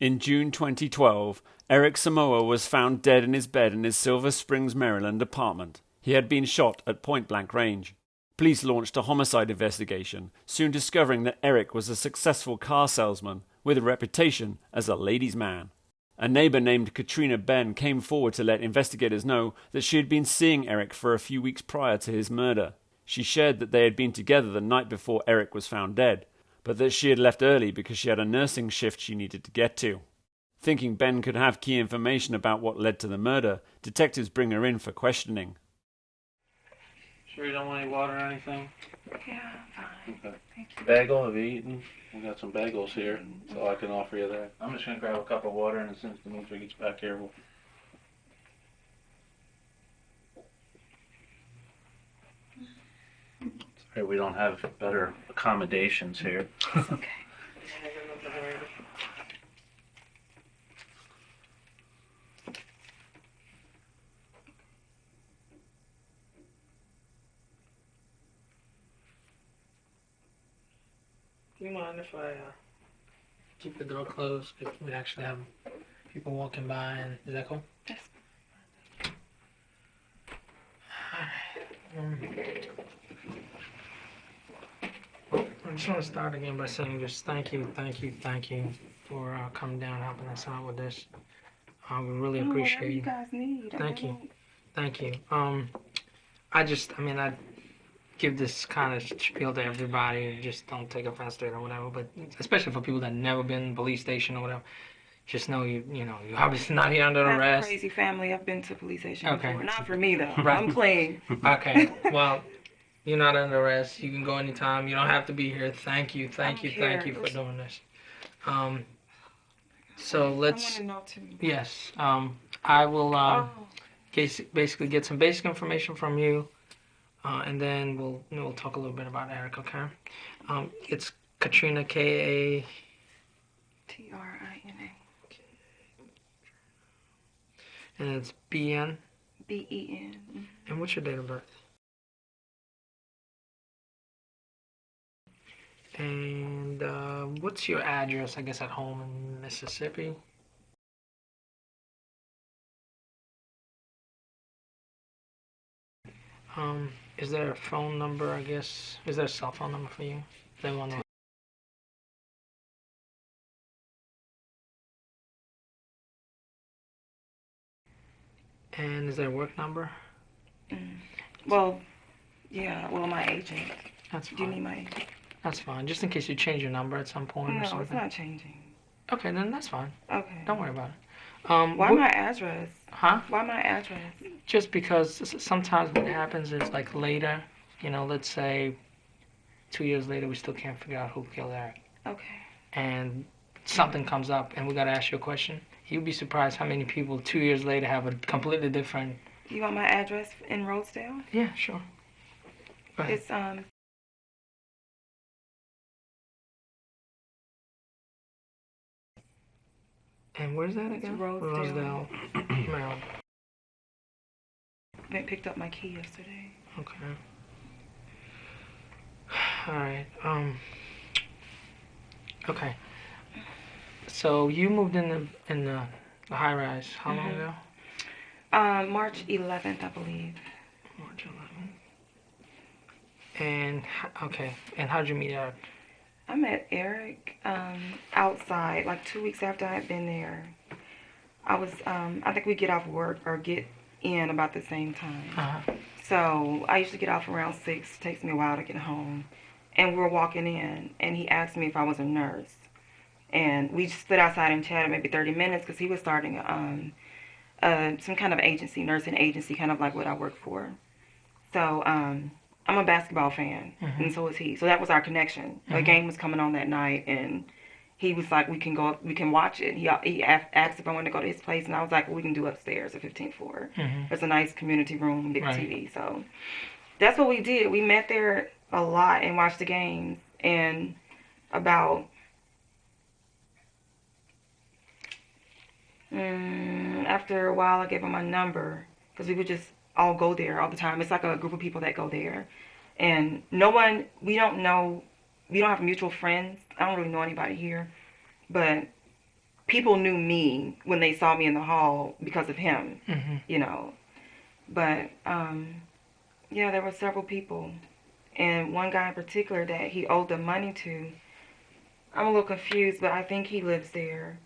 In June 2012, Eric Samoa was found dead in his bed in his Silver Springs, Maryland apartment. He had been shot at point-blank range. Police launched a homicide investigation, soon discovering that Eric was a successful car salesman with a reputation as a ladies' man. A neighbor named Katrina Ben came forward to let investigators know that she had been seeing Eric for a few weeks prior to his murder. She shared that they had been together the night before Eric was found dead, but that she had left early because she had a nursing shift she needed to get to. Thinking Ben could have key information about what led to the murder, detectives bring her in for questioning. Sure you don't want any water or anything? Yeah, I'm fine. Okay. Thank you. Bagel, have you eaten? We got some bagels here, so I can offer you that. I'm just gonna grab a cup of water, and as soon as Dimitri gets back here, we'll... Sorry, we don't have better accommodations here. It's okay. Do you mind if I keep the door closed if we actually have people walking by? And is that cool? Yes. I just want to start again by saying just thank you for coming down and helping us out with this. We really appreciate Whatever you. you guys need. Thank you. I give this kind of spiel to everybody. Just don't take offense to it or whatever. But especially for people that never been in the police station or whatever, just know you're obviously not here under I have a arrest. crazy family. I've been to police station Okay. before. Not for me though. Right. I'm clean. Okay. Well, you're not under arrest. You can go anytime. You don't have to be here. Thank you for doing this. So let's. I want to know too. Yes. I will basically get some basic information from you. And then we'll talk a little bit about Eric, okay? It's Katrina, K-A... Trina. And it's B-N? Ben. And what's your date of birth? And what's your address, I guess, at home in Mississippi? Is there a phone number, I guess? Is there a cell phone number for you? They want to... And is there a work number? Well, yeah. Well, my agent. That's fine. Do you need my agent? That's fine. Just in case you change your number at some point or No, something. it's not changing. Okay, then that's fine. Okay. Don't worry about it. Why my address? Huh? Why my address? Just because sometimes what happens is like later, let's say 2 years later, we still can't figure out who killed Eric. Okay. And something comes up and we got to ask you a question. You'd be surprised how many people 2 years later have a completely different... You want my address in Rosedale? Yeah, sure. Go ahead. It's And where's that again? Rosedale. Maryland. I picked up my key yesterday. Okay. All right. Okay. So you moved in the high rise how long ago? March 11th, I believe. March 11th. And okay. And how'd you meet Eric? I met Eric outside like 2 weeks after I had been there. I think we get off work or get in about the same time. Uh-huh. So I usually get off around 6. It takes me a while to get home. And we were walking in, and he asked me if I was a nurse. And we just stood outside and chatted maybe 30 minutes because he was starting some kind of agency, nursing agency, kind of like what I work for. So I'm a basketball fan, and so is he. So that was our connection. The game was coming on that night, and he was like, we can watch it. He asked if I wanted to go to his place, and I was like, well, we can do upstairs, the 15th floor. There's a nice community room, big TV. So that's what we did. We met there a lot and watched the games. And about after a while, I gave him my number because we would just all go there all the time. It's like a group of people that go there, and we don't have mutual friends. I don't really know anybody here, but people knew me when they saw me in the hall because of him, you know. But, yeah, there were several people. And one guy in particular that he owed the money to, I'm a little confused, but I think he lives there.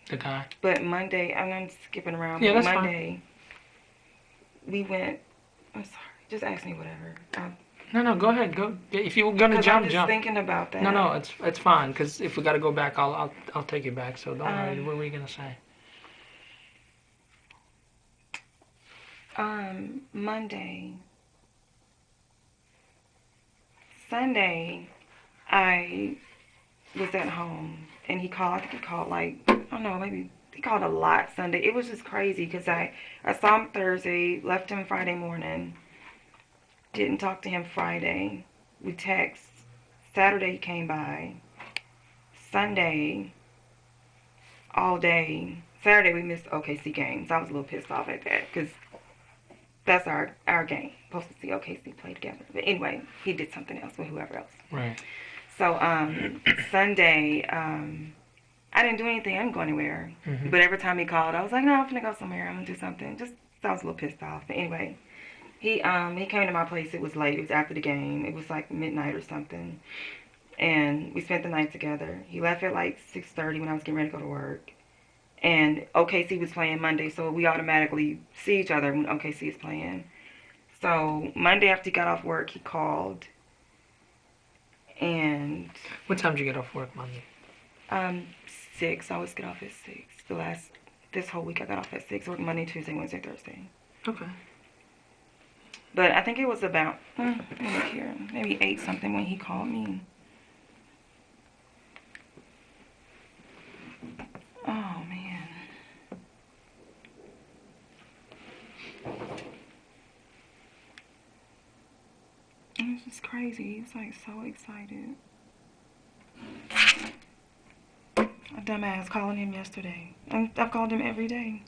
The guy. But Monday, I'm skipping around. Yeah, but that's Monday, we went, I'm sorry, just ask me whatever. No, go ahead. Go. If you're gonna jump, I'm just thinking about that. No, it's fine. Because if we gotta go back, I'll take you back. So don't worry. What were you gonna say? Sunday, I was at home and he called. I think he called like, I don't know, maybe he called a lot Sunday. It was just crazy because I saw him Thursday, left him Friday morning, didn't talk to him Friday. We text. Saturday he came by. Sunday, all day. Saturday we missed OKC games. I was a little pissed off at that because that's our game. Supposed to see OKC play together. But anyway, he did something else with whoever else. Right. So Sunday, I didn't do anything. I didn't go anywhere. But every time he called, I was like, no, I'm gonna go somewhere. I'm gonna do something. Just I was a little pissed off. But anyway, he came to my place. It was late. It was after the game. It was like midnight or something. And we spent the night together. He left at like 6:30 when I was getting ready to go to work. And OKC was playing Monday, so we automatically see each other when OKC is playing. So Monday after he got off work, he called. And what time did you get off work Monday? 6. I always get off at 6. This whole week I got off at 6. Work Monday, Tuesday, Wednesday, Thursday. Okay. But I think it was about let me look here, maybe 8 something when he called me. Oh man. It was just crazy. He's like so excited. A dumbass calling him yesterday. I've called him every day.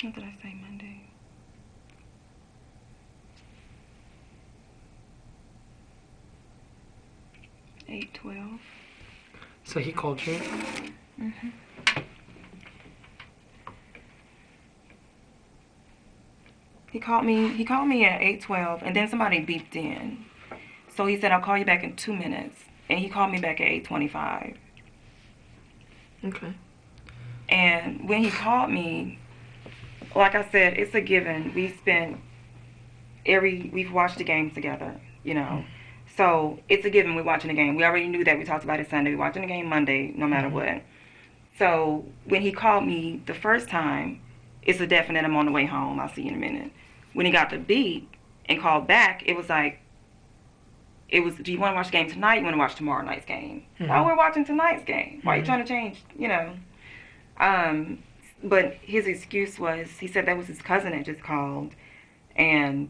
What did I say Monday? $8:12. So he called you? He called me at 8:12, and then somebody beeped in. So he said, I'll call you back in 2 minutes. And he called me back at 8:25. Okay. And when he called me, like I said, it's a given. We've watched the games together, you know. So it's a given we're watching the game. We already knew that. We talked about it Sunday. We're watching the game Monday, no matter what. So when he called me the first time, it's a definite I'm on the way home. I'll see you in a minute. When he got the beep and called back, it was, do you want to watch the game tonight? You want to watch tomorrow night's game? Oh, we're watching tonight's game. Why are you trying to change, you know? But his excuse was, he said that was his cousin that just called. And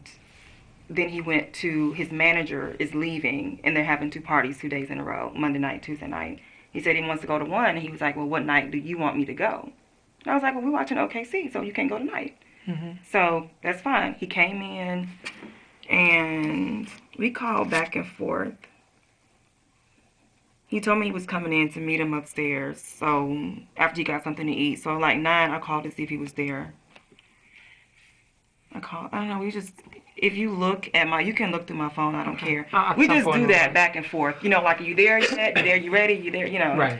then he went to, his manager is leaving, and they're having 2 parties 2 days in a row, Monday night, Tuesday night. He said he wants to go to one, and he was like, well, what night do you want me to go? And I was like, well, we're watching OKC, so you can't go tonight. So that's fine. He came in, and we called back and forth. He told me he was coming in to meet him upstairs, so after he got something to eat. So like 9, I called to see if he was there. I don't know, if you look at you can look through my phone, I don't care. We just do that back and forth. You know, like, are you there yet? You there? You ready? You there? You know. Right.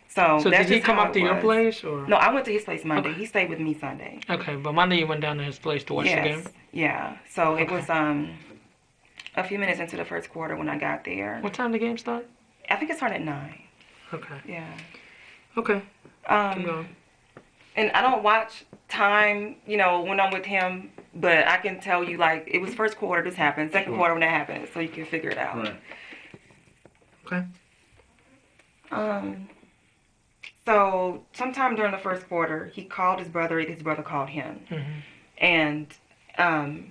So did he come up to your place, or? No, I went to his place Monday. Okay. He stayed with me Sunday. Okay, but Monday you went down to his place to watch the game? Yeah. So it was a few minutes into the first quarter when I got there. What time did the game start? I think it started at 9. Okay. Yeah. Okay. Keep going. And I don't watch time, you know, when I'm with him, but I can tell you, like, it was first quarter this happened, second quarter when that happened, so you can figure it out. Right. Okay. So sometime during the first quarter, he called his brother, his brother called him. And I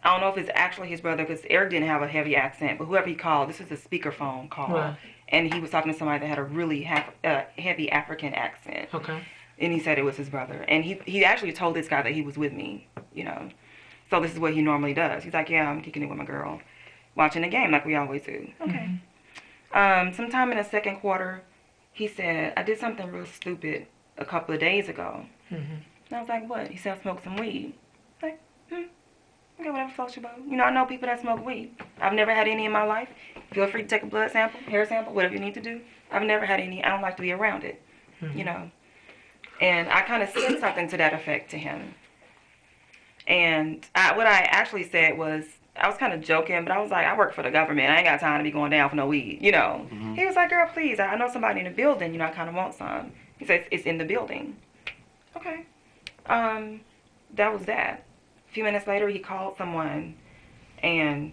don't know if it's actually his brother, because Eric didn't have a heavy accent, but whoever he called, this was a speakerphone call. Right. And he was talking to somebody that had a really heavy African accent. Okay. And he said it was his brother. And he actually told this guy that he was with me, you know. So this is what he normally does. He's like, yeah, I'm kicking it with my girl, watching the game like we always do. Okay. Sometime in the second quarter, he said, I did something real stupid a couple of days ago. Mm-hmm. And I was like, what? He said, I smoked some weed. Like, okay, whatever floats your boat. You know, I know people that smoke weed. I've never had any in my life. Feel free to take a blood sample, hair sample, whatever you need to do. I've never had any. I don't like to be around it, you know. And I kind of said something to that effect to him. And what I actually said was, I was kind of joking, but I was like, I work for the government. I ain't got time to be going down for no weed, you know. He was like, girl, please, I know somebody in the building, you know, I kind of want some. He says, it's in the building. Okay. That was that. A few minutes later, he called someone, and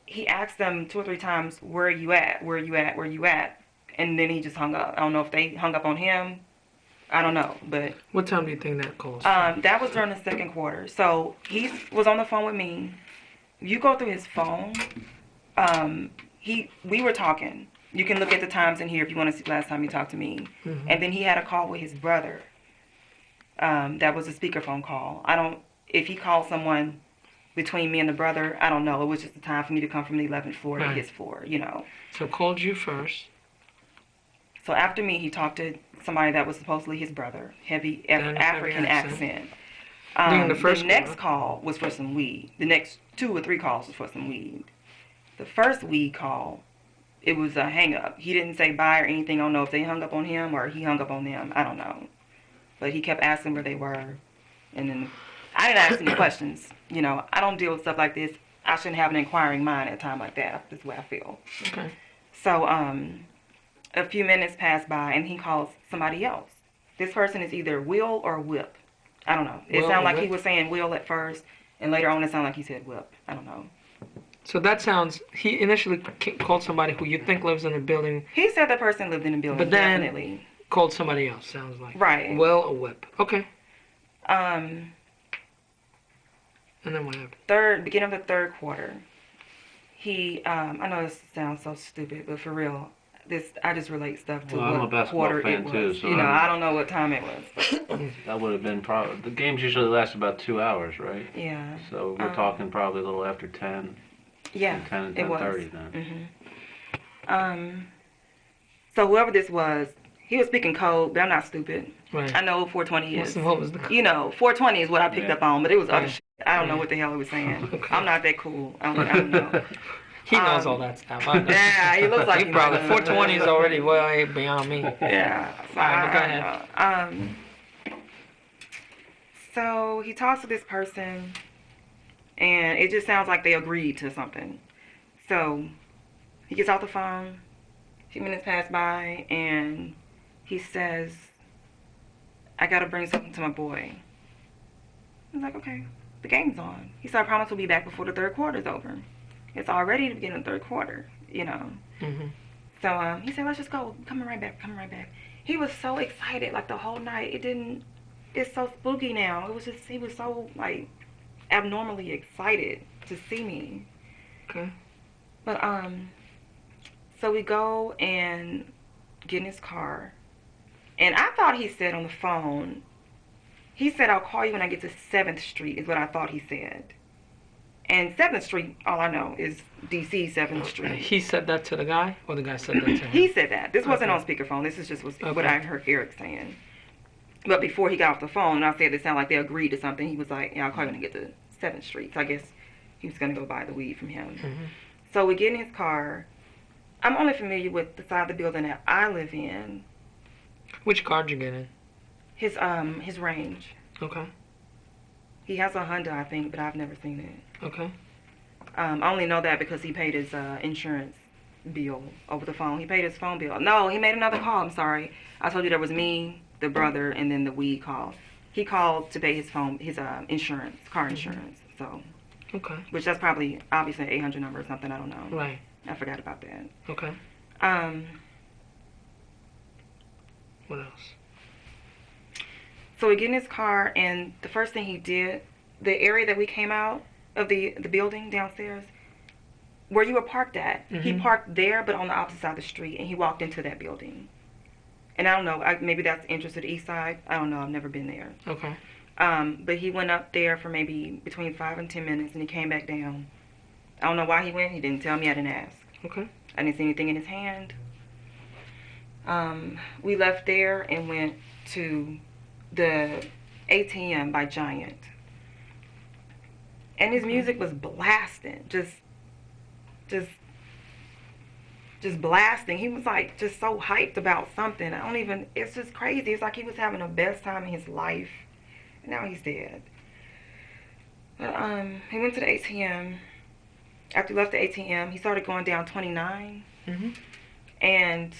he asked them 2 or 3 times, where are you at? Where are you at? Where are you at? And then he just hung up. I don't know if they hung up on him. I don't know, but... What time do you think that calls? That was during the second quarter. So he was on the phone with me. You go through his phone. We were talking. You can look at the times in here if you want to see the last time he talked to me. And then he had a call with his brother. That was a speakerphone call. If he called someone between me and the brother, I don't know. It was just a time for me to come from the 11th floor to his floor, you know. So called you first. So after me, he talked to somebody that was supposedly his brother. Heavy African accent. The next call was for some weed. The next 2 or 3 calls was for some weed. The first weed call, it was a hang up. He didn't say bye or anything. I don't know if they hung up on him or he hung up on them. I don't know. But he kept asking where they were. And then I didn't ask any questions. You know, I don't deal with stuff like this. I shouldn't have an inquiring mind at a time like that. That's the way I feel. Okay. So, a few minutes passed by, and he calls somebody else. This person is either Will or Whip. I don't know. It sounded like he was saying Will at first, and later on it sounded like he said Whip. I don't know. So that sounds... He initially called somebody who you think lives in the building. He said the person lived in the building, but then definitely. Called somebody else, sounds like. Right. Will or Whip. Okay. And then what happened? Beginning of the third quarter, he... I know this sounds so stupid, but for real... I just relate stuff to what quarter it was. Too, so you know, I don't know what time it was. That would have been probably... The games usually last about 2 hours, right? Yeah. So we're talking probably a little after 10. Yeah, 10 and 10:30 then. So whoever this was, he was speaking code, but I'm not stupid. Right. I know what 420 is. What was the code? You know, 420 is what I picked up on, but it was other shit. I don't know what the hell he was saying. Okay. I'm not that cool. I don't know. He knows all that stuff. I know. Yeah, he looks like he probably 420 is already way beyond me. Yeah. So, Alright, go ahead. So he talks to this person, and it just sounds like they agreed to something. So he gets off the phone. A few minutes pass by, and he says, I gotta bring something to my boy. I'm like, okay, the game's on. He said, I promise we'll be back before the third quarter's over. It's already the beginning of the third quarter, you know. So he said, let's just go. Coming right back. He was so excited, like the whole night. It's so spooky now. He was so, like, abnormally excited to see me. Okay. But, so we go and get in his car. And I thought he said on the phone, he said, I'll call you when I get to 7th Street, is what I thought he said. And 7th Street, all I know, is D.C. 7th Street. He said that to the guy, or the guy said that to him? He said that. This wasn't on speakerphone. This is just what I heard Eric saying. But before he got off the phone, and I said it sounded like they agreed to something, he was like, yeah, I'll call you when I get to 7th Street. So I guess he was going to go buy the weed from him. So we get in his car. I'm only familiar with the side of the building that I live in. Which car did you get in? His Range. Okay. He has a Honda, I think, but I've never seen it. Okay. I only know that because he paid his insurance bill over the phone. He paid his phone bill. No, he made another call. I'm sorry. I told you there was me, the brother, and then the weed call. He called to pay his insurance, car insurance. So. Okay. Which that's probably obviously an 800 number or something. I don't know. Right. I forgot about that. Okay. What else? So we get in his car, and the first thing he did, the area that we came out of the building downstairs, where you were parked at, he parked there, but on the opposite side of the street, and he walked into that building. And I don't know, maybe that's the entrance to the east side. I don't know, I've never been there. Okay. But he went up there for maybe between 5 and 10 minutes, and he came back down. I don't know why he went. He didn't tell me. I didn't ask. Okay. I didn't see anything in his hand. We left there and went to the ATM by Giant. And his music was blasting, just blasting. He was like just so hyped about something. It's just crazy. It's like he was having the best time in his life. And now he's dead. But he went to the ATM. After he left the ATM, he started going down 29. Mm-hmm. And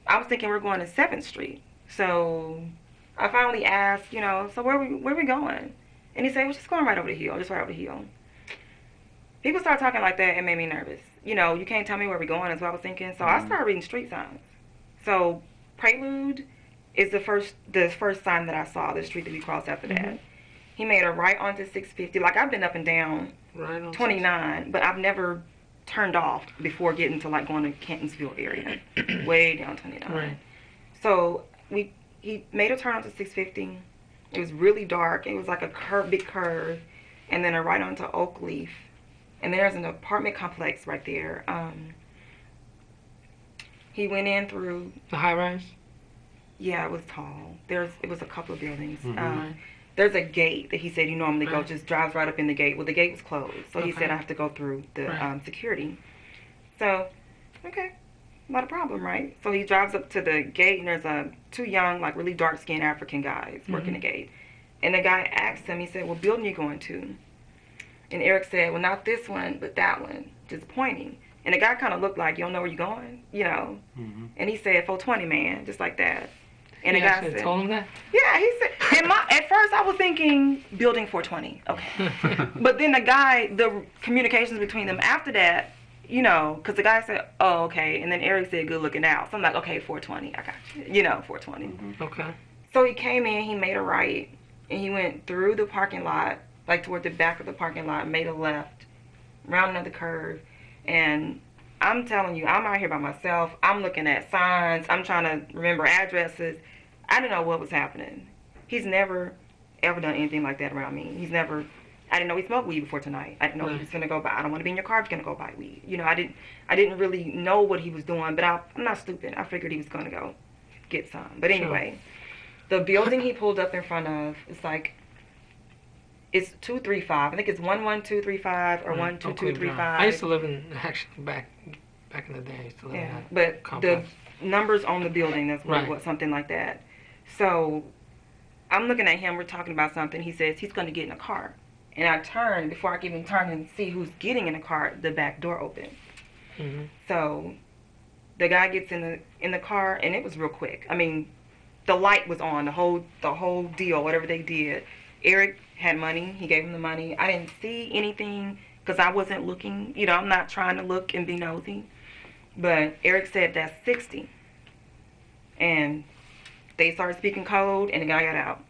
I was thinking we're going to 7th Street. So I finally asked, so where we going? And he said, we're just going right over the hill, just right over the hill. People start talking like that, it made me nervous. You can't tell me where we're going, is what I was thinking. So I started reading street signs. So Prelude is the first sign that I saw, the street that we crossed after that. He made a right onto 650. Like, I've been up and down Right on 29, but I've never turned off before getting to like going to Cantonsville area. Way down 29. Right. So he made a turn onto 650. It was really dark. It was like a big curve, and then a right onto Oak Leaf. And then there's an apartment complex right there. He went in through the high rise. Yeah, it was tall. It was a couple of buildings. Mm-hmm. There's a gate that he said you normally go, just drives right up in the gate. Well, the gate was closed, so he said I have to go through the security. So, okay, not a problem, right? So he drives up to the gate, and there's two young, like really dark-skinned African guys working the gate. And the guy asked him, he said, what building you going to? And Eric said, well, not this one, but that one, just pointing. And the guy kind of looked like, you don't know where you're going, Mm-hmm. And he said, 420, man, just like that. And He the guy actually said, told him that? yeah, he said, at first I was thinking building 420, okay. But then the communications between them after that, because the guy said, oh, okay. And then Eric said, good looking out. So I'm like, okay, 420, I got you, 420. Mm-hmm. Okay. So he came in, he made a right, and he went through the parking lot, like toward the back of the parking lot, made a left, round another curve, and I'm telling you, I'm out here by myself. I'm looking at signs. I'm trying to remember addresses. I didn't know what was happening. He's never, ever done anything like that around me. I didn't know he smoked weed before tonight. I didn't know he was going to go buy. I don't want to be in your car if you're going to go buy weed. I didn't really know what he was doing, but I'm not stupid. I figured he was going to go get some. But anyway, the building he pulled up in front of, it's 235. I think it's 11235 or 12235. I used to live in, actually, back in the day, I used to live in that but complex. The numbers on the building, that's what it was, something like that. So I'm looking at him, we're talking about something. He says he's going to get in a car. And I turn, before I can even turn and see who's getting in the car, the back door opened. Mm-hmm. So the guy gets in the car, and it was real quick. I mean, the light was on, the whole deal, whatever they did. Eric had money. He gave him the money. I didn't see anything because I wasn't looking. I'm not trying to look and be nosy. But Eric said that's 60. And they started speaking code, and the guy got out.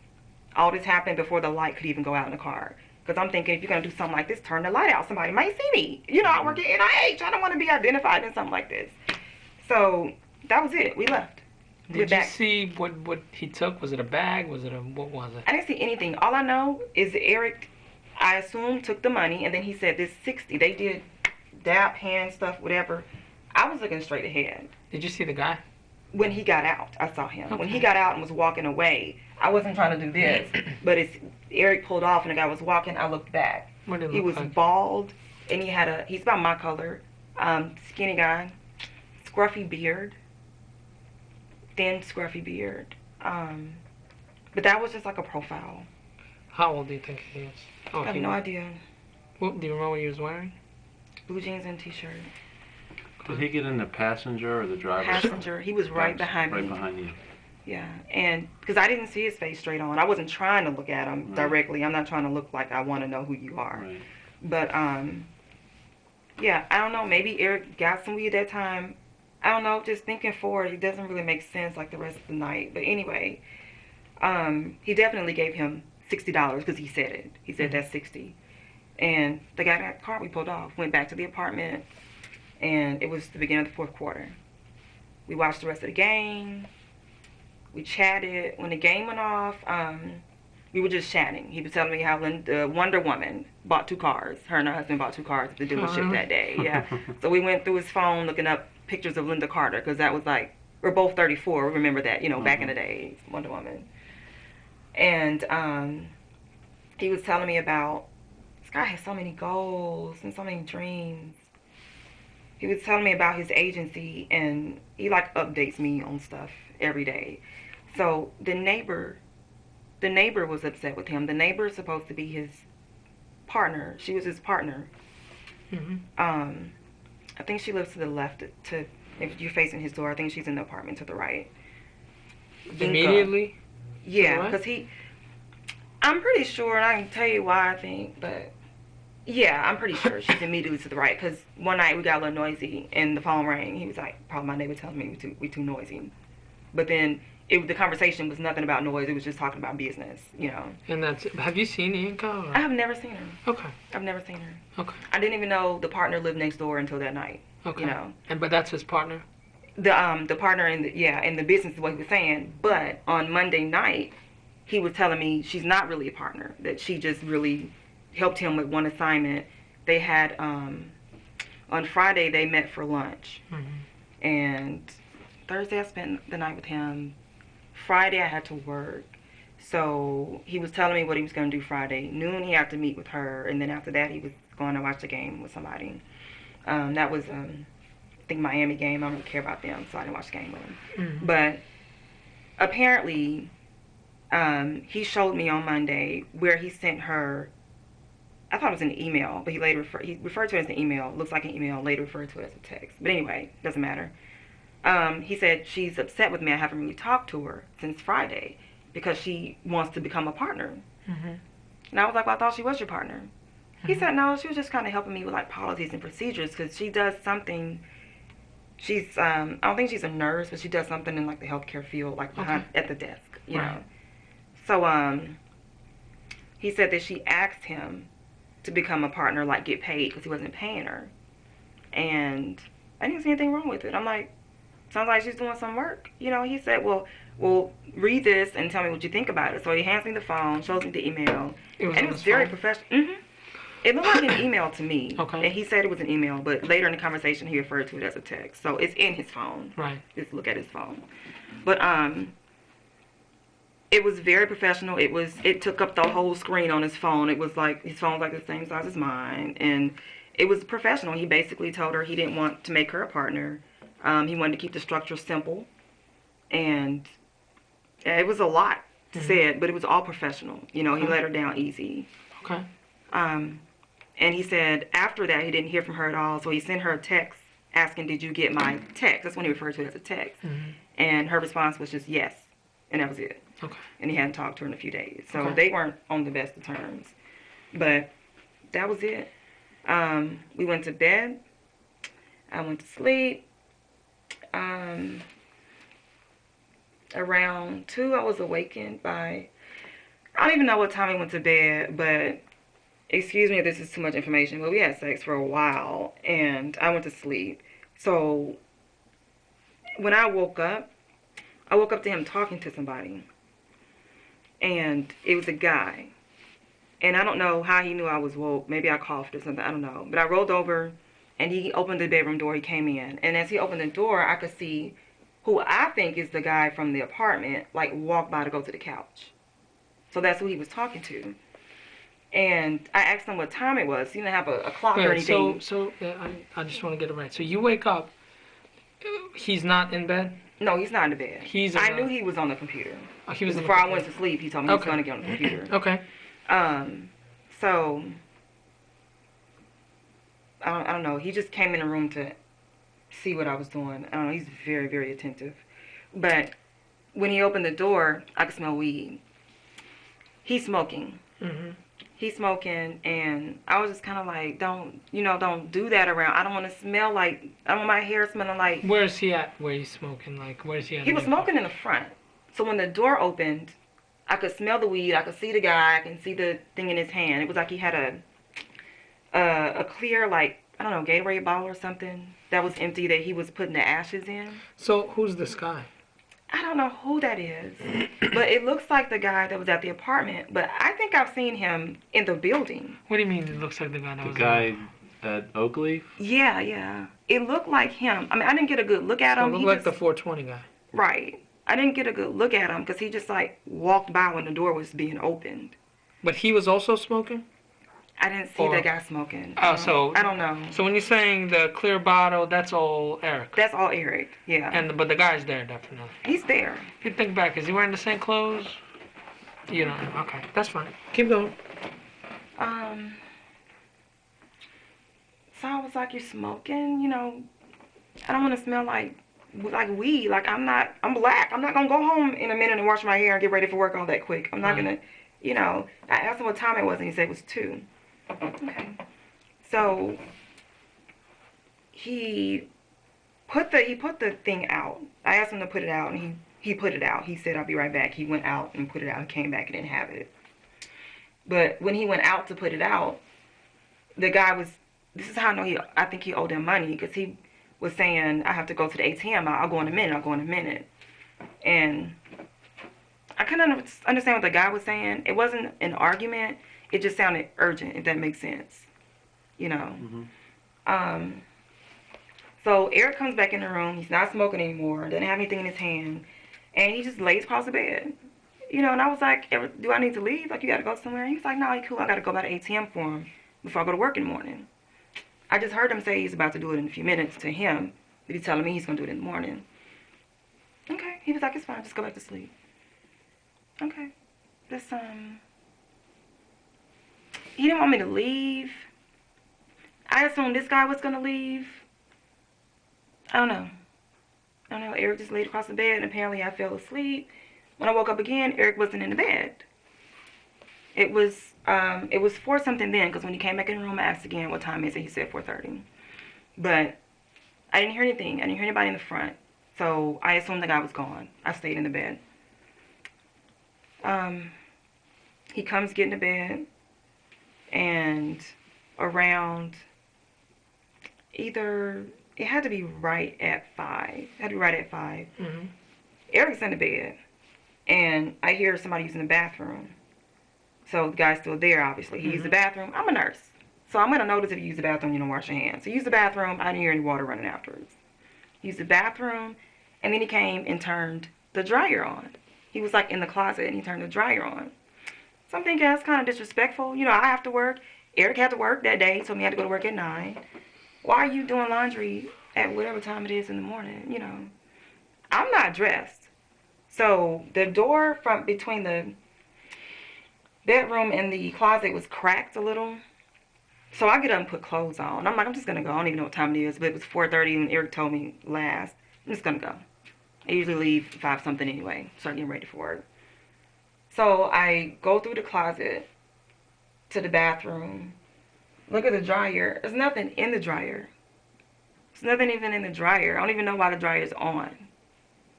All this happened before the light could even go out in the car. Because I'm thinking, if you're going to do something like this, turn the light out. Somebody might see me. I work at NIH. I don't want to be identified in something like this. So that was it. We left. Did you see what he took? Was it a bag? What was it? I didn't see anything. All I know is that Eric, I assume, took the money, and then he said this 60. They did dap, hand stuff, whatever. I was looking straight ahead. Did you see the guy? When he got out, I saw him. Okay. When he got out and was walking away, I wasn't trying to do this. But Eric pulled off, and the guy was walking. I looked back. What did it He look was like? bald, and he's about my color, skinny guy, scruffy beard, thin scruffy beard. But that was just like a profile. How old do you think he is? Oh, I have no idea. Do you remember what he was wearing? Blue jeans and t-shirt. Did he get in the passenger or the driver's Passenger. He was right behind me. Right behind you. Yeah, and because I didn't see his face straight on. I wasn't trying to look at him directly. I'm not trying to look like I want to know who you are. Right. But, yeah, I don't know. Maybe Eric got some weed at that time. I don't know. Just thinking forward, it doesn't really make sense like the rest of the night. But anyway, he definitely gave him $60 because he said it. He said that's 60. And the guy got the car. We pulled off. Went back to the apartment. And it was the beginning of the fourth quarter. We watched the rest of the game. We chatted. When the game went off, we were just chatting. He was telling me how Wonder Woman bought 2 cars. Her and her husband bought 2 cars at the dealership that day. Yeah. So we went through his phone looking up pictures of Linda Carter because that was like We're both 34. Remember that, back in the day, Wonder Woman. And he was telling me about, this guy has so many goals and so many dreams. He was telling me about his agency, and he like updates me on stuff every day. So the neighbor was upset with him. The neighbor is supposed to be his partner. She was his partner. Mm-hmm. I think she lives to the left. If you're facing his door, I think she's in the apartment to the right. Immediately? Yeah, because I'm pretty sure, and I can tell you why I think, but yeah, I'm pretty sure she's immediately to the right. Because one night we got a little noisy, and the phone rang. He was like, probably my neighbor telling me we too noisy. But then the conversation was nothing about noise. It was just talking about business, And have you seen Inka? I have never seen her. Okay. I've never seen her. Okay. I didn't even know the partner lived next door until that night. Okay. But that's his partner? The partner in the business is what he was saying. But on Monday night, he was telling me she's not really a partner. That she just really helped him with one assignment. They had on Friday they met for lunch, and Thursday I spent the night with him. Friday I had to work, so he was telling me what he was going to do Friday. Noon he had to meet with her, and then after that he was going to watch the game with somebody. That was I think Miami game. I don't really care about them, so I didn't watch the game with him. But apparently he showed me on Monday where he sent her. I thought it was an email, but he referred to it as an email. Looks like an email. Later referred to it as a text. But anyway, doesn't matter. He said she's upset with me. I haven't really talked to her since Friday because she wants to become a partner. And I was like, well, I thought she was your partner. He said no, she was just kind of helping me with like policies and procedures because she does something. She's I don't think she's a nurse, but she does something in like the healthcare field, like behind at the desk, you know. So he said that she asked him to become a partner, like get paid because he wasn't paying her, and I didn't see anything wrong with it. I'm like, sounds like she's doing some work, He said, well, read this and tell me what you think about it. So he hands me the phone, shows me the email, and it was very professional. It looked like an email to me. Okay. And he said it was an email, but later in the conversation he referred to it as a text. So it's in his phone. Right. Just look at his phone. But it was very professional. It took up the whole screen on his phone. It was like his phone was like the same size as mine, and it was professional. He basically told her he didn't want to make her a partner. He wanted to keep the structure simple, and it was a lot said, but it was all professional. He let her down easy. Okay. And he said after that he didn't hear from her at all, so he sent her a text asking, did you get my text? That's when he referred to it as a text. And her response was just yes, and that was it. Okay. And he hadn't talked to her in a few days, so they weren't on the best of terms. But that was it. We went to bed. I went to sleep. Around 2, I was awakened by, I don't even know what time we went to bed, but excuse me if this is too much information, but we had sex for a while, and I went to sleep. So when I woke up to him talking to somebody, and it was a guy. And I don't know how he knew I was woke. Maybe I coughed or something, I don't know. But I rolled over, and he opened the bedroom door. He came in, and as he opened the door, I could see who I think is the guy from the apartment, like, walk by to go to the couch. So that's who he was talking to. And I asked him what time it was. He didn't have a clock or anything. So I just want to get it right. So you wake up, he's not in bed? No, he's not in the bed. I knew he was on the computer. Oh, he was before I went to sleep, he told me he was going to get on the computer. Okay. So I don't know. He just came in the room to see what I was doing. I don't know. He's very, very attentive. But when he opened the door, I could smell weed. He's smoking. He's smoking, and I was just kind of like, don't do that around. I don't want to smell like, I don't want my hair smelling like. Where is he at where he's smoking? Like, where is he at? He was smoking in the front. So when the door opened, I could smell the weed. I could see the guy. I can see the thing in his hand. It was like he had a clear, like, I don't know, Gatorade bottle or something that was empty that he was putting the ashes in. So who's this guy? I don't know who that is, but it looks like the guy that was at the apartment. But I think I've seen him in the building. What do you mean it looks like the guy that was at Oakleaf? Yeah. It looked like him. I mean, I didn't get a good look at him. So it looked like the 420 guy. Right. I didn't get a good look at him because he just like walked by when the door was being opened. But he was also smoking? I didn't see the guy smoking. So I don't know. So when you're saying the clear bottle, that's all Eric. That's all Eric. Yeah. But the guy's there definitely. He's there. If you think back, is he wearing the same clothes? You know. Okay, that's fine. Keep going. So I was like, "You're smoking? You know, I don't want to smell like weed. Like I'm black. I'm not gonna go home in a minute and wash my hair and get ready for work all that quick. I'm not gonna, you know." I asked him what time it was, and he said it was 2. Okay. So he put the thing out. I asked him to put it out, and he put it out. He said, "I'll be right back." He went out and put it out. He came back and didn't have it. But when he went out to put it out, the guy was. This is how I know I think he owed him money because he was saying, "I have to go to the ATM. I'll go in a minute. I'll go in a minute." And I couldn't understand what the guy was saying. It wasn't an argument. It just sounded urgent, if that makes sense. You know. Mm-hmm. So Eric comes back in the room. He's not smoking anymore. Doesn't have anything in his hand. And he just lays across the bed. You know, and I was like, "Do I need to leave? Like, you got to go somewhere?" He was like, "No, you cool. I got to go by the ATM for him before I go to work in the morning." I just heard him say he's about to do it in a few minutes to him. But he's telling me he's going to do it in the morning. Okay. He was like, "It's fine. Just go back to sleep." Okay. He didn't want me to leave. I assumed this guy was going to leave. I don't know. Eric just laid across the bed, and apparently I fell asleep. When I woke up again, Eric wasn't in the bed. It was 4 something then, because when he came back in the room, I asked again what time is it. He said 4:30. But I didn't hear anything. I didn't hear anybody in the front. So I assumed the guy was gone. I stayed in the bed. He comes getting to bed, and around it had to be right at 5. Mm-hmm. Eric's in the bed, and I hear somebody using the bathroom. So the guy's still there, obviously. He used the bathroom. I'm a nurse, so I'm going to notice if you use the bathroom, you don't wash your hands. So he used the bathroom. I didn't hear any water running afterwards. He used the bathroom, and then he came and turned the dryer on. He was like in the closet, and he turned the dryer on. So I'm thinking that's kind of disrespectful. You know, I have to work. Eric had to work that day, so he had to go to work at 9. Why are you doing laundry at whatever time it is in the morning? You know, I'm not dressed. So the door from between the bedroom and the closet was cracked a little. So I get up and put clothes on. I'm like, I'm just going to go. I don't even know what time it is, but it was 4:30 when Eric told me last. I'm just going to go. I usually leave 5 something anyway, start getting ready for work. So I go through the closet to the bathroom. Look at the dryer. There's nothing in the dryer. There's nothing even in the dryer. I don't even know why the dryer is on.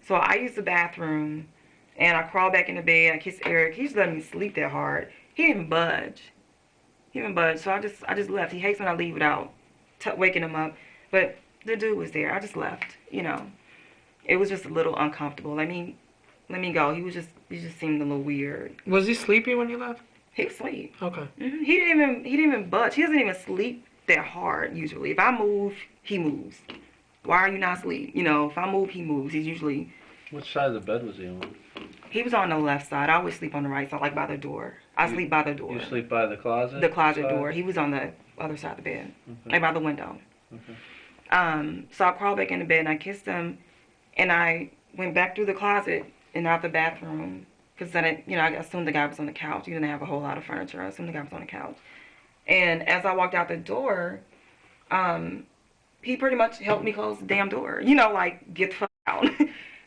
So I use the bathroom, and I crawl back in the bed. I kiss Eric. He's letting me sleep that hard. He didn't budge. So I just left. He hates when I leave without waking him up. But the dude was there. I just left. You know, it was just a little uncomfortable. Let me go. He just seemed a little weird. Was he sleepy when you left? He was asleep. Okay. Mm-hmm. He didn't even budge. He doesn't even sleep that hard usually. If I move, he moves. Why are you not asleep? You know, if I move, he moves. He's usually. Which side of the bed was he on? He was on the left side. I always sleep on the right side, like by the door. I sleep by the door. You sleep by the closet? The closet side? door. He was on the other side of the bed, Okay. like by the window. Okay. So I crawled back in the bed and I kissed him, and I went back through the closet and out the bathroom. Because then, I assumed the guy was on the couch. He didn't have a whole lot of furniture. I assumed the guy was on the couch. And as I walked out the door, he pretty much helped me close the damn door. You know, like, get the fuck out.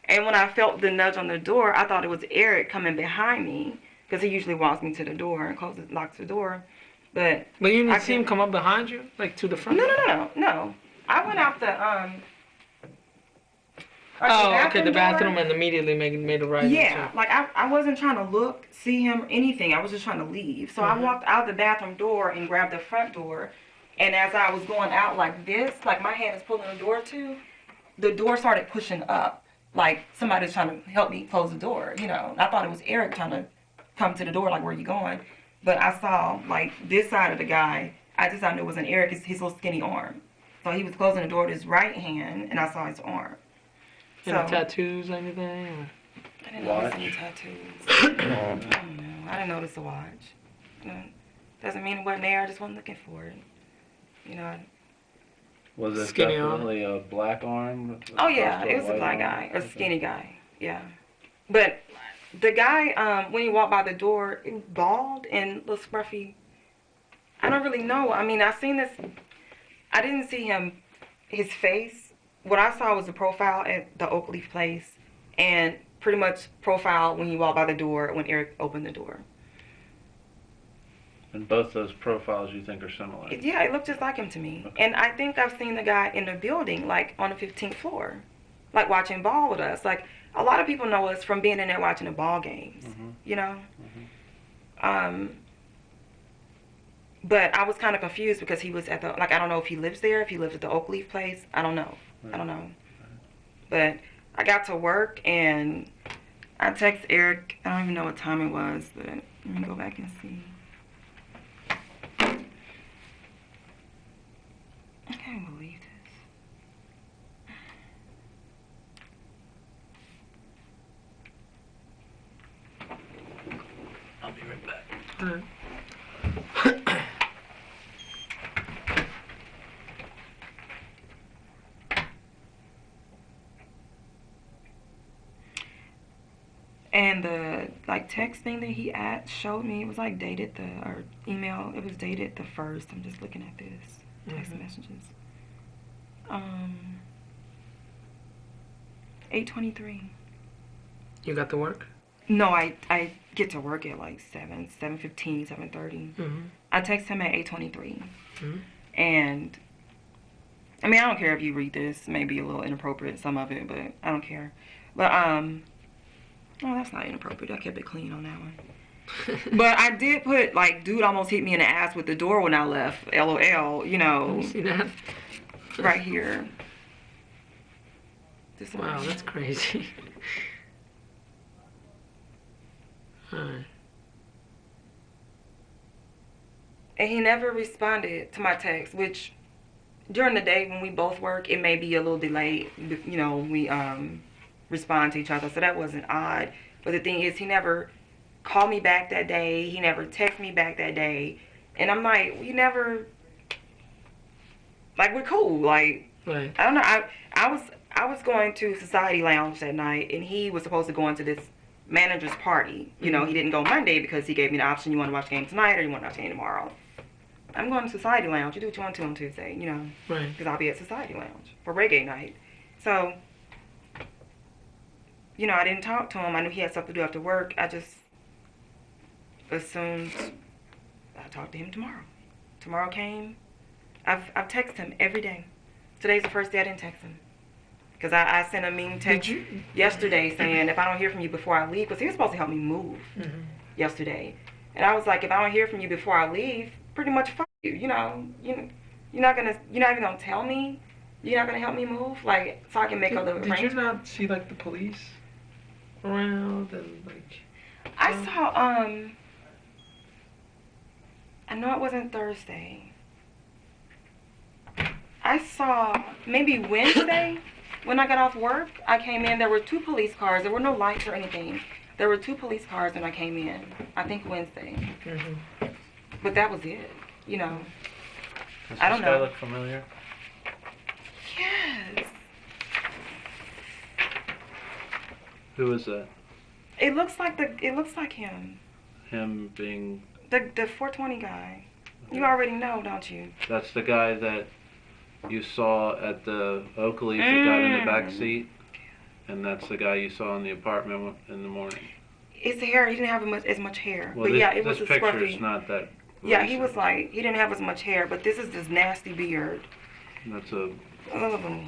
And when I felt the nudge on the door, I thought it was Eric coming behind me. Because he usually walks me to the door and locks the door. But you didn't see him come up behind you? Like, to the front? No. I went out the, the bathroom door. and immediately made a right. Yeah, like I wasn't trying to see him or anything. I was just trying to leave. So I walked out the bathroom door and grabbed the front door. And as I was going out like this, like my hand is pulling the door to, the door started pushing up. Like somebody's trying to help me close the door, you know. I thought it was Eric trying to come to the door, like, where you going? But I saw, like, this side of the guy. I just knew it wasn't Eric, his little skinny arm. So he was closing the door with his right hand, and I saw his arm. Any tattoos, anything? Or? I didn't notice any tattoos. I don't know. I didn't notice a watch. Doesn't mean it wasn't there. I just wasn't looking for it. Was it Skinny definitely a black arm? Oh yeah, it was a black guy, a skinny guy. Yeah, but the guy when he walked by the door, he was bald and little scruffy. I don't really know. I mean, I seen this. I didn't see his face. What I saw was the profile at the Oak Leaf place, and pretty much profile when he walked by the door when Eric opened the door. And both those profiles you think are similar? Yeah, it looked just like him to me. Okay. And I think I've seen the guy in the building, like on the 15th floor, like watching ball with us. Like a lot of people know us from being in there watching the ball games, you know? But I was kind of confused because he was at the, like, I don't know if he lives there, if he lives at the Oak Leaf place. I don't know. Right. I don't know. But I got to work and I texted Eric. I don't even know what time it was, but let me go back and see. I can't believe this. I'll be right back. All right. And the text thing that he showed me, it was like dated or email. It was dated the 1st. I'm just looking at this text messages. 8:23. You got to work? No, I get to work at like 7:15, 7:30. I text him at 8:23. And I mean, I don't care if you read this. Maybe a little inappropriate, some of it, but I don't care. But no, that's not inappropriate. I kept it clean on that one. But I did put, like, dude almost hit me in the ass with the door when I left. LOL, you know. You see that? Right here. Wow, that's crazy. Alright. And he never responded to my text, which during the day when we both work, it may be a little delayed. You know, we respond to each other, so that wasn't odd. But the thing is, he never called me back that day. He never texted me back that day. And I'm like, we never, like, we're cool. Like, right. I don't know. I was going to Society Lounge that night, and he was supposed to go into this manager's party. You know, he didn't go Monday because he gave me the option, you want to watch the game tonight or you want to watch the game tomorrow. I'm going to Society Lounge. You do what you want to on Tuesday, you know. Right. Because I'll be at Society Lounge for reggae night. So, you know, I didn't talk to him. I knew he had stuff to do after work. I just assumed I'll talk to him tomorrow. Tomorrow came. I've texted him every day. Today's the first day I didn't text him. Because I sent a mean text yesterday saying, if I don't hear from you before I leave, because he was supposed to help me move yesterday. And I was like, if I don't hear from you before I leave, pretty much fuck you. You know, you're not even gonna tell me. You're not gonna help me move, like, so I can make other arrangements. Did you not see, like, the police around and, like? I saw I know it wasn't Thursday. I saw maybe Wednesday when I got off work. I came in. There were 2 police cars. There were no lights or anything. There were 2 police cars when I came in. I think Wednesday. But that was it. You know. Does I don't this guy know. look familiar? Yes. Who is that? It looks like him. Him being... The 420 guy. You already know, don't you? That's the guy that you saw at the Oak Leaf that got in the back seat, and that's the guy you saw in the apartment in the morning. His hair, he didn't have as much hair. Well, but yeah, it was this a picture scruffy. is not that. Yeah, he recent. was like, he didn't have as much hair, but this is this nasty beard. That's a. Oh.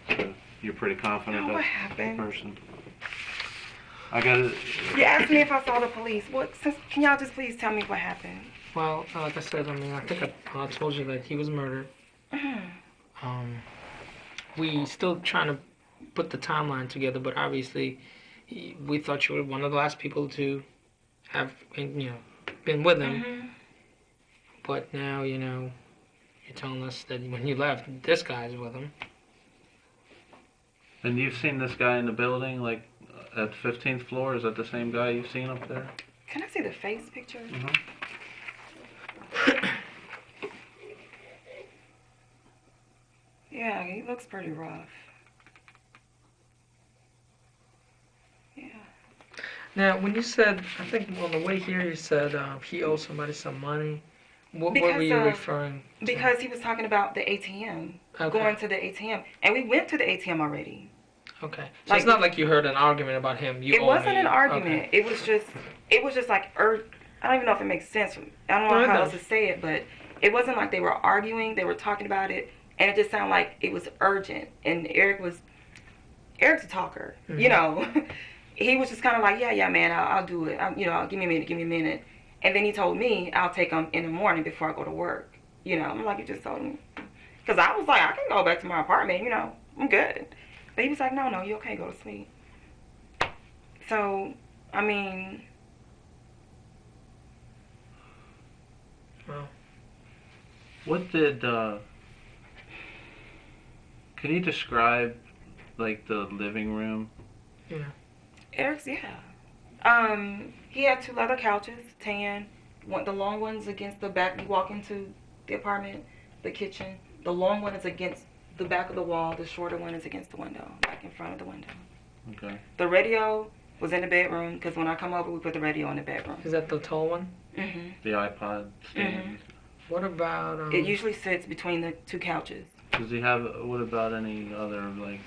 So you're pretty confident What that's happened? the person. I got it. You asked me if I saw the police. Can y'all just please tell me what happened? Well, like I said, I mean, I think I told you that he was murdered. We still trying to put the timeline together, but obviously, we thought you were one of the last people to have, been with him. But now, You're telling us that when you left, this guy's with him. And you've seen this guy in the building, like at 15th floor? Is that the same guy you've seen up there? Can I see the face picture? Mm-hmm. Yeah, he looks pretty rough. Yeah. Now, when you said, I think on the way here, you said he owed somebody some money. What were you referring to? Because he was talking about the ATM, going to the ATM, and we went to the ATM already. Okay, so it's not like you heard an argument about him. It wasn't an argument. Okay. It was just like I don't even know if it makes sense. I don't know how else to say it, but it wasn't like they were arguing. They were talking about it, and it just sounded like it was urgent. And Eric's a talker, you know. He was just kind of like, yeah, man, I'll do it. Give me a minute. And then he told me I'll take them in the morning before I go to work. You know, I'm like, you just told me. Because I was like, I can go back to my apartment, you know, I'm good. But he was like, no, you okay, go to sleep. So, I mean. Well. What did, can you describe, like, the living room? Yeah. Eric's, yeah. He had 2 leather couches, tan. The long one's against the back. You walk into the apartment, the kitchen. The long one is against the back of the wall. The shorter one is against the window, like in front of the window. Okay. The radio was in the bedroom because when I come over, we put the radio in the bedroom. Is that the tall one? Mm-hmm. The iPod stand. Mm-hmm. What about? It usually sits between the 2 couches. Does he have? What about any other like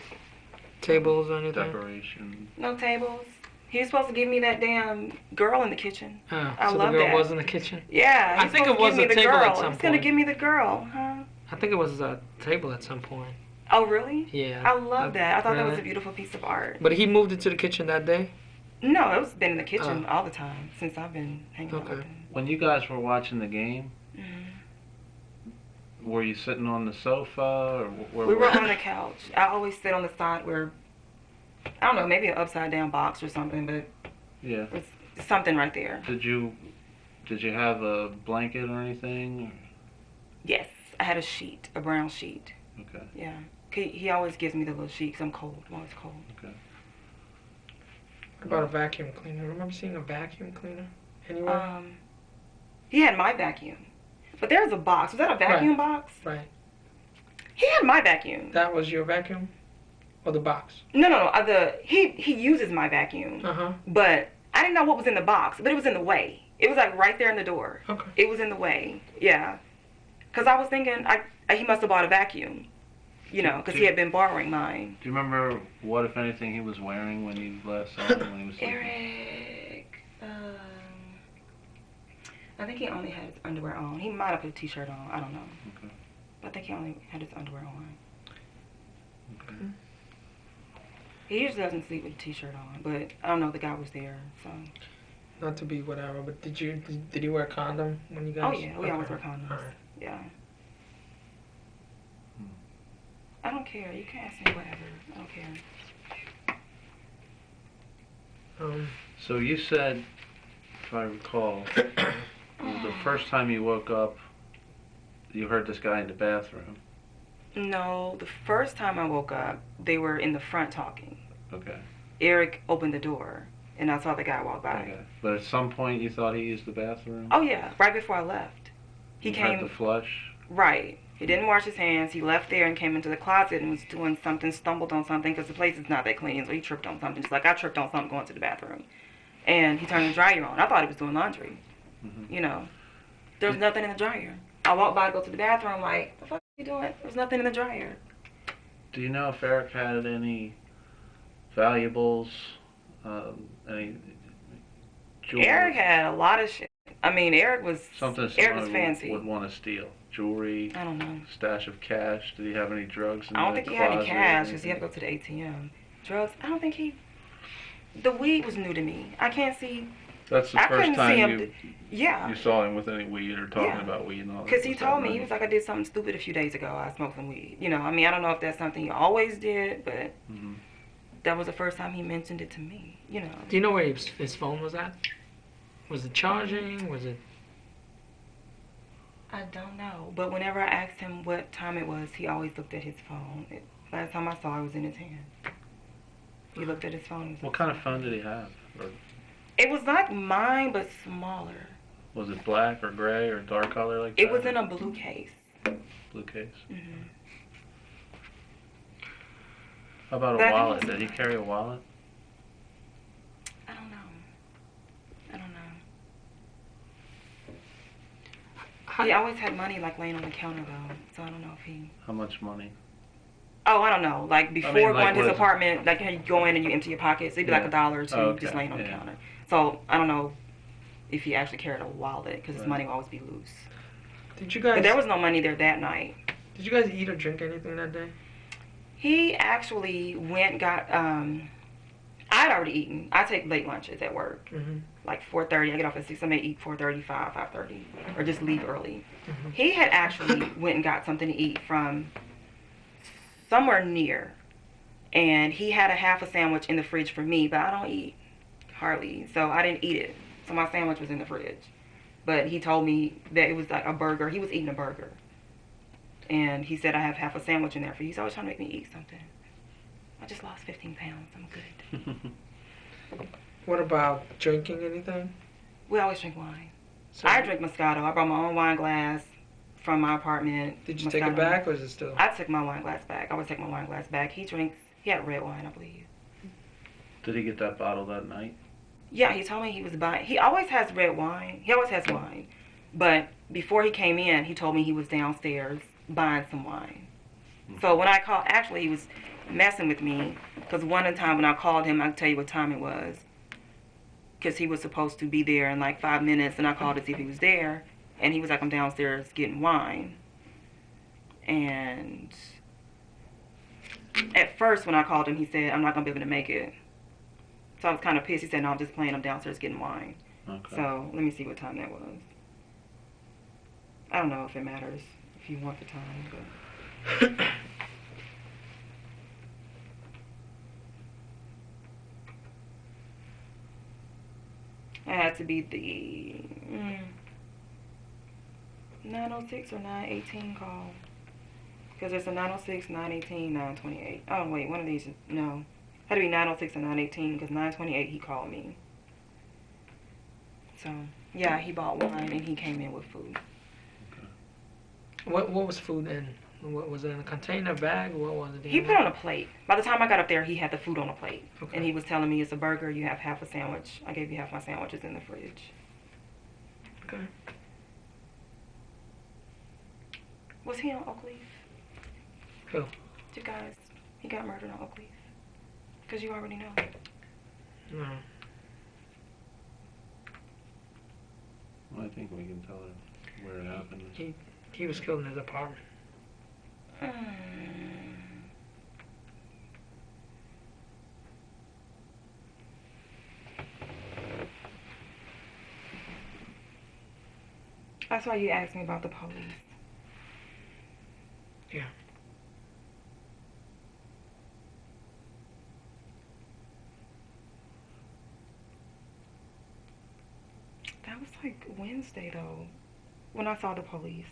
tables or anything? Decoration. No tables. He was supposed to give me that damn girl in the kitchen. I so love the girl that. was in the kitchen? Yeah. I think it was a table at some point. He's going to give me the girl, huh? I think it was a table at some point. Oh, really? Yeah. I love that. I thought that was a beautiful piece of art. But he moved into the kitchen that day? No, it's been in the kitchen all the time since I've been hanging out with him. When you guys were watching the game, were you sitting on the sofa? Or where we were on the couch. I always sit on the side where, I don't know, maybe an upside down box or something, but yeah, it's something right there. Did you have a blanket or anything? Yes, I had a sheet, a brown sheet. Okay. Yeah, he always gives me the little sheet because I'm cold. I'm always cold. Okay. What about a vacuum cleaner? Remember seeing a vacuum cleaner anywhere? He had my vacuum, but there was a box. Was that a vacuum box? Right. He had my vacuum. That was your vacuum? Or the box? No. He uses my vacuum. But I didn't know what was in the box, but it was in the way. It was like right there in the door. Okay. It was in the way. Yeah. Because I was thinking he must have bought a vacuum, you know, because he had been borrowing mine. Do you remember what, if anything, he was wearing when you last saw him when he was sleeping? Eric, I think he only had his underwear on. He might have put a t-shirt on. I don't know. Okay. But I think he only had his underwear on. Okay. He usually doesn't sleep with a t-shirt on, but I don't know. The guy was there, so. Not to be whatever, but did you wear a condom when you guys? Oh yeah, we always wear condoms. Right. Yeah. I don't care. You can ask me whatever. I don't care. So you said, if I recall, the first time you woke up, you heard this guy in the bathroom. No, the first time I woke up, they were in the front talking. Okay. Eric opened the door, and I saw the guy walk by. Okay. But at some point, you thought he used the bathroom? Oh, yeah. Right before I left. He came... had to flush? Right. He didn't wash his hands. He left there and came into the closet and was doing something, stumbled on something, because the place is not that clean, so he tripped on something, just like I tripped on something going to the bathroom. And he turned the dryer on. I thought he was doing laundry. You know. There's nothing in the dryer. I walked by to go to the bathroom, like, the fuck are you doing? There's nothing in the dryer. Do you know if Eric had any valuables, any jewelry? Eric had a lot of shit. I mean, Eric was fancy. Would want to steal. Jewelry. I don't know. Stash of cash. Did he have any drugs in I don't the think he had any cash closet? because he had to go to the ATM. Drugs? I don't think he... The weed was new to me. I can't see... That's the first time you saw him with any weed or talking about weed and all that. Because he told me, he was like, I did something stupid a few days ago. I smoked some weed. You know, I mean, I don't know if that's something he always did, but that was the first time he mentioned it to me, you know. Do you know where his phone was at? Was it charging? Was it... I don't know. But whenever I asked him what time it was, he always looked at his phone. Last time I saw it was in his hand. He looked at his phone. What kind of phone did he have? Or It was like mine, but smaller. was it black or gray or dark color like that? It was in a blue case. Blue case. Hmm. How about But a I think it wallet? was- Did he carry a wallet? I don't know. I don't know. He always had money like laying on the counter though, so I don't know if he. How much money? Oh, I don't know. Like before like, going to what his is it? apartment, like you go in and you empty your pockets, it'd be like Yeah. $1 or $2 Oh, just okay, laying on the yeah. counter. So I don't know if he actually carried a wallet because his Right. money would always be loose. Did you But guys? there was no money there that night. Did you guys eat or drink anything that day? He actually went got. I'd already eaten. I take late lunches at work, Mm-hmm. like 4:30. I get off at 6. I may eat 4:35, 5:30, or just leave early. Mhm. He had actually went and got something to eat from somewhere near, and he had a half a sandwich in the fridge for me, but I don't eat hardly, so I didn't eat it. So my sandwich was in the fridge, but he told me that it was like a burger. He was eating a burger, and he said I have half a sandwich in there for you. He's always trying to make me eat something. I just lost 15 pounds. I'm good. What about drinking anything? We always drink wine. So I drink Moscato. I brought my own wine glass from my apartment. Did you take Moscato. it back, or is it still? I took my wine glass back. I always take my wine glass back. He had red wine, I believe. Did he get that bottle that night? Yeah, he told me he was buying. He always has red wine. He always has wine. But before he came in, he told me he was downstairs buying some wine. So when I called, actually he was messing with me because one time when I called him, I'll tell you what time it was. Because he was supposed to be there in like 5 minutes, and I called to see if he was there, and he was like, I'm downstairs getting wine. And at first when I called him, he said, I'm not going to be able to make it. So I was kind of pissed. He said, no, I'm just playing. I'm downstairs getting wine. Okay. So let me see what time that was. I don't know if it matters if you want the time, but it had to be the 906 or 918 call. Because there's a 906, 918, 928. Oh, wait, one of these, no. Had to be 906 and 918 because 928 he called me. So, yeah, he bought wine and he came in with food. What was food in? What was it in a container bag? What was it? He put on a plate. By the time I got up there, he had the food on a plate. Okay. And he was telling me it's a burger, you have half a sandwich. I gave you half my sandwiches in the fridge. Okay. Was he on Oak Leaf? Who? You guys, he got murdered on Oak Leaf. Because you already know. No. Well, I think we can tell her where it happened. He was killed in his apartment. That's why you asked me about the police. Yeah. That was like Wednesday though, when I saw the police.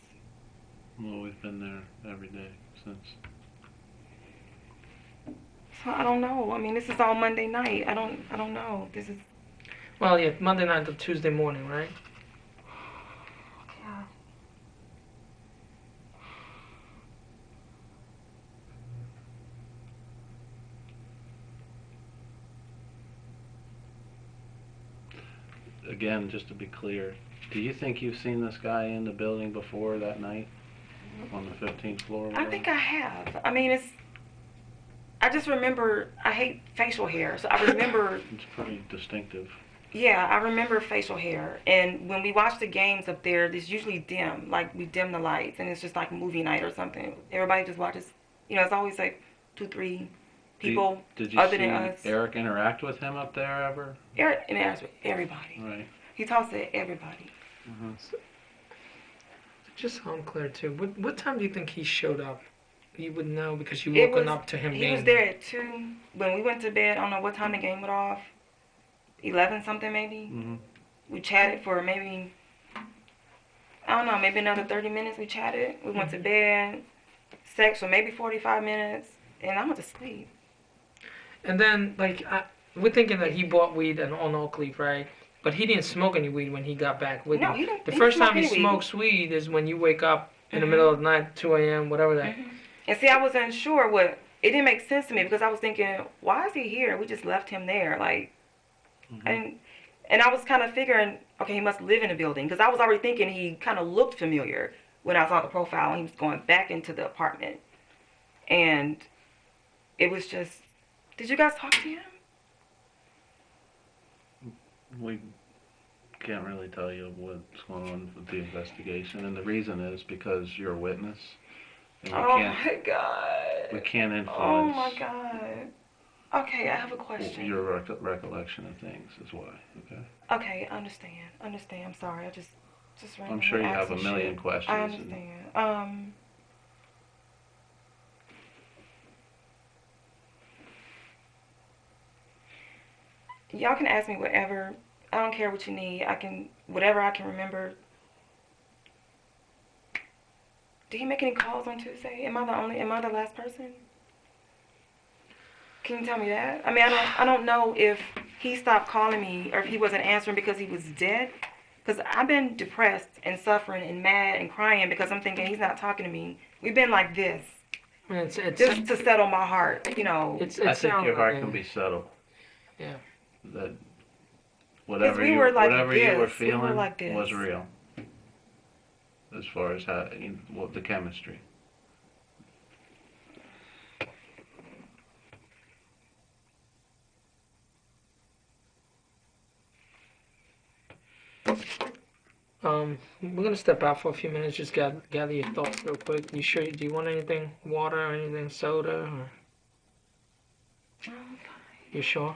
Well, we've been there every day since. So I don't know. I mean, this is all Monday night. I don't know. This is. Well, yeah, Monday night to Tuesday morning, right? Yeah. Again, just to be clear, do you think you've seen this guy in the building before that night on the 15th floor? or I whatever? think I have. I mean, I just remember. I hate facial hair, so I remember. It's pretty distinctive. Yeah, I remember facial hair. And when we watch the games up there, it's usually dim. Like, we dim the lights, and it's just like movie night or something. Everybody just watches. You know, it's always like 2, 3 people Did you other see than us. Eric interact with him up there ever? Eric interacts with everybody. Right. He talks to everybody. Just so I'm clear too. What time do you think he showed up? You would know because you It woken was- up to him He being was there at 2. When we went to bed, I don't know what time the game went off. 11 something maybe. Mm-hmm. We chatted for maybe, I don't know, maybe another 30 minutes we chatted. We went to bed, sex for maybe 45 minutes, and I went to sleep. And then, like, we're thinking that he bought weed on Oak Leaf, right? But he didn't smoke any weed when he got back with No, you. he didn't. The He first didn't time he smoke any weed. smokes weed is when you wake up in the middle of the night, 2 a.m., whatever that. And see, I was unsure what. It didn't make sense to me because I was thinking, why is he here? We just left him there, like, and I was kind of figuring, okay, he must live in the building because I was already thinking he kind of looked familiar when I saw the profile and he was going back into the apartment, and it was just. Did you guys talk to him? We can't really tell you what's going on with the investigation, and the reason is because you're a witness, and we My God. we can't Oh influence my God. Okay, I have a question. your recollection of things is why. Okay. Okay, understand. I'm sorry. I just randomly I'm sure you have a asking million shit. questions. I understand. Y'all can ask me whatever. I don't care what you need. Whatever I can remember. Did he make any calls on Tuesday? Am I the last person? Can you tell me that? I mean, I don't know if he stopped calling me or if he wasn't answering because he was dead. Because I've been depressed and suffering and mad and crying because I'm thinking he's not talking to me. We've been like this. It's Just to settle my heart, you know. I think your heart can be settled. Yeah. That whatever we you were like whatever this. you were We feeling were like this. was real. As far as how the chemistry. We're gonna step out for a few minutes. Just gather your thoughts real quick. You sure? Do you want anything? Water or anything? Soda? Or... You sure?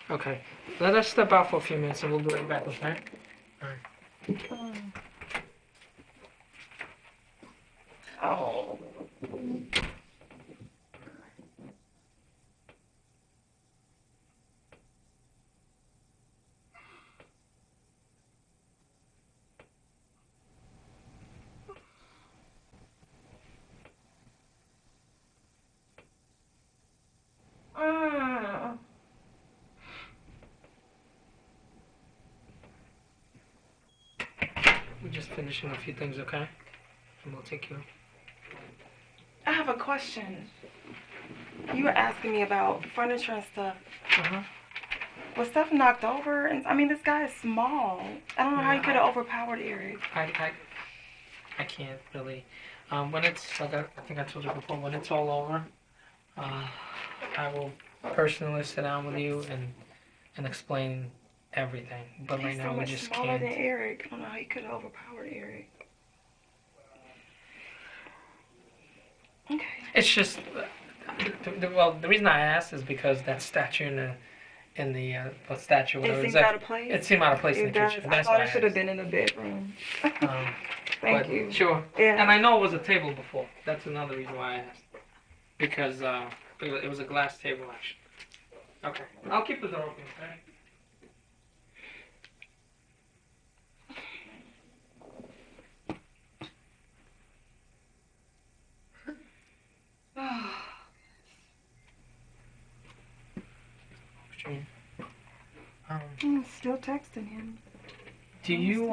Okay. Let us step out for a few minutes and we'll be right back. Okay. All right. Oh. We're just finishing a few things, okay? And we'll take you. I have a question. You were asking me about furniture and stuff. Was stuff knocked over? And I mean, this guy is small. I don't know how he could have overpowered Eric. I can't really. When it's like I think I told you before, when it's all over, I will personally sit down with you and explain everything. But right now we just smaller can't. Than Eric. I don't know how he could have overpowered Eric. Okay. It's just the reason I asked is because that statue in the what statue? It seemed out of place. It seemed out of place in the kitchen. I thought it should have been in the bedroom. Thank you. Sure. Yeah. And I know it was a table before. That's another reason why I asked. Because it was a glass table actually. Okay. I'll keep the door open. Okay? I'm still texting him. Do you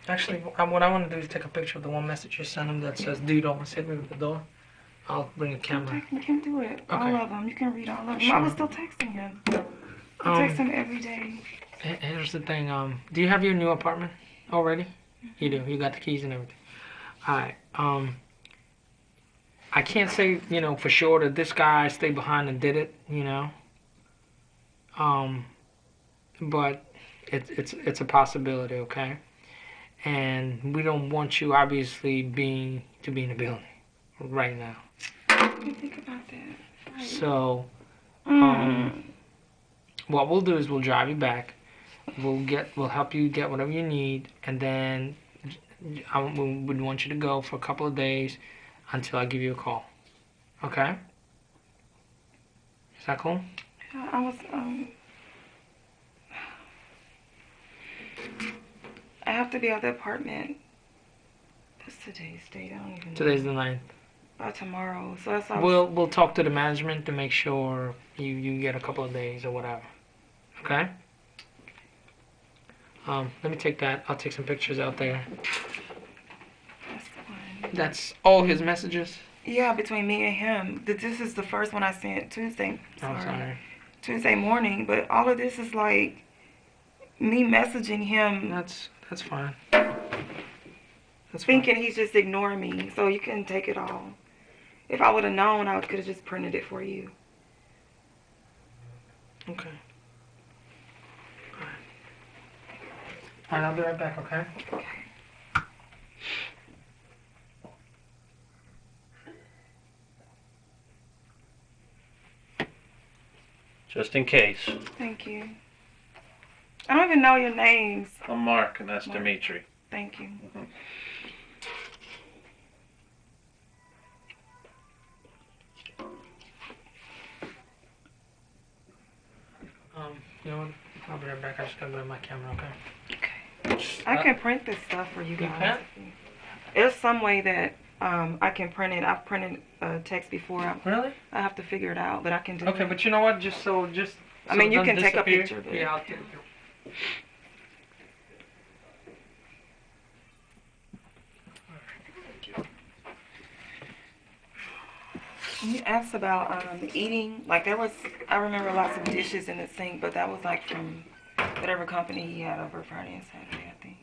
actually? What I want to do is take a picture of the one message you sent him that says, "Dude, almost hit me with the door." I'll bring a camera. You can do it. Okay. All of them. You can read all of them. Sure. I was still texting him. I text him every day. Here's the thing. Do you have your new apartment already? You do. You got the keys and everything. All right. I can't say for sure that this guy stayed behind and did it. But it's a possibility. Okay. And we don't want you obviously to be in the building right now. Let me think about that. Right. So, what we'll do is we'll drive you back. We'll help you get whatever you need, and then we would want you to go for a couple of days until I give you a call. Okay? Is that cool? Yeah, I was I have to be at the apartment today's date? I don't even know. Today's the 9th. By tomorrow. So that's all. We'll talk to the management to make sure you get a couple of days or whatever. Okay? Let me take that. I'll take some pictures out there. That's fine. That's all his messages? Yeah, between me and him. This is the first one I sent Tuesday. I'm sorry. Tuesday morning, but all of this is like me messaging him. That's fine. That's Thinking he's just ignoring me, so you can take it all. If I would have known, I could have just printed it for you. fine. Okay. Alright, I'll be right back, okay? Okay. Just in case. Thank you. I don't even know your names. I'm Mark, and that's Mark. Dimitri. Thank you. You know what? I'll be right back. I just gotta grab my camera, okay? Okay. I can print this stuff for you You guys. can? There's some way that I can print it. I've printed text before. Really? I have to figure it out, but I can do Okay, it. but you know what? I mean, it you doesn't can take a disappear. picture of it. Yeah, I'll take a picture. You asked about eating. Like I remember lots of dishes in the sink, but that was like from whatever company he had over Friday and Saturday, I think.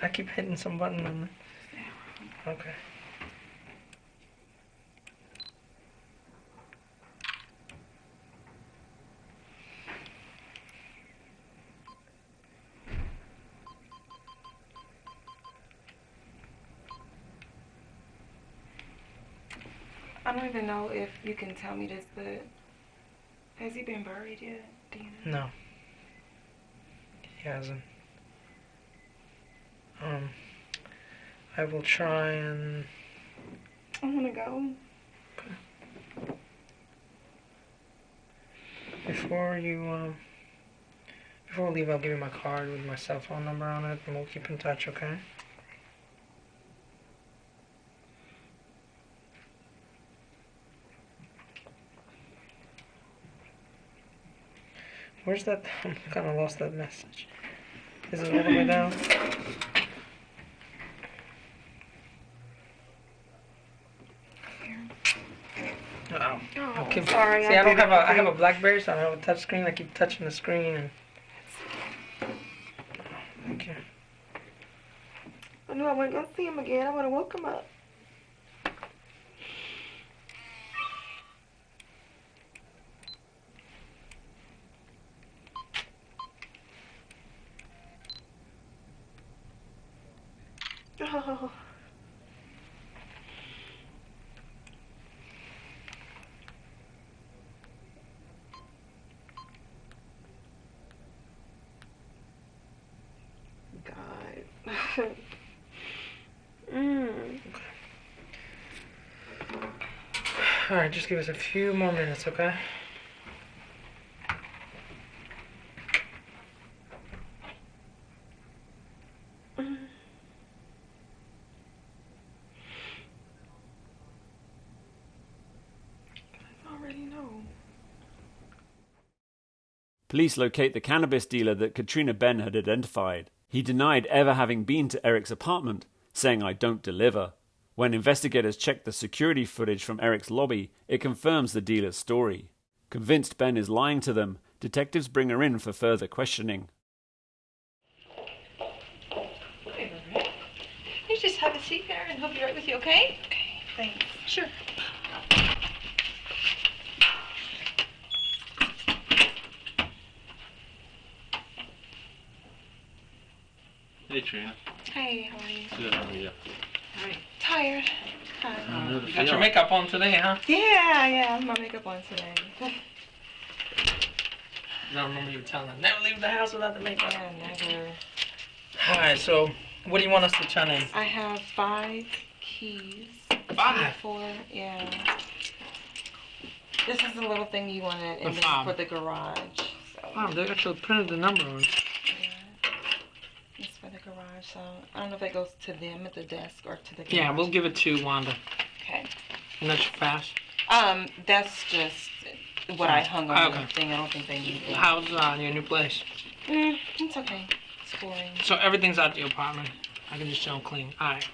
I keep hitting some button on it. Okay. I don't even know if you can tell me this, but has he been buried yet? Do you know? No. He hasn't. I will try and... I want to go. Before we leave, I'll give you my card with my cell phone number on it, and we'll keep in touch, okay? Where's that? I kind of lost that message. Is it all the way down? Oh, Oh, okay. sorry. See, I have a BlackBerry, so I don't have a touch screen. I keep touching the screen and. Thank you. I knew I wasn't going to see him again. I would have woke him up. Oh. God. Alright, just give us a few more minutes, okay? I already know. Police locate the cannabis dealer that Katrina Ben had identified. He denied ever having been to Eric's apartment, saying, "I don't deliver." When investigators check the security footage from Eric's lobby, it confirms the dealer's story. Convinced Ben is lying to them, detectives bring her in for further questioning. You just have a seat there and he'll be right with you, okay? Okay, thanks. Sure. Hey, Trina. Hey, how are you? Good, how are you? Tired. You got your makeup on today, huh? Yeah, I have my makeup on today. I remember you telling them, never leave the house without the makeup. Yeah, never. Alright, so what do you want us to turn in? I have 5 keys. 5? 4, yeah. This is the little thing you wanted, and The this is fob. for the garage. So. Wow, they actually printed the number on it. so I don't know if that goes to them at the desk or to the Yeah, garage. we'll give it to Wanda. Okay. Not too fast. That's just what I hung on Okay. the thing. I don't think they need that. How's your new place? It's okay. It's boring. So everything's out of your apartment. I can just show them clean. Alright.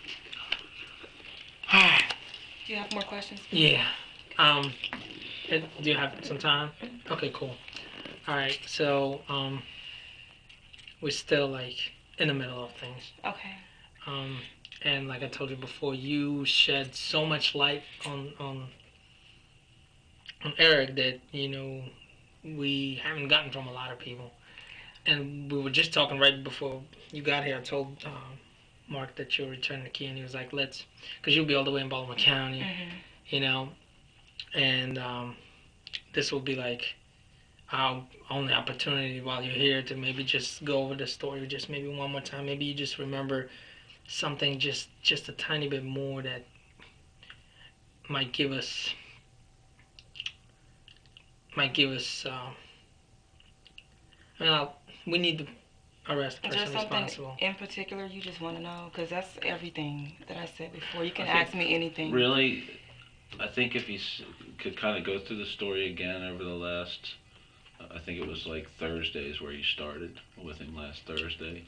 Alright. Do you have more questions? Yeah. Do you have some time? Okay, cool. Alright, so, we're still, like, in the middle of things. Okay. And like I told you before, you shed so much light on Eric that, you know, we haven't gotten from a lot of people. And we were just talking right before you got here. I told Mark that you'll return the key, and he was like, let's, because you'll be all the way in Baltimore County, you know, and this will be like our only opportunity while you're here to maybe just go over the story just maybe one more time. Maybe you just remember something just a tiny bit more that might give us we need to arrest the Is there person something responsible. in particular you just want to know? Because that's everything that I said before. You can ask me anything. Really, I think if he could kind of go through the story again over the last, I think it was like Thursdays where you started with him last Thursday,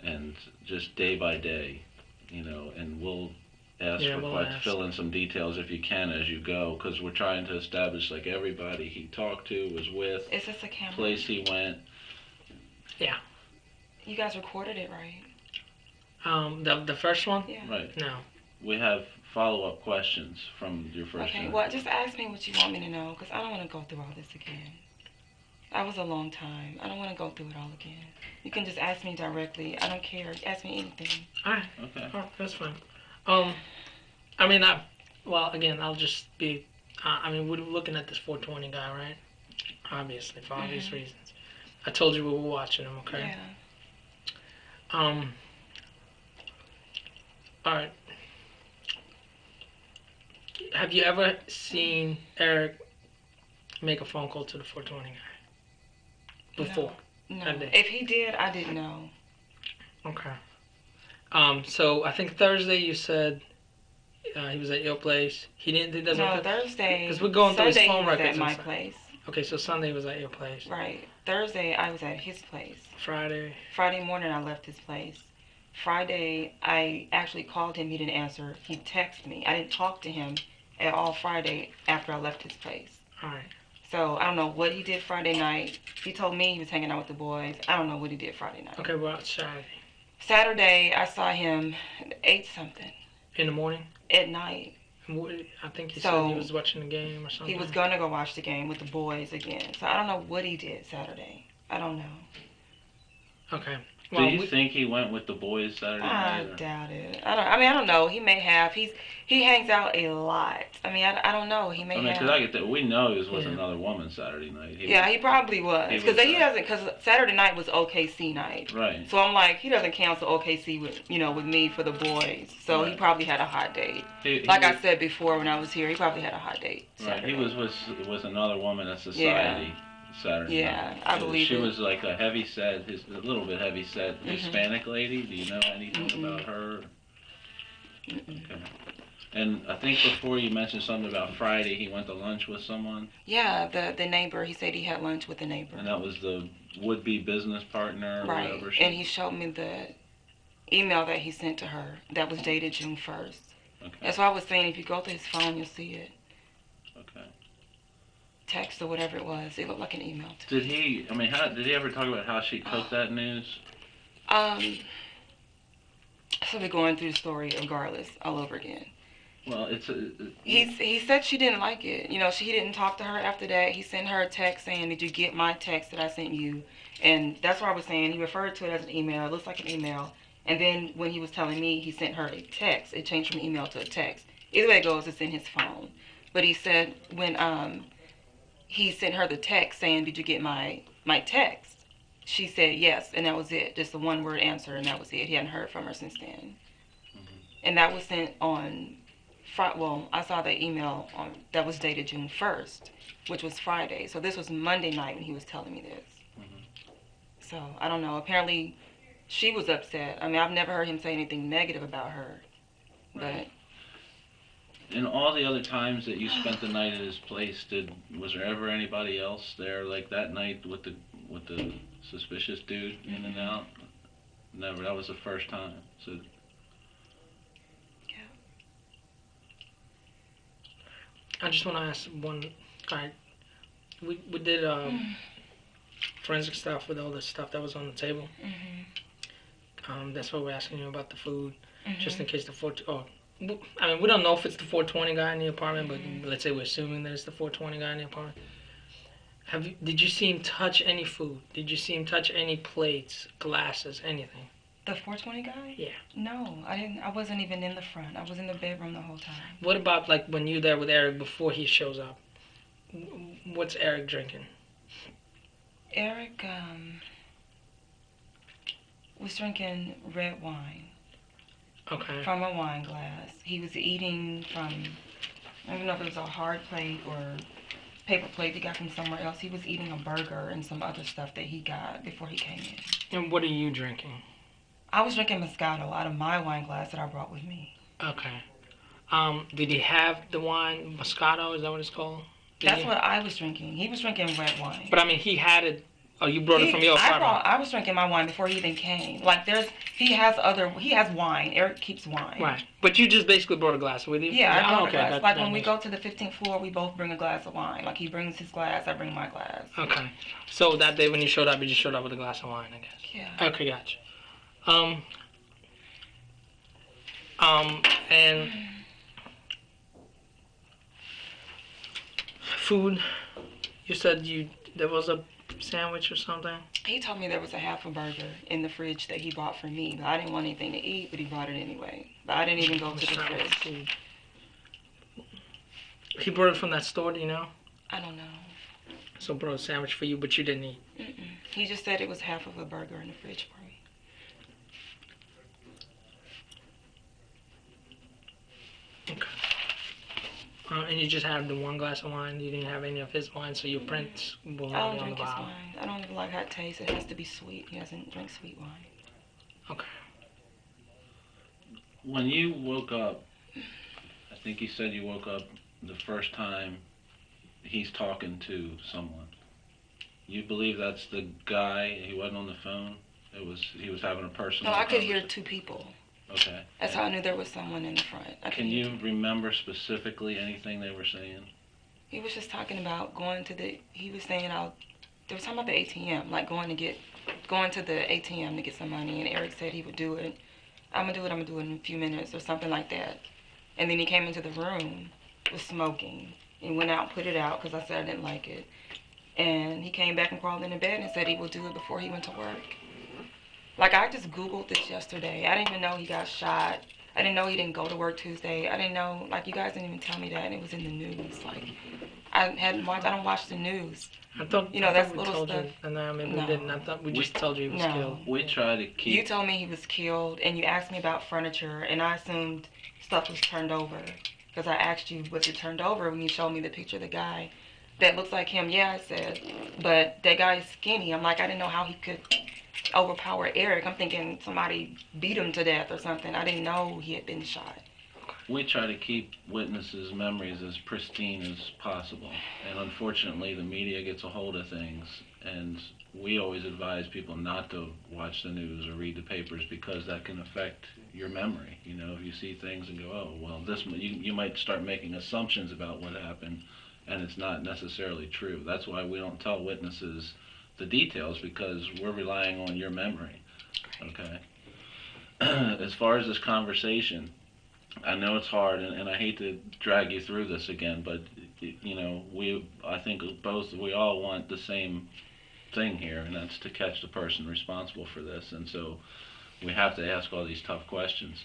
and just day by day, you know, and we'll ask fill in some details if you can as you go, because we're trying to establish like everybody he talked to, was with, Is this a camera? place he went. Yeah. You guys recorded it, right? The first one? Yeah. Right. No. We have follow-up questions from your first Okay, interview. well, just ask me what you want me to know, because I don't want to go through all this again. That was a long time. I don't want to go through it all again. You can just ask me directly. I don't care. Ask me anything. Alright. Okay. Oh, that's fine. Again, I'll just be, we're looking at this 420 guy, right? Obviously, for obvious reasons. I told you we were watching him, okay? Yeah. Alright. Have you ever seen Eric make a phone call to the 420 guy? Before? No. That day? If he did, I didn't know. Okay. So I think Thursday you said he was at your place. He doesn't. No, Thursday. Because we're going through his Sunday phone he was records at my and stuff. place. Okay, so Sunday was at your place. Right. Thursday I was at his place. Friday. Friday morning I left his place. Friday I actually called him. He didn't answer. He texted me. I didn't talk to him at all Friday after I left his place. Alright. So I don't know what he did Friday night. He told me he was hanging out with the boys. I don't know what he did Friday night. Okay, well, Saturday. Saturday I saw him at 8 something In the morning? at night. I think he So, said he was watching the game or something. He was gonna go watch the game with the boys again. So I don't know what he did Saturday. I don't know. Okay. Do you think he went with the boys Saturday I night? doubt it. I don't know. He may have. He hangs out a lot. I don't know. He may have. Because I get that. We know he was with another woman Saturday night. He probably was. he Because was, he doesn't. Because Saturday night was OKC night. Right. So I'm like, he doesn't cancel OKC with me for the boys. So he probably had a hot date. I said before when I was here, he probably had a hot date. Right. He was with another woman at Society. Saturday night. I believe she it. was like a little bit heavy set Hispanic lady. Do you know anything about her? Okay. And I think before you mentioned something about Friday, he went to lunch with someone. Yeah, the neighbor. He said he had lunch with the neighbor. And that was the would-be business partner or right. whatever. And he showed me the email that he sent to her that was dated June 1st. Okay. That's why I was saying if you go to his phone, you'll see it. Okay. Text or whatever it was. It looked like an email. Did he ever talk about how she cooked that news? So we're going through the story regardless all over again. Well, He said she didn't like it. He didn't talk to her after that. He sent her a text saying, "Did you get my text that I sent you?" And that's what I was saying. He referred to it as an email. It looks like an email. And then when he was telling me he sent her a text, it changed from email to a text. Either way it goes, it's in his phone. But he said when he sent her the text saying, "Did you get my text?" She said yes, and that was it. Just a one-word answer, and that was it. He hadn't heard from her since then. And that was sent on I saw the email that was dated June 1st, which was Friday. So this was Monday night when he was telling me this. So I don't know. Apparently she was upset. I mean, I've never heard him say anything negative about her. But In all the other times that you spent the night at his place, was there ever anybody else there like that night with the suspicious dude in and out? Never. That was the first time. So yeah. I just want to ask one. Alright, we did forensic stuff with all the stuff that was on the table. That's why we're asking you about the food, just in case I mean, we don't know if it's the 420 guy in the apartment, but let's say we're assuming that it's the 420 guy in the apartment. Did you see him touch any food? Did you see him touch any plates, glasses, anything? The 420 guy? Yeah. No, I didn't. I wasn't even in the front. I was in the bedroom the whole time. What about like when you're there with Eric before he shows up? What's Eric drinking? Eric was drinking red wine. Okay. From a wine glass. He was eating from, I don't know if it was a hard plate or paper plate he got from somewhere else. He was eating a burger and some other stuff that he got before he came in. And what are you drinking? I was drinking Moscato out of my wine glass that I brought with me. Okay. Did he have the wine, Moscato, is that what it's called? That's what I was drinking. He was drinking red wine. But I mean, he had it. Oh, you brought it from your apartment. I was drinking my wine before he even came. Like he has wine. Eric keeps wine. Right. But you just basically brought a glass with you? Yeah, I brought a glass. Like when we makes go to the 15th floor, we both bring a glass of wine. Like he brings his glass, I bring my glass. Okay. So that day when you showed up, you just showed up with a glass of wine, I guess. Yeah. Okay, gotcha. And food, you said there was a sandwich or something? He told me there was a half a burger in the fridge that he bought for me, but I didn't want anything to eat, but he brought it anyway. But I didn't even go to the fridge. He brought it from that store, do you know? I don't know. So brought a sandwich for you, but you didn't eat? He just said it was half of a burger in the fridge for me. Okay. And you just had the one glass of wine. You didn't have any of his wine, so your prints will not be on the bottle. I don't drink his wine. I don't even like how it tastes. It has to be sweet. He doesn't drink sweet wine. Okay. when you woke up, I think you said you woke up the first time he's talking to someone. You believe that's the guy? He wasn't on the phone. He was having a personal. No, I could hear two people. Okay. That's how I knew there was someone in the front. Can you remember specifically anything they were saying? He was just talking about going to the. He was saying they were talking about the ATM, like going to the ATM to get some money, and Eric said he would do it. I'm gonna do it in a few minutes or something like that. And then he came into the room, was smoking, and went out and put it out because I said I didn't like it. And he came back and crawled into bed and said he would do it before he went to work. Like, I just Googled this yesterday. I didn't even know he got shot. I didn't know he didn't go to work Tuesday. I didn't know, like, you guys didn't even tell me that, and it was in the news. Like, I don't watch the news. I thought, that's we little told stuff. You, and I mean, No. we didn't. I thought we just told you he was killed. We try to keep. You told me he was killed, and you asked me about furniture, and I assumed stuff was turned over. Because I asked you, was it turned over, when you showed me the picture of the guy that looks like him. Yeah, I said, but that guy is skinny. I'm like, I didn't know how he could overpower Eric. I'm thinking somebody beat him to death or something. I didn't know he had been shot. We try to keep witnesses' memories as pristine as possible. And unfortunately, the media gets a hold of things. And we always advise people not to watch the news or read the papers because that can affect your memory. You know, if you see things and go, oh, well, you might start making assumptions about what happened, and it's not necessarily true. That's why we don't tell witnesses the details, because we're relying on your memory. Okay? As far as this conversation, I know it's hard, and I hate to drag you through this again, but you know, I think we all want the same thing here, and that's to catch the person responsible for this. And so we have to ask all these tough questions.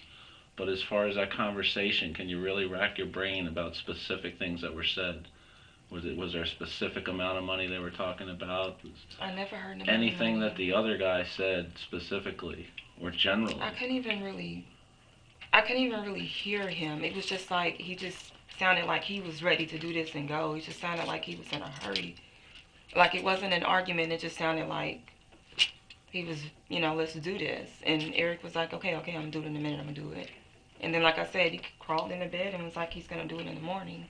But as far as that conversation, can you really rack your brain about specific things that were said? Was there a specific amount of money they were talking about? I never heard anything that the other guy said specifically or generally? I couldn't even really hear him. It was just like he just sounded like he was ready to do this and go. He just sounded like he was in a hurry. Like it wasn't an argument. It just sounded like he was, let's do this. And Eric was like, okay, I'm going to do it in a minute. I'm going to do it. And then, like I said, he crawled into bed and was like, he's going to do it in the morning.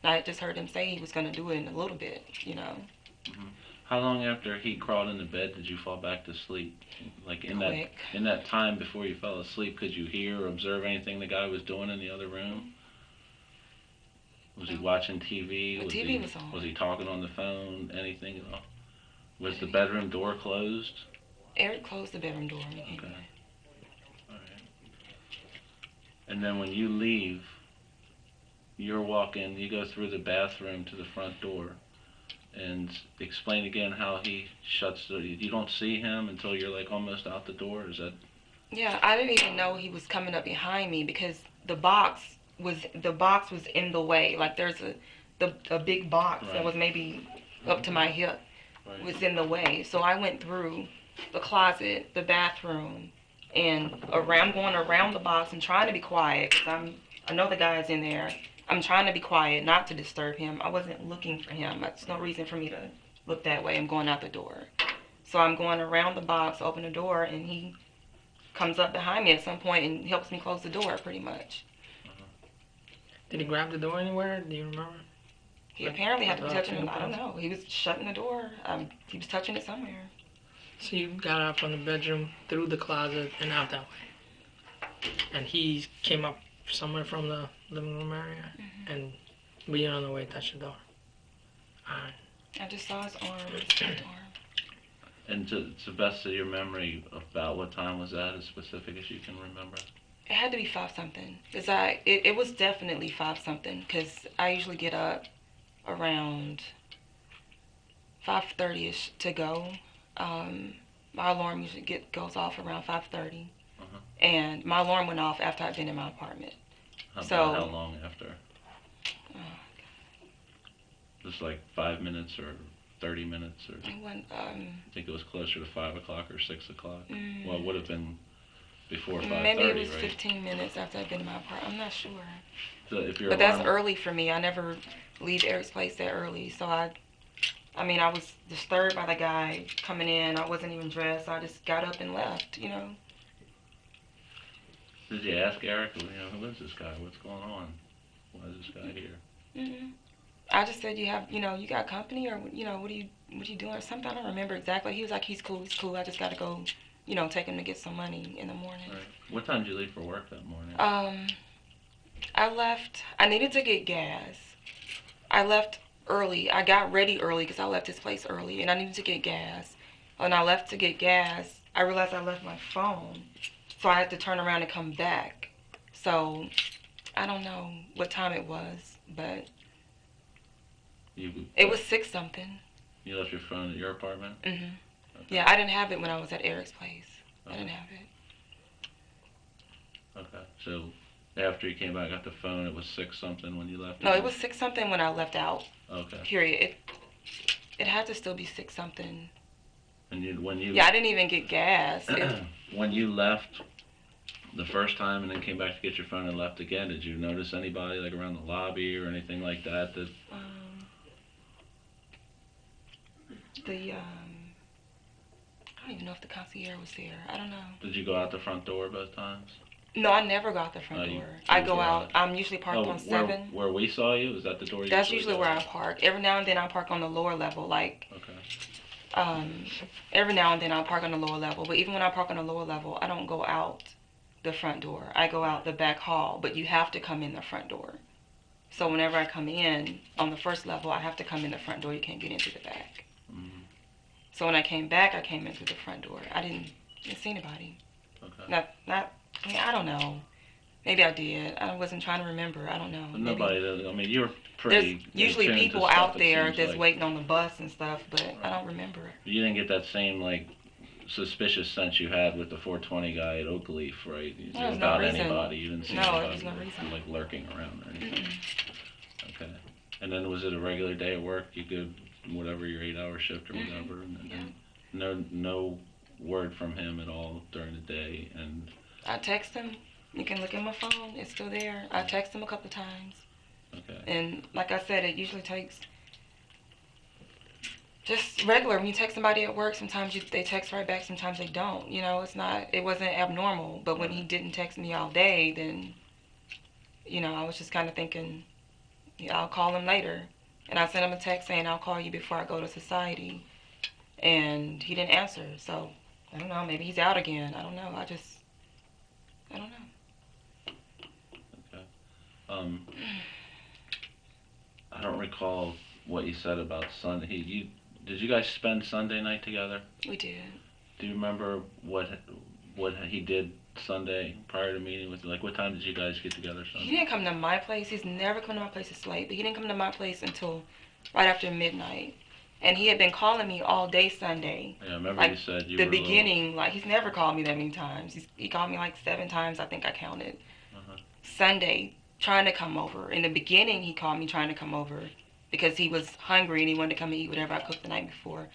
And I just heard him say he was going to do it in a little bit, Mm-hmm. How long after he crawled into bed did you fall back to sleep? Like Quick. in that time before you fell asleep, could you hear or observe anything the guy was doing in the other room? Was he watching TV? The TV was on. Was he talking on the phone? Anything at all? Was the bedroom door closed? Eric closed the bedroom door. Okay. All right. And then when you leave, you're walking, you go through the bathroom to the front door, and explain again how he shuts the, you don't see him until you're like almost out the door, is that? Yeah, I didn't even know he was coming up behind me because the box was in the way. Like there's a big box that was maybe up to my hip was in the way. So I went through the closet, the bathroom, and going around the box and trying to be quiet because I know the guy's in there. I'm trying to be quiet, not to disturb him. I wasn't looking for him. There's no reason for me to look that way. I'm going out the door. So I'm going around the box, open the door, and he comes up behind me at some point and helps me close the door, pretty much. Did he grab the door anywhere? Do you remember? He apparently had to be touching it. I don't know. He was shutting the door. He was touching it somewhere. So you got out from the bedroom, through the closet, and out that way. And he came up somewhere from the living room area, and being on the way touched the door. Alright. I just saw his arm. And to the best of your memory, about what time was that, as specific as you can remember? It had to be 5-something. It was definitely 5-something, because I usually get up around 5:30ish to go. My alarm usually goes off around 5:30. And my alarm went off after I'd been in my apartment. How long after? Just like 5 minutes or 30 minutes? Or It went, I think it was closer to 5 o'clock or 6 o'clock. Well, it would have been before 5:30, maybe it was right? 15 minutes after I'd been in my apartment. I'm not sure. So if your But that's alarm- early for me. I never leave Eric's place that early. So I was disturbed by the guy coming in. I wasn't even dressed. I just got up and left, Did you ask Eric, who is this guy? What's going on? Why is this guy here? I just said, you got company, or, what are you doing or something? I don't remember exactly. He was like, he's cool. I just got to go, take him to get some money in the morning. Right. What time did you leave for work that morning? I needed to get gas. I left early. I got ready early because I left his place early, and I needed to get gas. When I left to get gas, I realized I left my phone, so I had to turn around and come back. So I don't know what time it was, but it was 6-something. You left your phone at your apartment? Okay. Okay. Yeah, I didn't have it when I was at Eric's place. I didn't have it. Okay, so after you came back, got the phone, it was 6-something when you left? No, it was 6-something when I left out. Okay. Period. It had to still be 6-something. And when you... Yeah, I didn't even get gas. When you left the first time and then came back to get your phone and left again, did you notice anybody like around the lobby or anything like that? I don't even know if the concierge was there. I don't know. Did you go out the front door both times? No, I never go out the front door. I go out. I'm usually parked on 7. Where we saw you? Was that the door you That's usually where I park. Every now and then I park on the lower level, like... Okay. Every now and then I'll park on the lower level. But even when I park on the lower level, I don't go out the front door. I go out the back hall. But you have to come in the front door. So whenever I come in on the first level, I have to come in the front door. You can't get into the back. So when I came back, I came in through the front door. I didn't see anybody. Okay. I don't know. Maybe I did. I wasn't trying to remember. I don't know. But nobody does. I mean, you're pretty... There's usually attuned to people stuff, out it there seems that's like. waiting on the bus and stuff, but I don't remember. You didn't get that same, like, suspicious sense you had with the 420 guy at Oakleaf, right? No, there's About no reason. anybody. You didn't see No, anybody there's no reason. like lurking around or anything. Okay. And then was it a regular day at work? You did whatever, your 8-hour shift or whatever, and no word from him at all during the day. And I text him. You can look at my phone. It's still there. I text him a couple of times. okay. And like I said, it usually takes just regular. When you text somebody at work, sometimes they text right back, sometimes they don't. You know, it wasn't abnormal. But when he didn't text me all day, then, you know, I was just kind of thinking, yeah, I'll call him later. And I sent him a text saying, I'll call you before I go to society. And he didn't answer. So, I don't know. Maybe he's out again. I don't know. I don't know. Okay. I don't recall what you said about Sunday. Did you guys spend Sunday night together? We did. Do you remember what he did Sunday prior to meeting with you? Like, what time did you guys get together Sunday? He didn't come to my place. He's never come to my place this late. But he didn't come to my place until right after midnight. And he had been calling me all day Sunday. Yeah, I remember like, you said you the were beginning, like, he's never called me that many times. He called me like 7 times, I think I counted. Sunday, trying to come over. In the beginning, he called me trying to come over because he was hungry and he wanted to come and eat whatever I cooked the night before.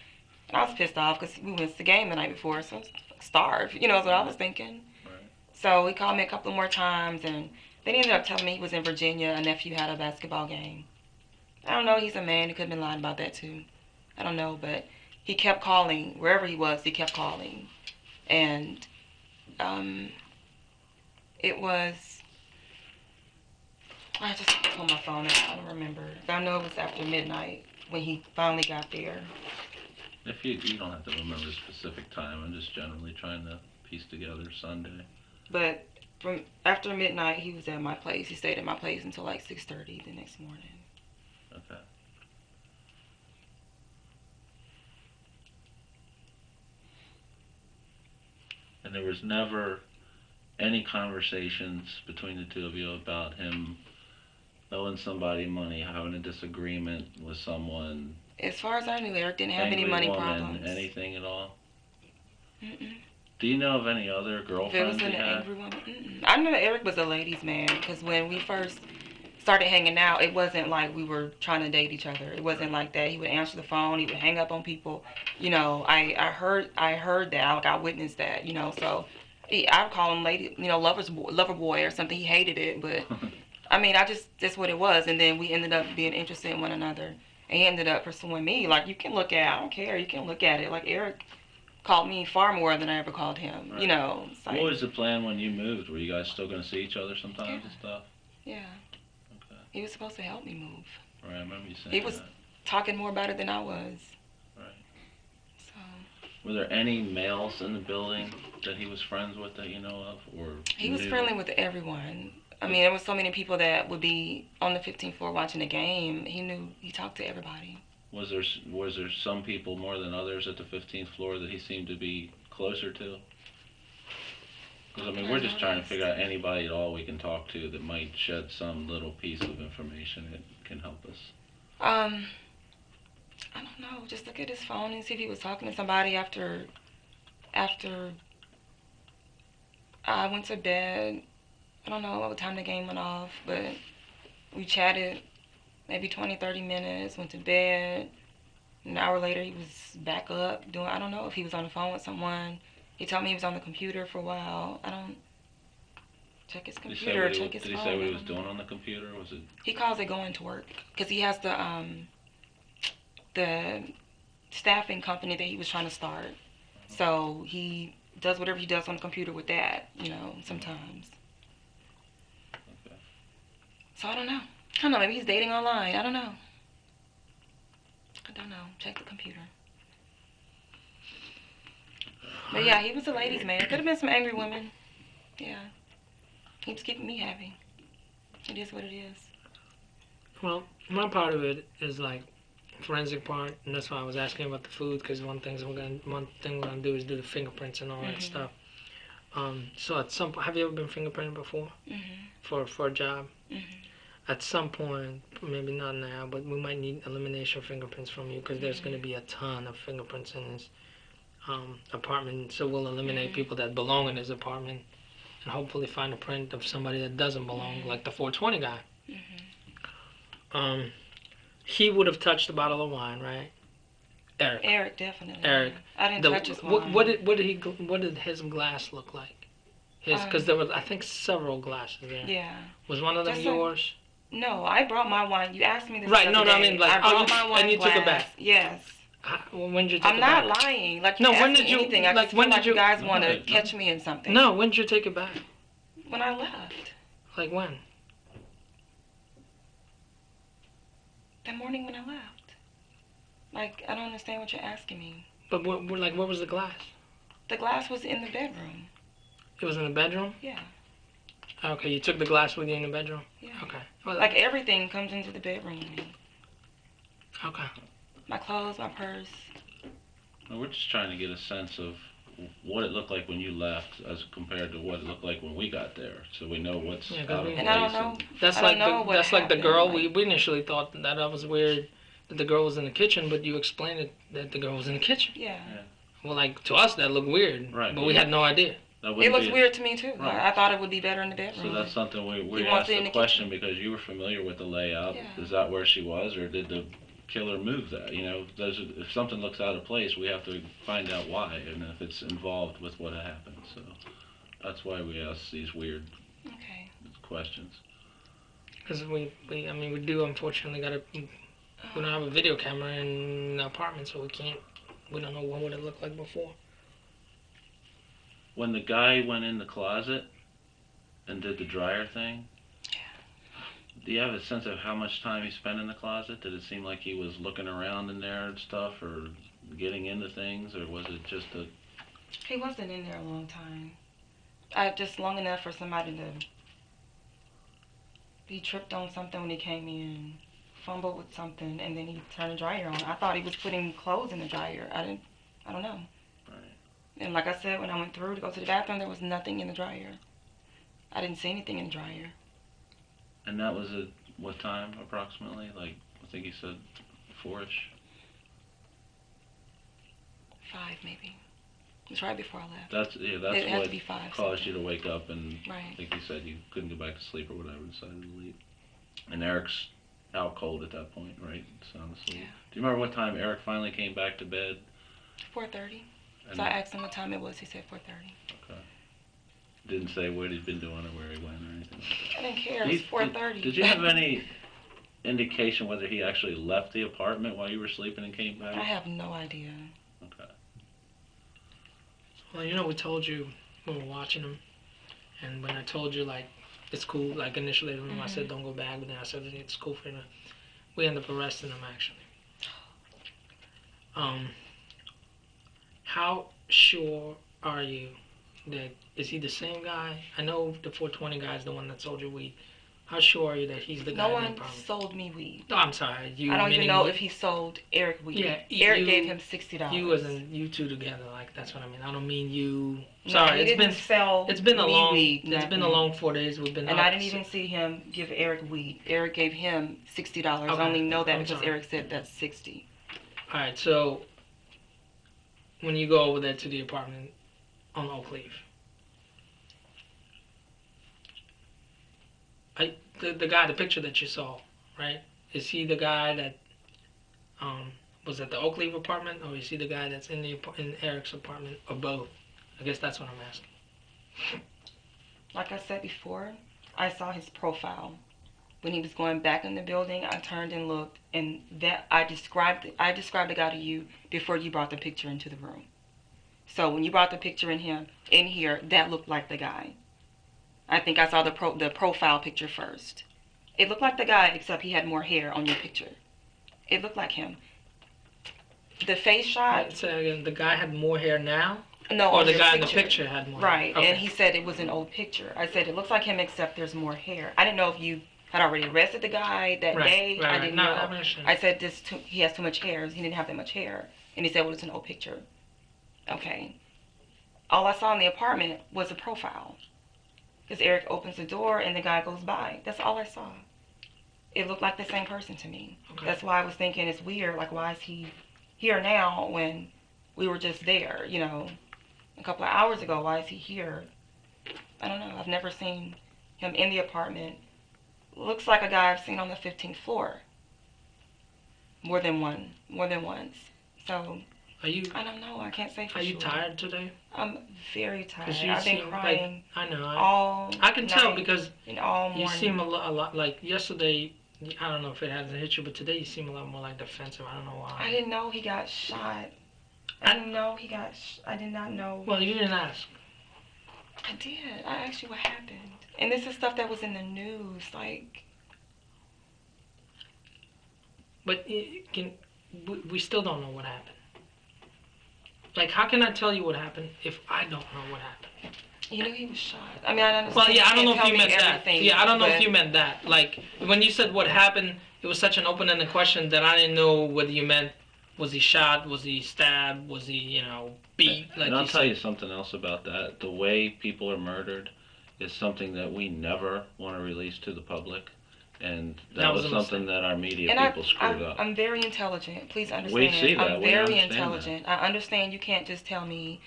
And I was pissed off because we missed the game the night before, so I was starved. You know, that's what I was thinking. Right. So he called me a couple more times, and then he ended up telling me he was in Virginia. A nephew had a basketball game. I don't know. He's a man. He could have been lying about that, too. I don't know, but he kept calling. Wherever he was, he kept calling. And it was... I just pulled my phone out. I don't remember. I know it was after midnight when he finally got there. If you don't have to remember a specific time, I'm just generally trying to piece together Sunday. But from after midnight, he was at my place. He stayed at my place until like 6:30 the next morning. Okay. And there was never any conversations between the two of you about him owing somebody money, having a disagreement with someone. As far as I knew, Eric didn't have any money woman, problems. Anything at all? Mm-mm. Do you know of any other If it girlfriends was he an had? angry woman, I know Eric was a ladies' man because when we first started hanging out, it wasn't like we were trying to date each other. It wasn't like that. He would answer the phone. He would hang up on people. You know, I heard that. Like, I witnessed that. You know, so I'd call him lady, you know, lover boy or something. He hated it, but I mean, that's what it was. And then we ended up being interested in one another. And he ended up pursuing me. Like, you can look at, I don't care. You can look at it. Like, Eric called me far more than I ever called him. Right. You know. Like, what was the plan when you moved? Were you guys still going to see each other sometimes and stuff? Yeah. Okay. He was supposed to help me move. Right, I remember you saying He was that. talking more about it than I was. Right. So Were there any males in the building that he was friends with that you know of, or he was knew? friendly with everyone. I mean, there was so many people that would be on the 15th floor watching the game. He talked to everybody. Was there some people more than others at the 15th floor that he seemed to be closer to? Because I mean, we're just trying to figure out anybody at all we can talk to that might shed some little piece of information that can help us. I don't know. Just look at his phone and see if he was talking to somebody after I went to bed. I don't know what time the game went off, but we chatted maybe 20, 30 minutes, went to bed. An hour later, he was back up doing, I don't know if he was on the phone with someone. He told me he was on the computer for a while. I don't check his computer, check his phone. Did he say what he was doing on the computer? Was it? He calls it going to work because he has the staffing company that he was trying to start. So he does whatever he does on the computer with that, you know, sometimes. Okay. So I don't know. Maybe he's dating online. I don't know. Check the computer. But yeah, he was a ladies' man. Could have been some angry women. Yeah. He was keeping me happy. It is what it is. Well, my part of it is like forensic part, and that's why I was asking about the food, because one thing we're gonna do is do the fingerprints and all that stuff. So at some point, have you ever been fingerprinted before? For a job? At some point, maybe not now, but we might need elimination fingerprints from you, because there's going to be a ton of fingerprints in his apartment. So we'll eliminate people that belong in his apartment and hopefully find a print of somebody that doesn't belong, like the 420 guy. He would have touched a bottle of wine, right? Eric, definitely. Eric. I didn't touch his wine. What did his glass look like? Because there was, I think, several glasses there. Yeah. Was one of them yours? No, I brought my wine. You asked me this. Right, the other day. I mean, like, I brought my wine and you glass. took it back. Yes. Well, when did you take I'm it not back? lying. Like, No, you when ask did me you- anything. I like, just when feel did like you- you guys want No, to catch me in something. No, when did you take it back? When I left. Like when? That morning when I left. Like, I don't understand what you're asking me. But what was the glass? The glass was in the bedroom. It was in the bedroom? Yeah. Okay, you took the glass with you in the bedroom? Yeah. Okay. Well, Like, everything comes into the bedroom with me. okay. My clothes, my purse. We're just trying to get a sense of what it looked like when you left as compared to what it looked like when we got there, so we know what's Yeah, 'cause out of we- place. And I don't know. That's I like don't know the what that's like the happened, girl. like- We initially thought that was weird that the girl was in the kitchen, but you explained it that the girl was in the kitchen. Yeah. Well, like to us that looked weird, Right. but we had no idea. That It wouldn't looks be- weird to me, too. Right. I thought it would be better in the bedroom. So that's something we He asked wants it in the the question because you were familiar with the layout. Yeah. Is that where she was, or did the killer move that? You know, if something looks out of place, we have to find out why, and if it's involved with what happened. So that's why we ask these weird Okay. questions. Because we do unfortunately we don't have a video camera in the apartment, so we don't know what would it look like before. When the guy went in the closet and did the dryer thing, do you have a sense of how much time he spent in the closet? Did it seem like he was looking around in there and stuff, or getting into things, or was it just a... He wasn't in there a long time. Just long enough for somebody to... He tripped on something when he came in, fumbled with something, and then he turned the dryer on. I thought he was putting clothes in the dryer. I don't know. Right. And like I said, when I went through to go to the bathroom, there was nothing in the dryer. I didn't see anything in the dryer. And that was at what time, approximately? Like, I think you said 4-ish? 5, maybe. It was right before I left. That's It had what to be 5. caused you to wake up, and Right. I think you said you couldn't go back to sleep or whatever, decided to leave. And Eric's out cold at that point, right? Sound asleep. Yeah. Do you remember what time Eric finally came back to bed? 4:30. And So I asked him what time it was. He said 4:30. okay. Didn't say what he'd been doing or where he went or anything like that. I didn't care. It was 4:30. Did you have any indication whether he actually left the apartment while you were sleeping and came back? I have no idea. Okay. Well, we told you when we were watching him, and when I told you like it's cool, like initially when I said don't go back, but then I said it's cool for him. We ended up arresting him actually. How sure are you that is he the same guy? I know the 420 guy is the one that sold you weed. How sure are you that he's the guy No in the one apartment? sold me weed. No, I'm sorry. You I don't even meaning know you- if he sold Eric weed. Yeah, Eric you- gave him $60. you two together. Like that's what I mean. I don't mean you. No, Sorry, he it's didn't been sell it's been a me long weed, it's been a nothing. long 4 days. We've been And up, I didn't even see him give Eric weed. Eric gave him $60. Okay. I only know that I'm because sorry. Eric said that's 60. All right, so when you go over there to the apartment on Oak Leaf, the guy, the picture that you saw, right? Is he the guy that was at the Oak Leaf apartment, or is he the guy that's in Eric's apartment, or both? I guess that's what I'm asking. Like I said before, I saw his profile. When he was going back in the building, I turned and looked, and that I described the guy to you before you brought the picture into the room. So when you brought the picture in here, that looked like the guy. I think I saw the profile picture first. It looked like the guy, except he had more hair on your picture. It looked like him. The face shot, Say again, the guy had more hair now, no, or on the your guy in the picture had more Right, hair? Okay. and he said it was an old picture. I said it looks like him, except there's more hair. I didn't know if you had already arrested the guy that day. I didn't no, know. I understand. I said he has too much hair. He didn't have that much hair, and he said, well, it's an old picture. Okay. All I saw in the apartment was a profile. Because Eric opens the door and the guy goes by. That's all I saw. It looked like the same person to me. Okay. That's why I was thinking it's weird. Like, why is he here now when we were just there, a couple of hours ago? Why is he here? I don't know. I've never seen him in the apartment. Looks like a guy I've seen on the 15th floor. More than once. So, Are you I don't know. I can't say for are sure. you tired today? I'm very tired. 'Cause you I've been seem crying I know. all I can tell night because and all morning. you seem a lot like yesterday. I don't know if it hasn't hit you, but today you seem a lot more like defensive. I don't know why. I didn't know he got shot. I didn't know he got. I did not know. Well, you didn't ask. I did. I asked you what happened, and this is stuff that was in the news. Like, But we still don't know what happened. Like, how can I tell you what happened if I don't know what happened? you knew he was shot. I mean, I understand. Well, yeah, I don't know if can't you tell meant me that. everything, Yeah, I don't know if but- you meant that. Like, when you said what happened, it was such an open-ended question that I didn't know whether you meant, was he shot, was he stabbed, was he, beat? Like And I'll you tell said. you something else about that. The way people are murdered is something that we never want to release to the public. And that was a something mistake. that our media And people screwed up. I'm very intelligent. Please understand. We see that. I'm We very understand intelligent. I understand you can't just tell me,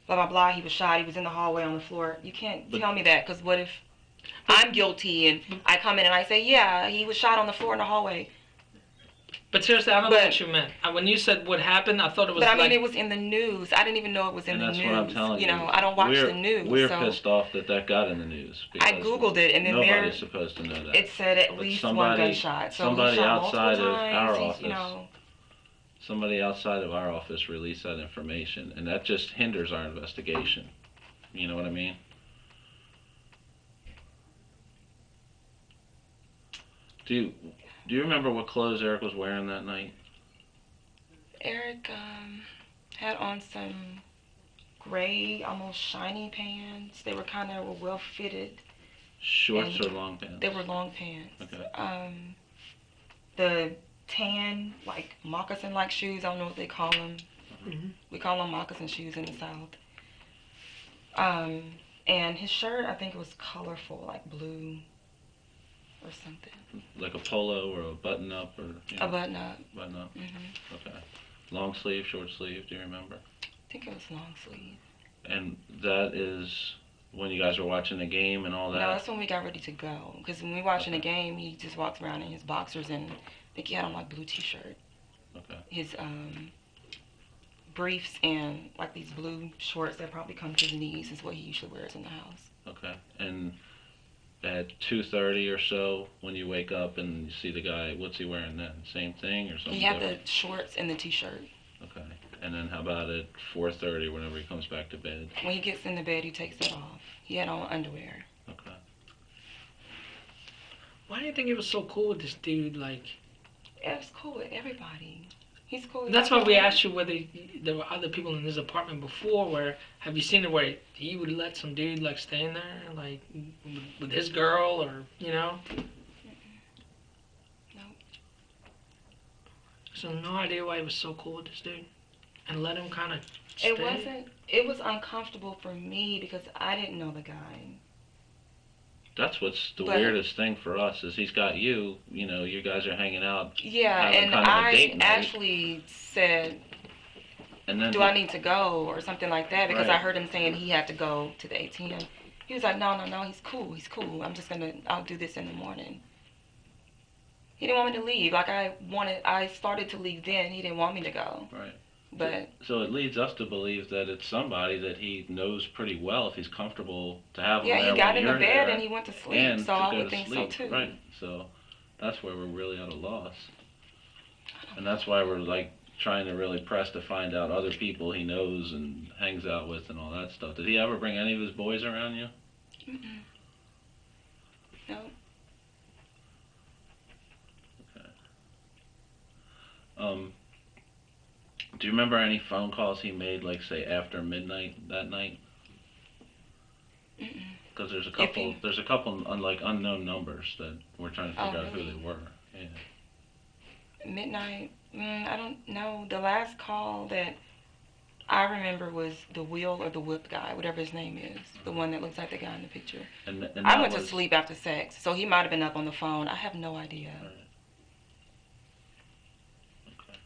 blah, blah, blah, he was shot, he was in the hallway on the floor. You can't tell me that, because what if I'm guilty and I come in and I say, yeah, he was shot on the floor in the hallway. But seriously, I don't know But- what you meant. When you said what happened, I thought it was But I mean, like... it was in the news. I didn't even know it was in And the that's news. what I'm telling you. I don't watch the news. We're so pissed off that got in the news. I because Googled it, and then nobody's supposed to know that. it said at But least one somebody- gunshot. So somebody he shot outside multiple of times. our He's, office Somebody outside of our office released that information, and that just hinders our investigation. You know what I mean? Do you remember what clothes Eric was wearing that night? Eric had on some gray, almost shiny pants. They were kind of well fitted. Shorts And or long pants? They were long pants. Okay. The tan, like moccasin-like shoes. I don't know what they call them. Mhm. We call them moccasin shoes in the South. And his shirt, I think it was colorful, like blue or something. Like a polo or a button-up or A button-up. button-up. Hmm Okay. Long sleeve, short sleeve. Do you remember? I think it was long sleeve. And that is when you guys were watching the game and all that. No, that's when we got ready to go. Because when we watching the Okay. game, he just walks around in his boxers and I think he had on like blue t-shirt. Okay. His briefs and like these blue shorts that probably come to his knees is what he usually wears in the house. Okay. And at 2:30 or so, when you wake up and you see the guy, what's he wearing then? Same thing or something He had different? the shorts and the t-shirt. Okay. And then how about at 4:30, whenever he comes back to bed? When he gets in the bed, he takes it off. He had on underwear. Okay. Why do you think it was so cool with this dude? Like, Yeah, it's cool with everybody. He's cool with that's why we everybody. asked you whether there were other people in his apartment before. Where have you seen it where he would let some dude like stay in there, like with his girl, or No. So no idea why he was so cool with this dude, and let him kind of. Stay. It was uncomfortable for me because I didn't know the guy. That's what's the But- weirdest thing for us is he's got you. You know, you guys are hanging out, Yeah, Having and kind of a I date night. actually said, and then do I need to go or something like that? Because I Right. heard him saying he had to go to the ATM. He was like, no, he's cool. I'll do this in the morning. He didn't want me to leave. Like I started to leave then. He didn't want me to go. Right. But So it leads us to believe that it's somebody that he knows pretty well if he's comfortable to have him yeah, there he got while in the you're bed there, and he went to sleep. and So to I go would to think sleep. so too. Right. So that's where we're really at a loss. And that's why we're like trying to really press to find out other people he knows and hangs out with and all that stuff. Did he ever bring any of his boys around you? Mm-mm. No. Do you remember any phone calls he made, like say after midnight that night? Mm-mm. Because there's a If couple, he- there's a couple like unknown numbers that we're trying to figure Oh, out who really? they were. Yeah. Midnight. I don't know. The last call that I remember was the wheel or the whip guy, whatever his name is, the one that looks like the guy in the picture. And I that went to was- sleep after sex, so he might have been up on the phone. I have no idea. Right. Okay.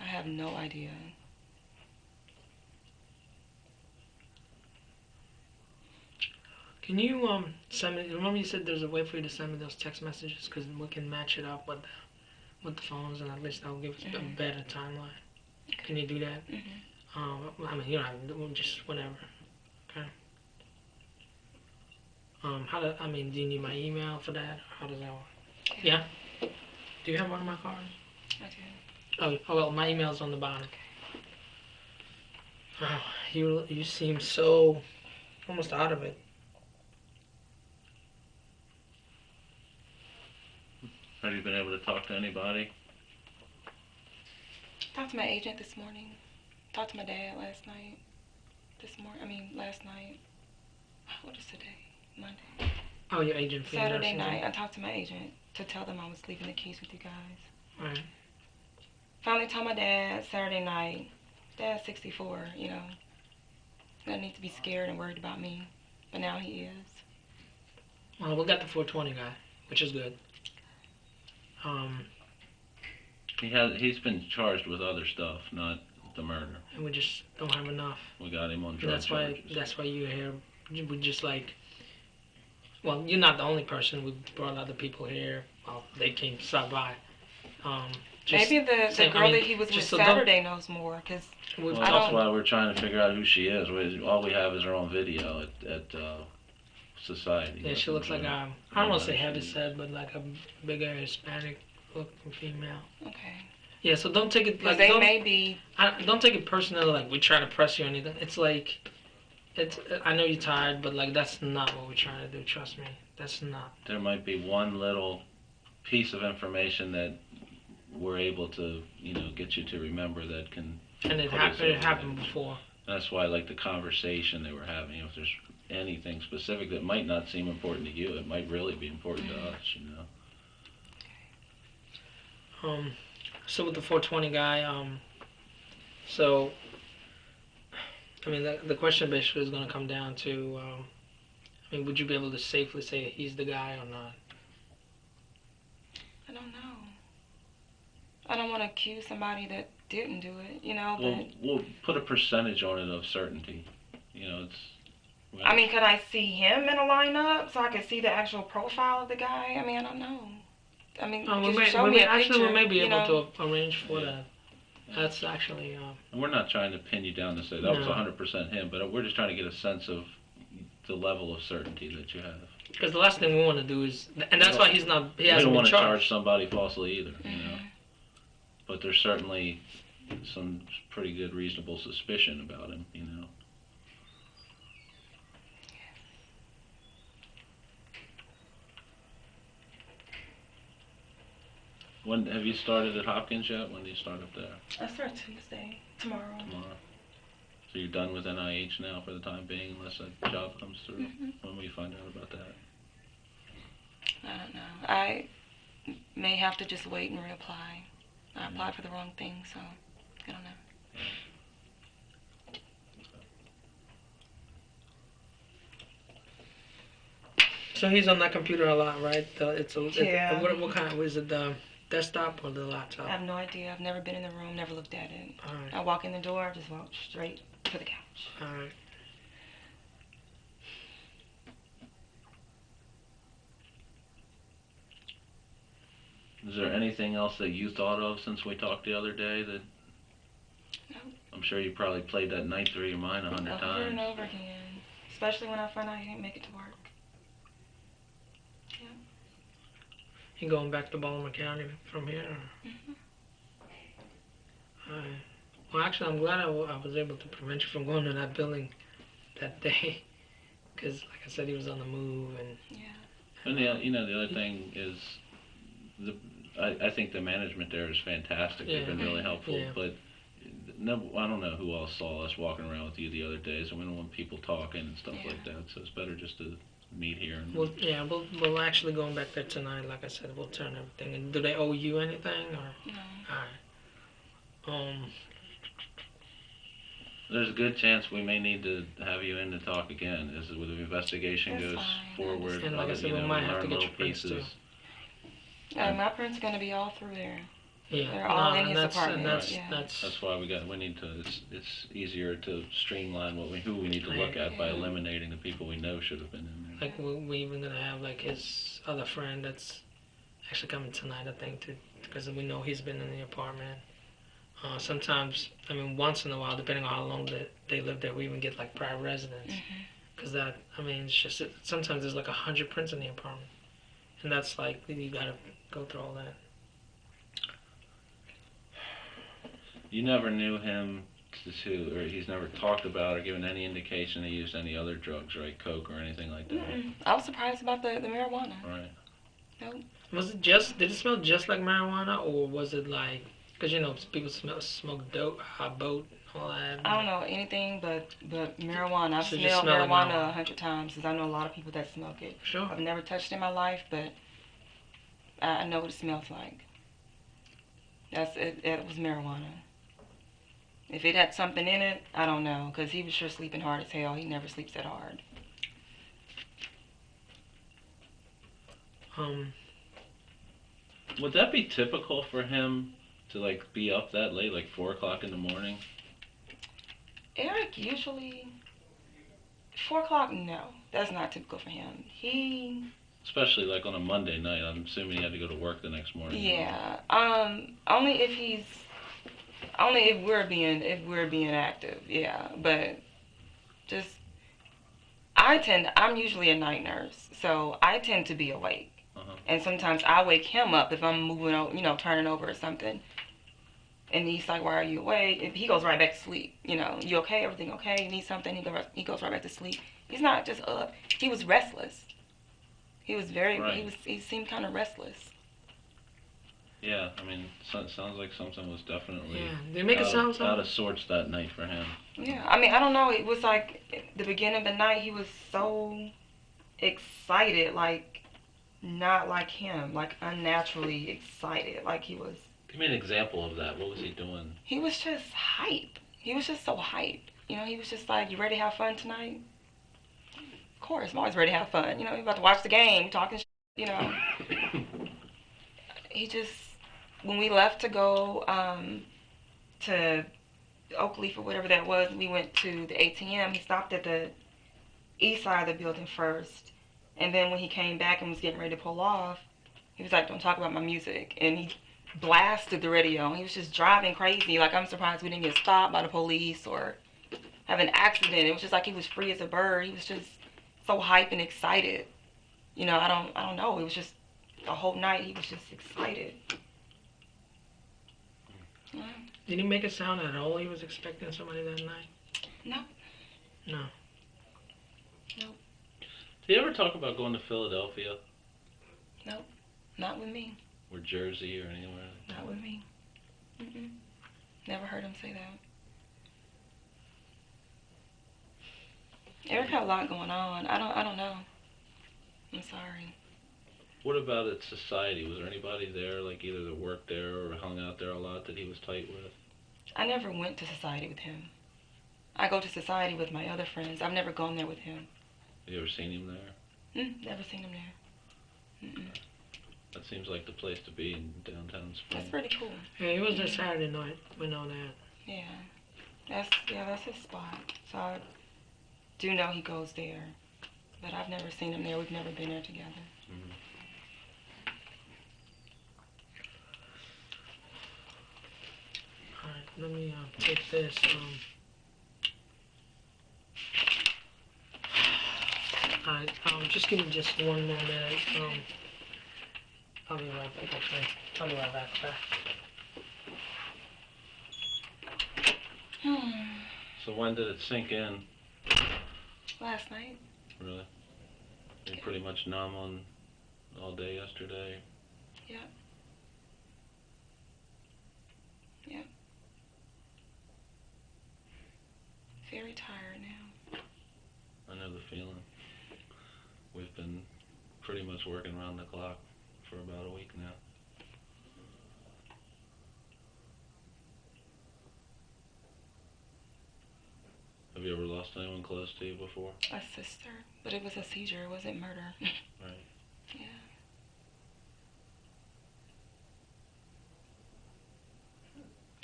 I have no idea. Can you send me? Remember you said there's a way for you to send me those text messages because we can match it up with the phones, and at least that'll give us a Mhm. better timeline. Can you do that? I mean, you know, just whatever. Okay. Do you need my email for that? How does that work? Yeah. Do you have one of my cards? I do. Oh well, my email's on the bottom. Oh, you seem so almost out of it. Have you been able to talk to anybody? Talked to my agent this morning. Talked to my dad last night. Last night. What is today? Monday. Oh, your agent for your Saturday nursing night, home. I talked to my agent to tell them I was leaving the keys with you guys. Right. Finally told my dad Saturday night. Dad's 64, you know. Doesn't need to be scared and worried about me. But now he is. Well, we got the 420 guy, which is good. He's been charged with other stuff, not the murder. And we just don't have enough. We got him on drug That's charges. why you're here. We just like. Well, you're not the only person. We brought other people here. Well, they came stop by. Maybe the girl that he was with Saturday knows more, because Well, that's why we're trying to figure out who she is. All we have is her own video at Society. Yeah, she looks like I don't want to say heavy set, but like a bigger Hispanic looking female. Okay. Yeah, so don't take it like they may be. Don't take it personally. Like we try to press you or anything. It's like, I know you're tired, but like that's not what we're trying to do. Trust me, that's not. There might be one little piece of information that we're able to, get you to remember that can. And it happened before. That's why, like the conversation they were having. If there's anything specific that might not seem important to you, it might really be important to us. So with the 420 guy, so, I mean, the question basically is going to come down to, would you be able to safely say he's the guy or not? I don't know. I don't want to accuse somebody that didn't do it, Well, we'll put a percentage on it of certainty. Could I see him in a lineup so I could see the actual profile of the guy? I don't know. We may be able to arrange for that. That's actually. And we're not trying to pin you down to say that was 100% him, but we're just trying to get a sense of the level of certainty that you have. Because the last thing we want to do is, and that's why he's not. He hasn't been charged. We don't want to charge somebody falsely either, But there's certainly some pretty good reasonable suspicion about him, When have you started at Hopkins yet? When do you start up there? I start Tuesday, tomorrow. So you're done with NIH now for the time being, unless a job comes through? Mm-hmm. When will you find out about that? I don't know. I may have to just wait and reapply. I applied for the wrong thing, so I don't know. So he's on that computer a lot, right? Yeah. What kind? Was it the desktop or the laptop? I have no idea. I've never been in the room, never looked at it. All right. I walk in the door, I just walk straight to the couch. All right. Is there anything else that you thought of since we talked the other day that? No. I'm sure you probably played that night through your mind 100 times. Over and over again, especially when I find out I can't make it to work. Yeah. You going back to Baltimore County from here? Mm-hmm. All right. Well, actually, I'm glad I was able to prevent you from going to that building that day, because, like I said, he was on the move and. Yeah. And the other thing is, I think the management there is fantastic. Yeah. They've been really helpful, Yeah. but no, I don't know who else saw us walking around with you the other day, so we don't want people talking and stuff like that. So it's better just to meet here. And We'll actually going back there tonight. Like I said, we'll turn everything. And do they owe you anything or? No. All right. There's a good chance we may need to have you in to talk again as the investigation That's goes fine. forward. And like I said, we might have to learn get your little prints too. pieces. My print's gonna be all through there. Yeah, They're all in his that's, apartment. That's why we need to. It's easier to streamline who we need to look at by eliminating the people we know should have been in there. Like we even gonna have like his other friend that's actually coming tonight, I think, because we know he's been in the apartment. Sometimes, once in a while, depending on how long they live there, we even get like private residence. Because it's just sometimes there's like 100 prints in the apartment, and that's like you gotta go through all that. You never knew him or he's never talked about or given any indication he used any other drugs, right? Coke or anything like that. I was surprised about the marijuana. Right. Nope. Did it smell just like marijuana, or was it like, because people smoke dope, boat, all that? I don't know anything but marijuana. I've So smelled smell marijuana 100 times because I know a lot of people that smoke it. Sure. I've never touched it in my life, but I know what it smells like. It was marijuana. If it had something in it, I don't know, because he was sure sleeping hard as hell. He never sleeps that hard. Would that be typical for him to like be up that late, like 4 o'clock in the morning? Eric usually 4 o'clock. No, that's not typical for him. Especially like on a Monday night. I'm assuming he had to go to work the next morning. Yeah. Only if we're being active. Yeah, but just I'm usually a night nurse, so I tend to be awake. And sometimes I wake him up if I'm moving, turning over or something. And he's like, "Why are you awake?" He goes right back to sleep. You okay? Everything okay? You need something? He goes right back to sleep. He's not just up. He was restless. He was Right. He seemed kind of restless. Yeah, I mean, sounds like something was definitely They make it sound out of sorts that night for him. Yeah, I mean, I don't know. It was like the beginning of the night. He was so excited, like not like him, like unnaturally excited, like he was. Give me an example of that. What was he doing? He was just hype. He was just so hype. He was just like, "You ready to have fun tonight?" Of course, I'm always ready to have fun. You're about to watch the game, talking. He just, when we left to go to Oakleaf or whatever that was, we went to the ATM. He stopped at the east side of the building first, and then when he came back and was getting ready to pull off, he was like, "Don't talk about my music," and he blasted the radio. He was just driving crazy. Like, I'm surprised we didn't get stopped by the police or have an accident. It was just like he was free as a bird. He was just so hype and excited. I don't know. It was just the whole night he was just excited. Yeah. Did he make it sound at all he was expecting somebody that night? No. No. Nope. Did he ever talk about going to Philadelphia? Nope. Not with me. Or Jersey or anywhere? Not with me. Mm-mm. Never heard him say that. Eric had a lot going on. I don't know. I'm sorry. What about at society? Was there anybody there, like either that worked there or hung out there a lot that he was tight with? I never went to society with him. I go to society with my other friends. I've never gone there with him. You ever seen him there? Never seen him there. Mm-mm. That seems like the place to be in downtown Spring. That's pretty cool. Yeah, it was there Saturday night. We know that. Yeah. That's his spot. So I do know he goes there. But I've never seen him there. We've never been there together. Mm-hmm. Alright, let me take this. Alright, just give me just one more minute. I'll be right back, actually. I'll be right back, okay? So when did it sink in? Last night. Really? You're pretty much numb on all day yesterday? Yeah. Yeah. Very tired now. I know the feeling. We've been pretty much working around the clock for about a week now. Have you ever lost anyone close to you before? A sister, but it was a seizure. It wasn't murder. Right. Yeah.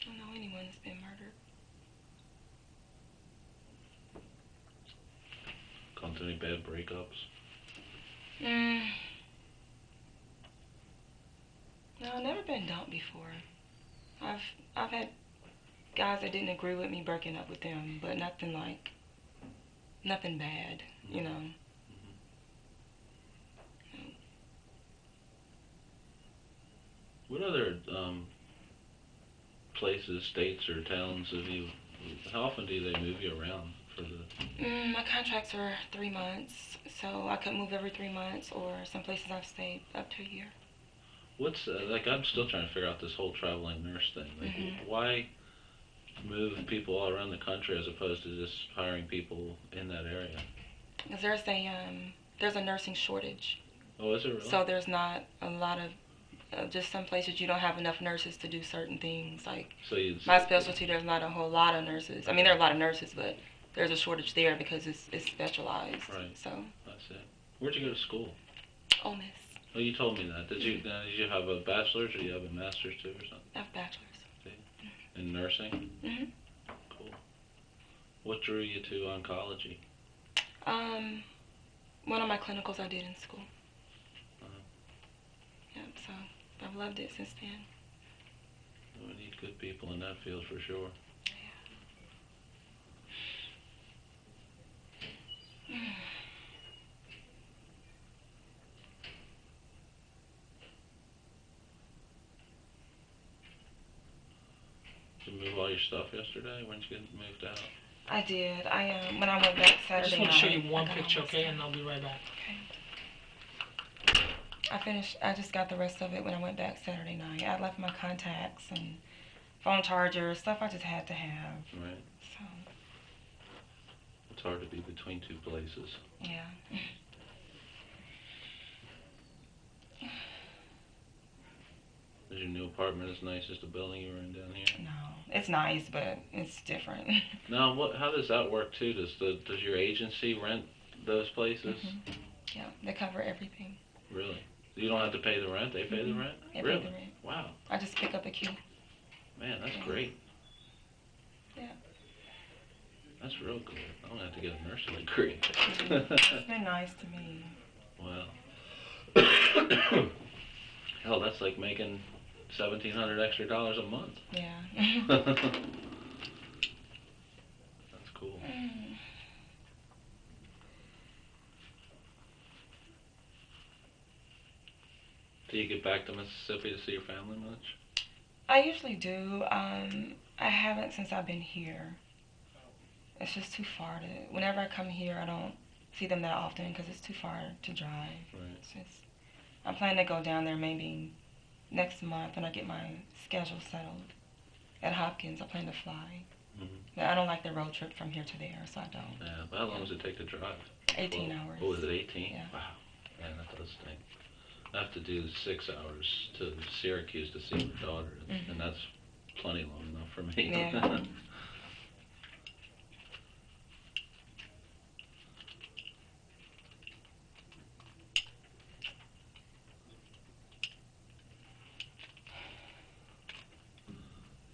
I don't know anyone that's been murdered. Gone through any bad breakups? No, I've never been dumped before. I've had guys that didn't agree with me breaking up with them, but nothing bad, you know. What other places, states, or towns have you? How often do they move you around for the? My contracts are 3 months, so I could move every 3 months, or some places I've stayed up to a year. What's like? I'm still trying to figure out this whole traveling nurse thing. Like, why move people all around the country as opposed to just hiring people in that area? Because there's a nursing shortage. Oh, is it really? So there's not a lot of just some places you don't have enough nurses to do certain things. Like So my specialty, there's not a whole lot of nurses. I mean, there are a lot of nurses, but there's a shortage there because it's specialized. Right. So. That's it. Where'd you go to school? Ole Miss. Oh, you told me that. Did you have a bachelor's or do you have a master's too or something? I have a bachelor's. In nursing? Mhm. Cool. What drew you to oncology? One of my clinicals I did in school. Uh-huh. Yep. So I've loved it since then. We need good people in that field for sure. Yeah. Did you move all your stuff yesterday? When did you get moved out? I did. When I went back I Saturday just want night. to show you one I got all picture, my okay? stuff. And I'll be right back. Okay. I just got the rest of it when I went back Saturday night. I left my contacts and phone chargers, stuff I just had to have. Right. So. It's hard to be between two places. Yeah. Is your new apartment as nice as the building you were in down here? No, it's nice, but it's different. Now, how does that work too? Does your agency rent those places? Mm-hmm. Yeah, they cover everything. Really? You don't have to pay the rent? They pay the rent? They Really? pay the rent. Wow. I just pick up a key. Man, that's great. Yeah. That's real good. I'm gonna have to get a nursing degree. It's been nice to me. Wow. Hell, that's like making $1,700 extra a month. Yeah. That's cool. Do you get back to Mississippi to see your family much? I usually do. I haven't since I've been here. It's just too far to. Whenever I come here, I don't see them that often because it's too far to drive. Right. It's just, I'm planning to go down there maybe next month when I get my schedule settled. At Hopkins, I plan to fly. Mm-hmm. I don't like the road trip from here to there, so I don't. Yeah, but how long does it take to drive? 18 hours. Oh, is it 18? Yeah. Wow. Man, that does stink. I have to do 6 hours to Syracuse to see my daughter, and that's plenty long enough for me. Yeah.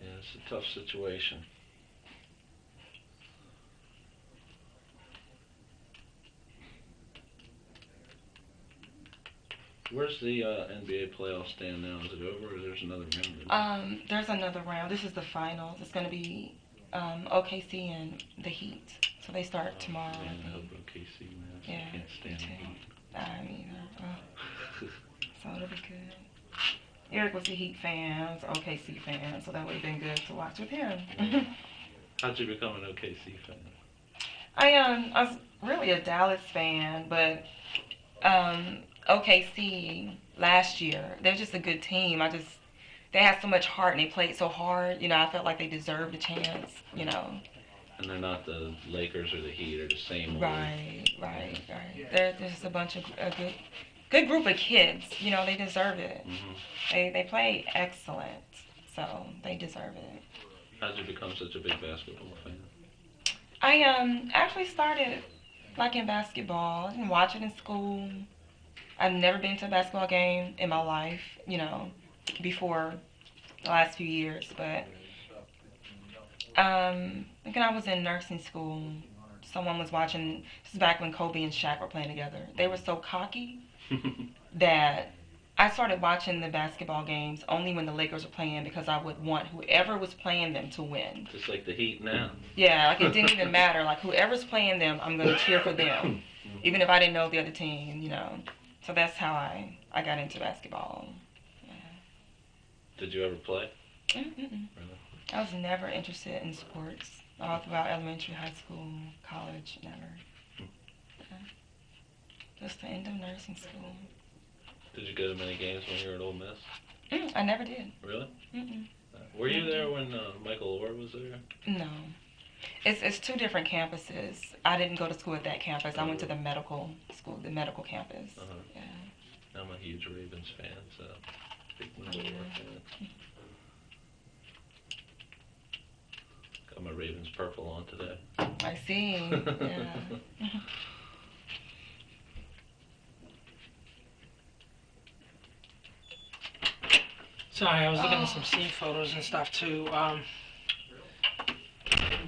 Yeah, it's a tough situation. Where's the NBA playoffs stand now? Is it over, or there's another round? There's another round. This is the finals. It's going to be OKC and the Heat. So they start tomorrow. Man, I I hope think. OKC wins. Yeah, I can't stand me the too. Heat. I mean, so it'll be good. Eric was a Heat fan, I was an OKC fan, so that would have been good to watch with him. How'd you become an OKC fan? I was really a Dallas fan, but OKC last year, they're just a good team. They had so much heart and they played so hard. You know, I felt like they deserved a chance. You know. And they're not the Lakers or the Heat, or the same old. Right. They're just a bunch of a good group of kids. You know, they deserve it. Mm-hmm. They play excellent, so they deserve it. How'd you become such a big basketball fan? I actually started liking basketball. I didn't watch it in school. I've never been to a basketball game in my life, you know, before the last few years. But when I was in nursing school, someone was watching. This is back when Kobe and Shaq were playing together. They were so cocky that I started watching the basketball games only when the Lakers were playing because I would want whoever was playing them to win. Just like the Heat now. Yeah, like it didn't even matter. Like whoever's playing them, I'm going to cheer for them, even if I didn't know the other team, you know. So that's how I got into basketball. Yeah. Did you ever play? Mm-mm. Really? I was never interested in sports. All throughout elementary, high school, college, never. Just the end of nursing school. Did you go to many games when you were at Ole Miss? I never did. Really? Mm-mm. Were you there when Michael Orr was there? No. It's two different campuses. I didn't go to school at that campus. I went to the medical school, the medical campus. Yeah. I'm a huge Ravens fan, so big Michael Orr fan. Got my Ravens purple on today. I see. Yeah. Sorry, I was looking at some scene photos and stuff too.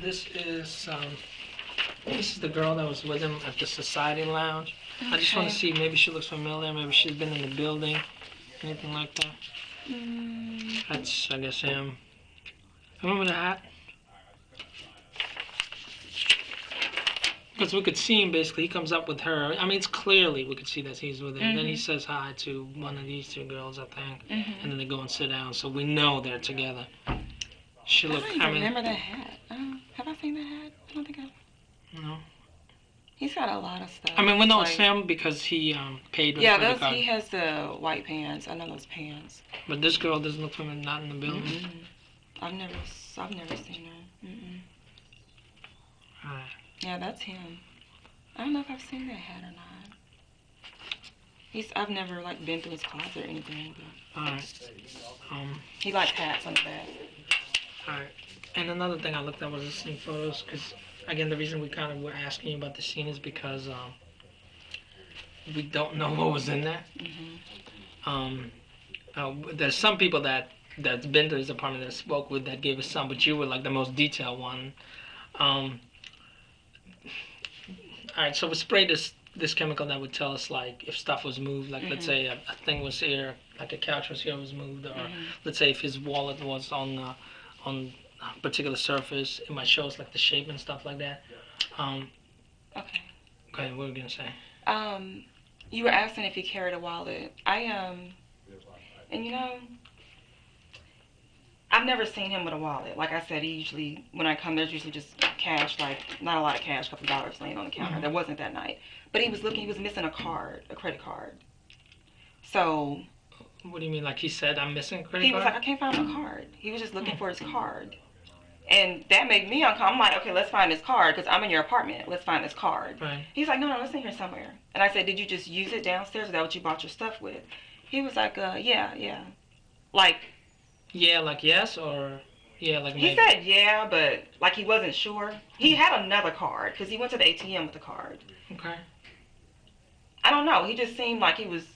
This is the girl that was with him at the Society Lounge. Okay. I just want to see, maybe she looks familiar, maybe she's been in the building, anything like that. That's, I guess, him. Remember the hat? Because we could see him basically, he comes up with her. I mean, it's clearly we could see that he's with her. Then he says hi to one of these two girls, I think. And then they go and sit down, so we know they're together. She looked, I don't even remember that hat. Have I seen that hat? I don't think I... No. He's got a lot of stuff. I mean, we know it's him because he paid with yeah, credit card. He has the white pants. I know those pants. But this girl doesn't look familiar, not in the building. I've never seen her. Alright. Yeah, that's him. I don't know if I've seen that hat or not. I've never like been through his closet or anything. But Alright. he likes hats on the back. Alright. And another thing I looked at was the scene photos, because again, the reason we kind of were asking you about the scene is because we don't know what was in there. There's some people that's been to his apartment that spoke with that gave us some, but you were like the most detailed one. Alright, so we sprayed this chemical that would tell us like if stuff was moved, like let's say a thing was here, like a couch was here, was moved, or let's say if his wallet was on a particular surface, it might show us like the shape and stuff like that. Okay. Okay, what were you gonna say? You were asking if he carried a wallet. And you know, I've never seen him with a wallet. Like I said, he usually, when I come, there's usually just cash, like not a lot of cash, a couple dollars laying on the counter. There wasn't that night. But he was missing a card, a credit card. So. What do you mean? Like he said, I'm missing a credit card? He was like, I can't find my card. He was just looking for his card. And that made me uncomfortable. I'm like, okay, let's find this card because I'm in your apartment. Let's find this card. Right. He's like, no, it's in here somewhere. And I said, did you just use it downstairs? Is that what you bought your stuff with? He was like, yeah. Like. Yeah, like yes, or yeah, like maybe. He said yeah, but like he wasn't sure. He had another card because he went to the ATM with the card. Okay. I don't know. He just seemed like he was,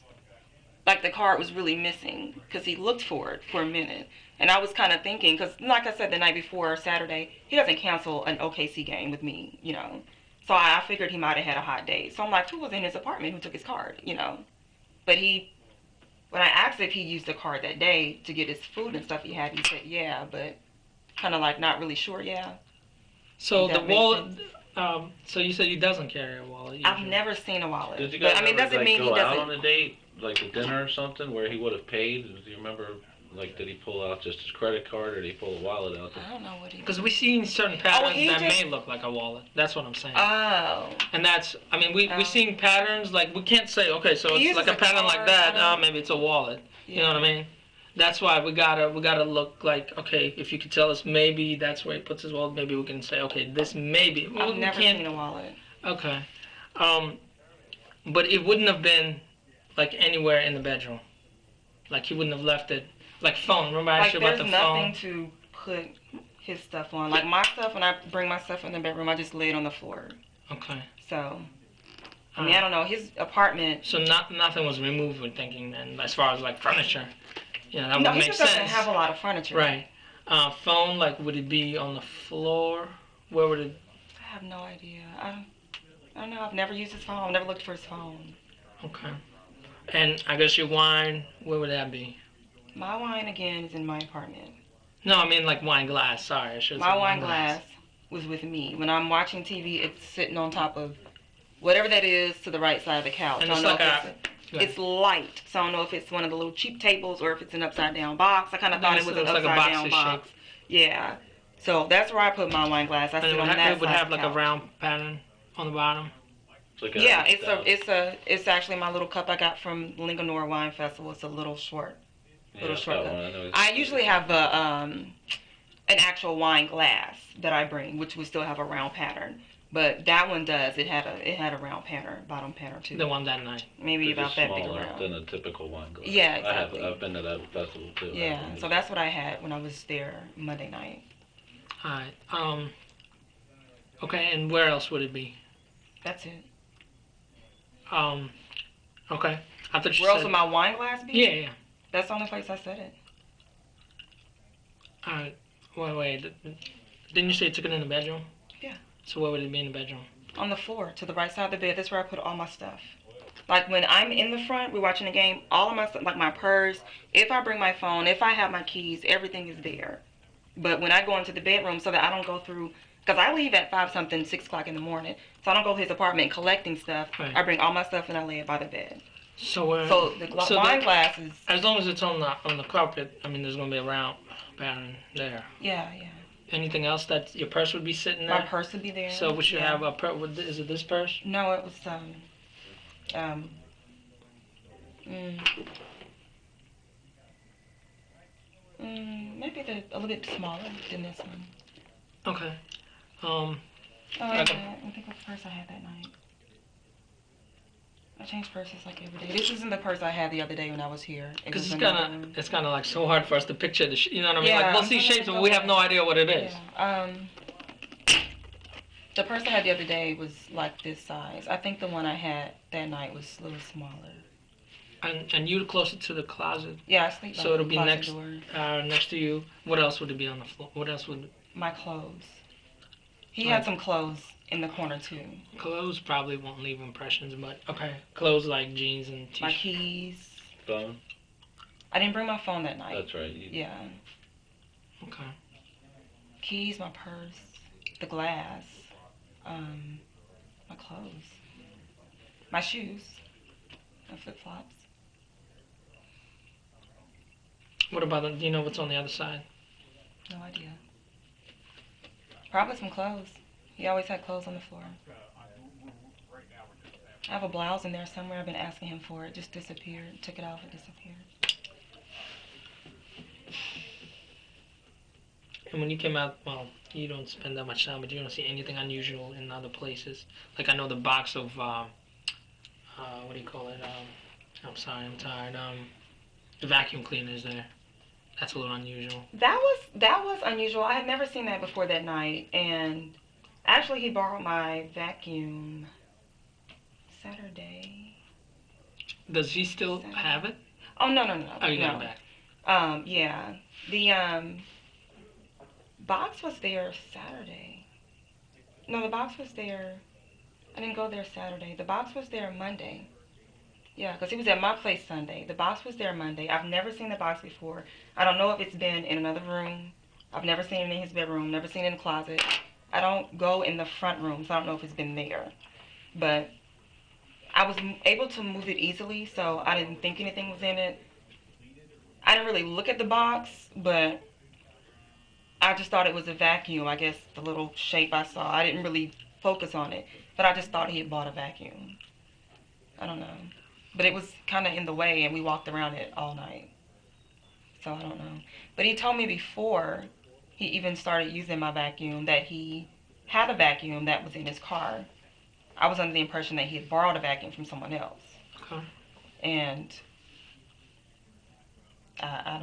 like the card was really missing because he looked for it for a minute. And I was kind of thinking, because like I said the night before, Saturday, he doesn't cancel an OKC game with me, you know. So I figured he might have had a hot date. So I'm like, who was in his apartment who took his card, you know? But when I asked if he used the card that day to get his food and stuff he had, he said yeah, but kind of like not really sure, yeah. So the wallet, so you said he doesn't carry a wallet usually. I've never seen a wallet. Did you guys but, I mean, ever, doesn't like, mean go he doesn't. out on a date, like a dinner or something, where he would have paid? Do you remember, like, did he pull out just his credit card, or did he pull a wallet out? I don't know what he did. Because we see certain patterns that just may look like a wallet. That's what I'm saying. Oh. And that's, I mean, we seeing patterns, like, we can't say, okay, so it's like a pattern like that, maybe it's a wallet. Yeah. You know what I mean? That's why we gotta look like, okay, if you could tell us maybe that's where he puts his wallet, maybe we can say, okay, this maybe. I've never seen a wallet. Okay. But it wouldn't have been, like, anywhere in the bedroom. Like, he wouldn't have left it. Like, phone. Remember I asked you about the phone? There's nothing to put his stuff on. Like, my stuff, when I bring my stuff in the bedroom, I just lay it on the floor. Okay. So, I mean, I don't know. His apartment... So nothing was removed, we're thinking, then, as far as, like, furniture. You know, that would No, make he just sense. doesn't have a lot of furniture. Right. Phone, like, would it be on the floor? Where would it... I have no idea. I don't know. I've never used his phone. I've never looked for his phone. Okay. And I guess your wine, where would that be? My wine, again, is in my apartment. No, I mean, like, wine glass. Sorry, I should have said my wine glass was with me. When I'm watching TV, it's sitting on top of whatever that is to the right side of the couch. And it's like Right. It's light, so I don't know if it's one of the little cheap tables or if it's an upside down box. I kind of thought it was an looks like a upside box down box. Yeah. So that's where I put my wine glass. I And sit it on would, that it would side have of the like a couch. round pattern on the bottom. Like Yeah, it's actually my little cup I got from Linganore Wine Festival. It's a little short. Little I've short got cup. one. I know I usually have an actual wine glass that I bring, which would still have a round pattern. But that one does. It had a round pattern, bottom pattern too. The one that night. Maybe They're about just that big smaller around. than a typical wine glass. Yeah, exactly. I've been to that festival too. Yeah, so that's what I had when I was there Monday night. All right. Okay, and where else would it be? That's it. Okay. I thought you Where else said. would my wine glass be? Yeah. That's the only place I said it. All right. Wait. Didn't you say you took it in the bedroom? Yeah. So where would it be in the bedroom? On the floor, to the right side of the bed. That's where I put all my stuff. Like when I'm in the front, we're watching the game, all of my stuff, like my purse, if I bring my phone, if I have my keys, everything is there. But when I go into the bedroom, so that I don't go through, because I leave at 5-something, 6 o'clock in the morning, so I don't go to his apartment collecting stuff. Right. I bring all my stuff and I lay it by the bed. So where? So the wine glass is, As long as it's on the carpet, I mean, there's gonna be a round pattern there. yeah. Anything else that your purse would be sitting there? My purse would be there. So we should yeah. have a purse. Is it this purse? No, it was maybe a little bit smaller than this one. Okay. Oh, I don't- I think what purse I had that night. I change purses like every day. This isn't the purse I had the other day when I was here. It Because was it's another kind one. of like so hard for us to picture the. You know what I mean? Yeah, Like we'll I'm see trying to shapes, think but of we have no what- idea what it is. Yeah. The purse I had the other day was like this size. I think the one I had that night was a little smaller. And you closer to the closet, Yeah, I sleep by so it'll the be closet next door. next to you. What else would it be on the floor? What else would My clothes. He Right. had some clothes in the corner too. clothes probably won't leave impressions, but okay, clothes like jeans and My t-shirts. keys. phone. I didn't bring my phone that night. That's right. Yeah. Okay. Keys, my purse, the glass, my clothes, my shoes, my flip flops. What about do you know what's on the other side? No idea. Probably some clothes. He always had clothes on the floor. I have a blouse in there somewhere. I've been asking him for it. Just disappeared. Took it off. It disappeared. And when you came out, well, you don't spend that much time, but you don't see anything unusual in other places. Like I know the box of what do you call it? I'm sorry, I'm tired. The vacuum cleaner is there. That's a little unusual. That was unusual. I had never seen that before that night. And actually, he borrowed my vacuum Saturday. Does he still have it? Oh no. Oh, you got no. it back. Yeah. The box was there Saturday. No, the box was there. I didn't go there Saturday. The box was there Monday. Yeah, because he was at my place Sunday. The box was there Monday. I've never seen the box before. I don't know if it's been in another room. I've never seen it in his bedroom. Never seen it in the closet. I don't go in the front room, so I don't know if it's been there. But I was able to move it easily, so I didn't think anything was in it. I didn't really look at the box, but I just thought it was a vacuum. I guess the little shape I saw. I didn't really focus on it, but I just thought he had bought a vacuum. I don't know. But it was kind of in the way, and we walked around it all night. So I don't know. But he told me before he even started using my vacuum that he had a vacuum that was in his car. I was under the impression that he had borrowed a vacuum from someone else. Okay. And I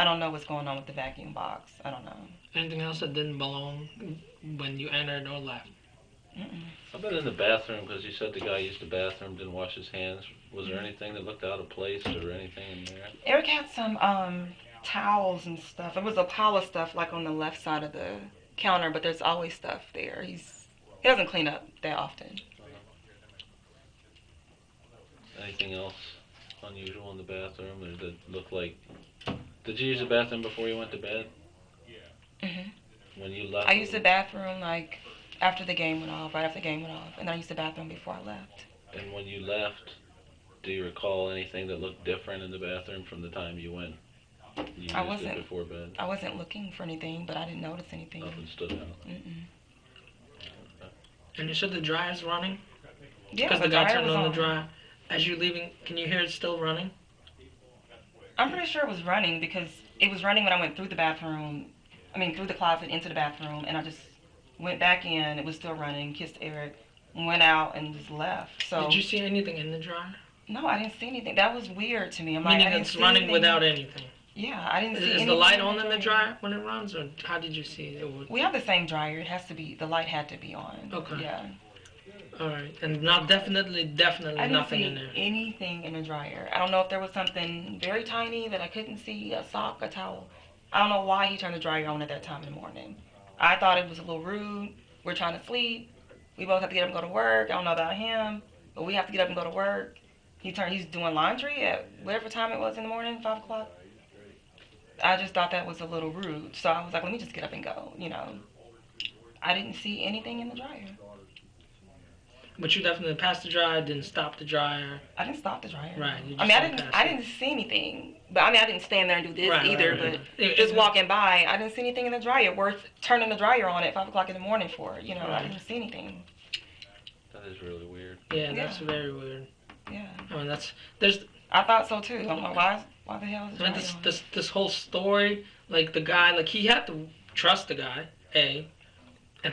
don't know what's going on with the vacuum box. I don't know. Anything else that didn't belong when you entered or left? Mm-mm. I've been in the bathroom because you said the guy used the bathroom, didn't wash his hands. Was there anything that looked out of place or anything in there? Eric had some towels and stuff. It was a pile of stuff like on the left side of the counter, but there's always stuff there. He doesn't clean up that often. Anything else unusual in the bathroom or that looked like? Did you use the bathroom before you went to bed? Mhm. When you left? I used the bathroom like after the game went off, right after the game went off, and then I used the bathroom before I left. And when you left, Do you recall anything that looked different in the bathroom from the time you went? You I used wasn't. it before bed? I wasn't looking for anything, but I didn't notice anything. Nothing stood out. Mm-mm. And you said the dryer's running? Yeah, Because the guy dryer turned was on the dryer. As you're leaving, can you hear it still running? I'm pretty sure it was running because it was running when I went through the bathroom. I mean, through the closet into the bathroom, and I just went back in. It was still running. Kissed Eric, went out, and just left. So. Did you see anything in the dryer? No, I didn't see anything. That was weird to me. I'm Meaning like, I didn't it's see running anything. without anything. Yeah, I didn't see anything. Is the light on in the dryer when it runs, or how did you see it? We have the same dryer. It has to be. The light had to be on. Okay. Yeah. All right, and not definitely I didn't nothing see in there. anything in the dryer. I don't know if there was something very tiny that I couldn't see, a sock, a towel. I don't know why he turned the dryer on at that time in the morning. I thought it was a little rude. We're trying to sleep. We both have to get up and go to work. I don't know about him, but we have to get up and go to work. He's doing laundry at whatever time it was in the morning, 5 o'clock. I just thought that was a little rude. So I was like, let me just get up and go, you know. I didn't see anything in the dryer. But you definitely passed the dryer, didn't stop the dryer. I didn't stop the dryer. Right. I mean, I didn't see anything. But I mean, I didn't stand there and do this either. Right. But just walking by, I didn't see anything in the dryer worth turning the dryer on at 5 o'clock in the morning for. You know, I didn't see anything. That is really weird. Yeah, that's very weird. Yeah. I mean, I thought so too. I'm like, why the hell is I mean, this whole story, like the guy, like he had to trust the guy, and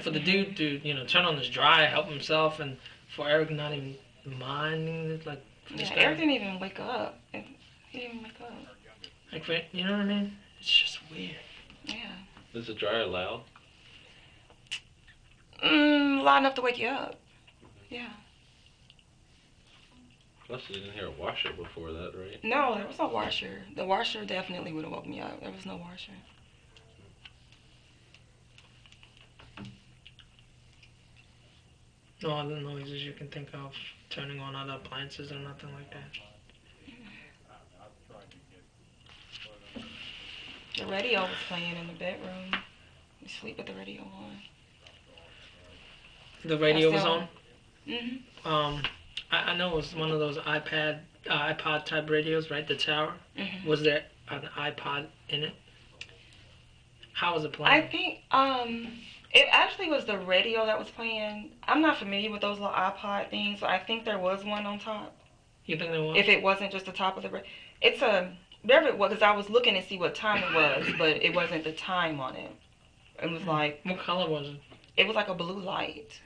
for the dude to, you know, turn on his dryer, help himself, and for Eric not even minding it, like. Yeah, Eric didn't even wake up. He didn't even wake up. Like, you know what I mean? It's just weird. Yeah. Is the dryer loud? Loud enough to wake you up. Yeah. Plus, you didn't hear a washer before that, right? No, there was no washer. The washer definitely would have woke me up. There was no washer. No other noises you can think of, turning on other appliances or nothing like that. The radio was playing in the bedroom. You sleep with the radio on. The radio was on? Mm-hmm. I know it was one of those iPod type radios, right? The tower. Mm-hmm. Was there an iPod in it? How was it playing? I think it actually was the radio that was playing. I'm not familiar with those little iPod things, so I think there was one on top. You think there was? If it wasn't just the top of the it's a whatever it was, because I was looking to see what time it was, but it wasn't the time on it. It was like, what color was it? It was like a blue light.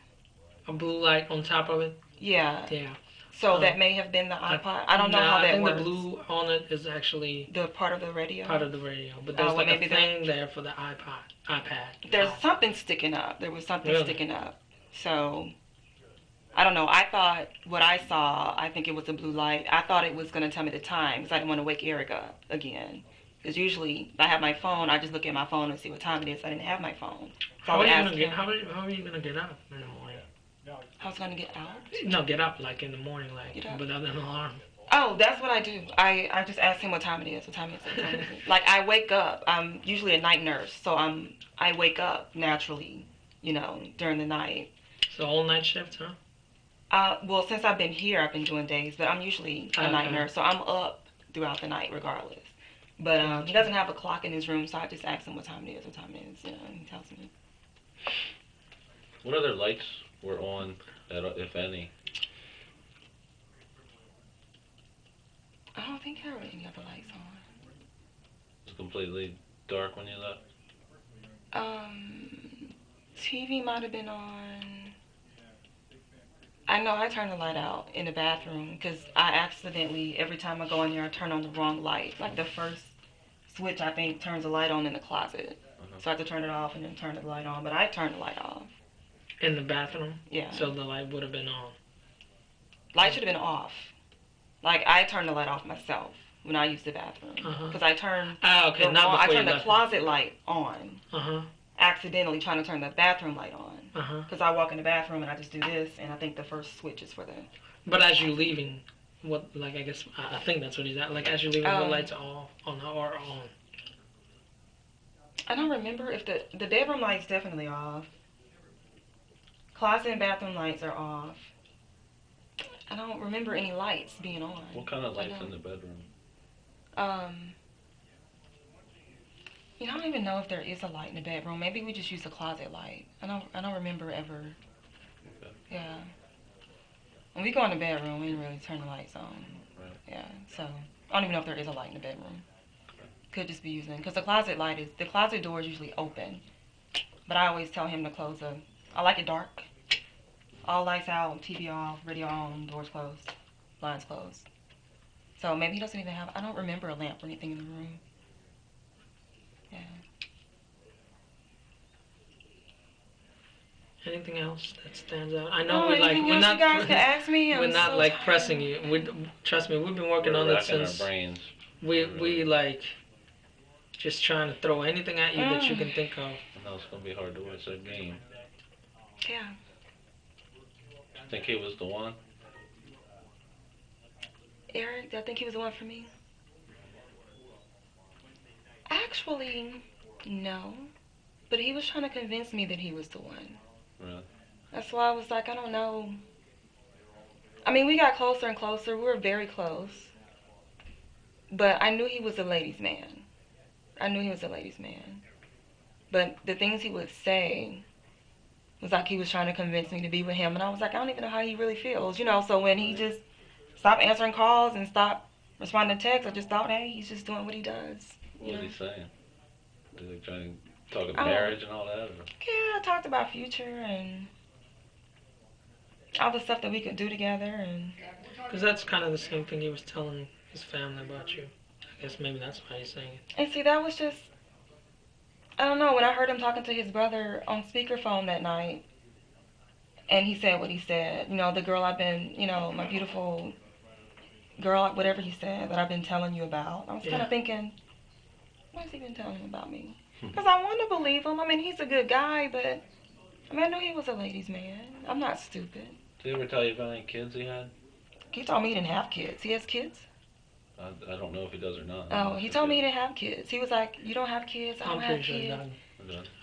A blue light on top of it? Yeah. Yeah. So that may have been the iPod. I don't know how that works. I think the blue on it is actually the part of the radio. Part of the radio, but there's like a thing there for the iPad. There's something sticking up. There was something sticking up. So I don't know. I thought what I saw. I think it was a blue light. I thought it was gonna tell me the time because I didn't want to wake Eric up again. Because usually I have my phone. I just look at my phone and see what time it is. I didn't have my phone. So how are you gonna get up in the morning? I was gonna get out? No, get up like in the morning, like without an alarm. Oh, that's what I do. I just ask him what time it is. What time is it? Like I wake up. I'm usually a night nurse, so I wake up naturally, you know, during the night. So all night shift, huh? Well, since I've been here, I've been doing days, but I'm usually a night nurse, so I'm up throughout the night regardless. But he doesn't have a clock in his room, so I just ask him what time it is. What time it is? You know, and he tells me. What other lights were on, if any? I don't think there were any other lights on. It was completely dark when you left? TV might have been on. I know I turned the light out in the bathroom because I accidentally, every time I go in there, I turn on the wrong light. Like the first switch, I think, turns the light on in the closet. So I have to turn it off and then turn the light on. But I turned the light off. In the bathroom? Yeah. So the light would have been on? Light should have been off. Like, I turned the light off myself when I used the bathroom. Because I turned I turned the closet light on. Accidentally trying to turn the bathroom light on. Because I walk in the bathroom and I just do this, and I think the first switch is for the... But as you're leaving, what, like, I guess, I think that's what he's at. Like, as you're leaving, what lights are off, on or on? I don't remember if the bedroom light's definitely off. Closet and bathroom lights are off. I don't remember any lights being on. What kind of lights in the bedroom? You know, I don't even know if there is a light in the bedroom. Maybe we just use a closet light. I don't remember ever. Okay. Yeah. When we go in the bedroom, we didn't really turn the lights on. Right. Yeah. So I don't even know if there is a light in the bedroom. Could just be using, because the closet door is usually open. But I always tell him to close I like it dark. All lights out, TV off, radio on, doors closed, blinds closed. So maybe he doesn't even have, I don't remember a lamp or anything in the room. Yeah. Anything else that stands out? I No, know we're anything else not you guys can ask me? we're I'm not so like tired. pressing you. Trust me, we've been working on it racking since our brains. we like just trying to throw anything at you that you can think of. I know it's gonna be hard to watch that game. Yeah. Think he was the one? Eric, I think he was the one for me. Actually, no. But he was trying to convince me that he was the one. Really? That's why I was like, I don't know. I mean, we got closer and closer. We were very close. But I knew he was a ladies' man. But the things he would say was like he was trying to convince me to be with him. And I was like, I don't even know how he really feels. You know, so when he just stopped answering calls and stopped responding to texts, I just thought, hey, he's just doing what he does. What was he saying? Was he trying to talk about marriage and all that? Or? Yeah, I talked about future and all the stuff that we could do together. And because that's kind of the same thing he was telling his family about you. I guess maybe that's why he's saying it. And see, that was just, I don't know, when I heard him talking to his brother on speakerphone that night, and he said what he said, you know, the girl I've been, you know, my beautiful girl, whatever he said, that I've been telling you about. I was kind of thinking, what has he been telling him about me? Because I want to believe him. I mean, he's a good guy, but, I mean, I knew he was a ladies' man. I'm not stupid. Did he ever tell you about any kids he had? He told me he didn't have kids. He has kids? I don't know if he does or not. Oh, he told me he didn't have kids. He was like, you don't have kids, I don't have kids.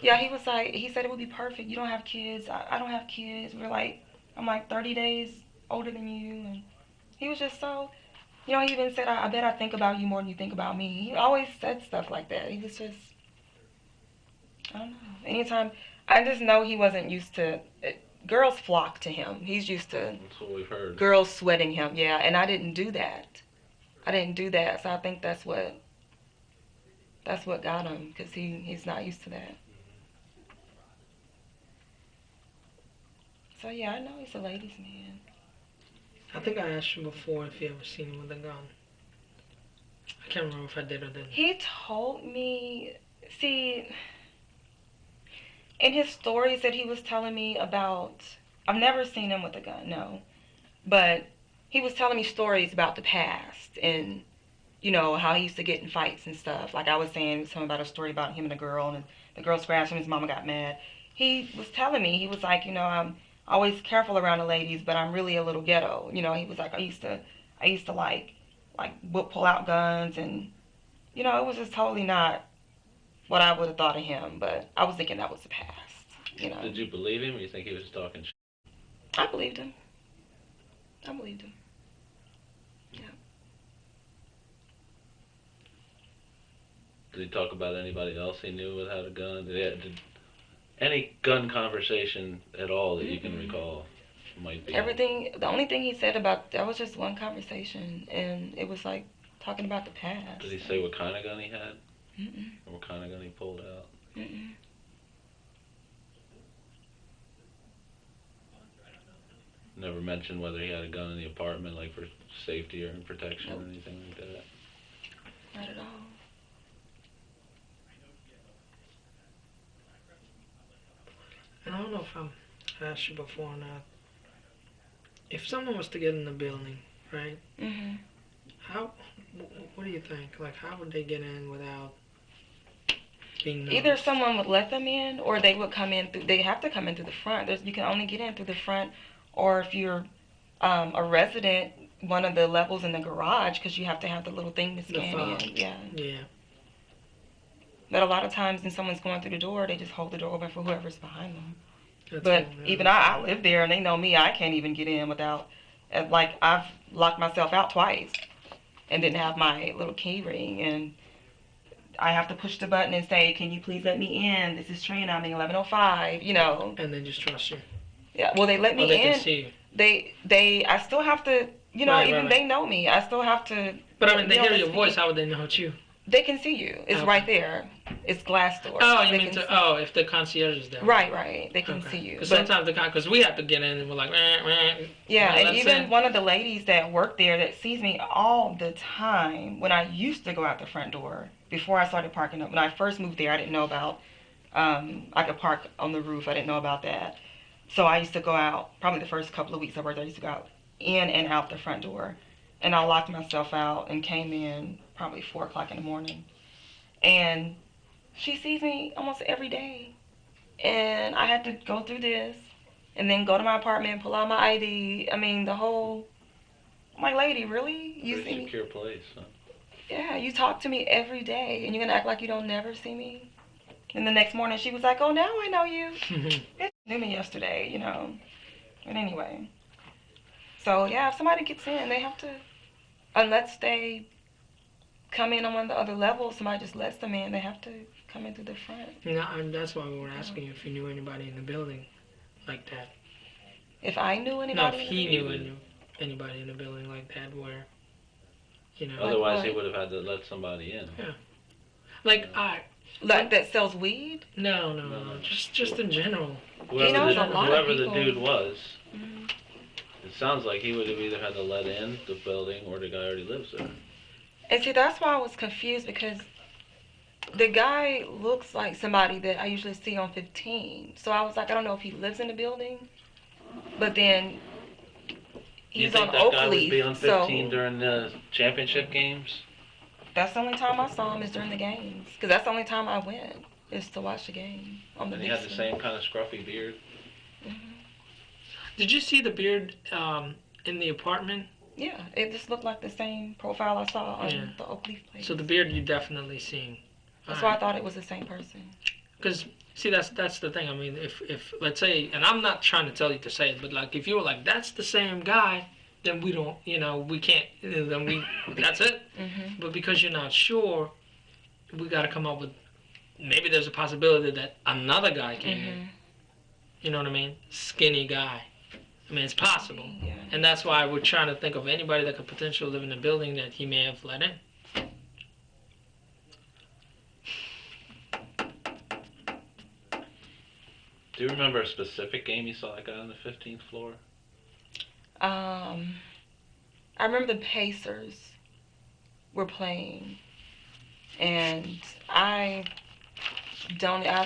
Yeah, he was like, he said it would be perfect. You don't have kids, I don't have kids. We're like, I'm like 30 days older than you. And he was just so, you know, he even said, I bet I think about you more than you think about me. He always said stuff like that. He was just, I don't know. Anytime, I just know he wasn't used to, girls flock to him. He's used to That's what we've heard. Girls sweating him, yeah. And I didn't do that. So I think that's what got him, because he's not used to that. So yeah, I know he's a ladies' man. I think I asked you before if you ever seen him with a gun. I can't remember if I did or didn't. He told me, see, in his stories that he was telling me about, I've never seen him with a gun, no. But he was telling me stories about the past and, you know, how he used to get in fights and stuff. Like I was saying, he was telling me about a story about him and a girl, and the girl scratched him, his mama got mad. He was telling me, he was like, you know, I'm always careful around the ladies, but I'm really a little ghetto. You know, he was like, I used to like pull out guns, and, you know, it was just totally not what I would have thought of him, but I was thinking that was the past, you know. Did you believe him, or you think he was talking shit? I believed him. Yeah. Did he talk about anybody else he knew that had a gun? Did any gun conversation at all that you can recall might be? Everything, the only thing he said about, that was just one conversation, and it was like talking about the past. Did he say what kind of gun he had? Mm-mm. Or what kind of gun he pulled out? Mm-mm. Never mentioned whether he had a gun in the apartment, like for safety or protection Nope. or anything like that? Not at all. And I don't know if I asked you before or not. If someone was to get in the building, right? Mm-hmm. What do you think? Like, how would they get in without being noticed? Either someone would let them in, or they would come in through, they have to come in through the front. You can only get in through the front, or if you're a resident, one of the levels in the garage, because you have to have the little thing to scan in. Yeah. Yeah. But a lot of times when someone's going through the door, they just hold the door open for whoever's behind them. That's But all, even I live there, and they know me. I can't even get in without And, like, I've locked myself out twice and didn't have my little key ring, and I have to push the button and say, "Can you please let me in? This is Trina. I'm in 1105." You know. And they just trust you. Yeah. Well, they let me Or they in. can see you. I still have to. You know, Right, even right. they know me. I still have to. But I mean, they be on hear the your speed. voice. How would they know it's you? They can see you. It's Okay. right there. It's glass door. Oh, you They mean can if the concierge is there. Right. They can see you. Because But sometimes because we have to get in and we're like, yeah, well, and let's even in. one of the ladies that worked there that sees me all the time when I used to go out the front door before I started parking up. When I first moved there, I didn't know about I could park on the roof. I didn't know about that. So I used to go out, probably the first couple of weeks I worked there, I used to go out in and out the front door. And I locked myself out and came in probably 4 o'clock in the morning. And she sees me almost every day. And I had to go through this and then go to my apartment, pull out my ID. I mean, the whole, I'm like, lady, really? You see Pretty me? secure place, huh? Yeah, you talk to me every day and you're going to act like you don't never see me? And the next morning she was like, "Oh, now I know you." Bitch knew me yesterday, you know. But anyway. So, yeah, if somebody gets in, they have to, unless they come in on one of the other levels, somebody just lets them in, they have to come in through the front. No, and that's why we were asking you if you knew anybody in the building like that. If I knew No, anybody. if he knew anybody in the building like that, where, you know. Otherwise, what? he would have had to let somebody in. Yeah. Like Like that sells weed? No. Just in general. He knows a lot of Whoever the people. dude was, Mhm. it sounds like he would have either had to let in the building or the guy already lives there. And see, that's why I was confused, because the guy looks like somebody that I usually see on 15. So I was like, I don't know if he lives in the building. But then You he's think on that guy would Oakley, be on so 15 during the championship games? that's the only time I saw him is during the games. Because that's the only time I went, is to watch the game on the And he big had the screen. same kind of scruffy beard. Mm-hmm. Did you see the beard in the apartment? Yeah, it just looked like the same profile I saw on Yeah. the Oakley place. So the beard you definitely seen. That's why I thought it was the same person. Because see, that's the thing. I mean, if let's say, and I'm not trying to tell you to say it, but like if you were like that's the same guy, then we don't, we can't. Then that's it. Mm-hmm. But because you're not sure, we got to come up with maybe there's a possibility that another guy came in. You know what I mean? Skinny guy. I mean, it's possible. Yeah. And that's why we're trying to think of anybody that could potentially live in the building that he may have let in. Do you remember a specific game you saw that guy on the 15th floor? I remember the Pacers were playing, and I've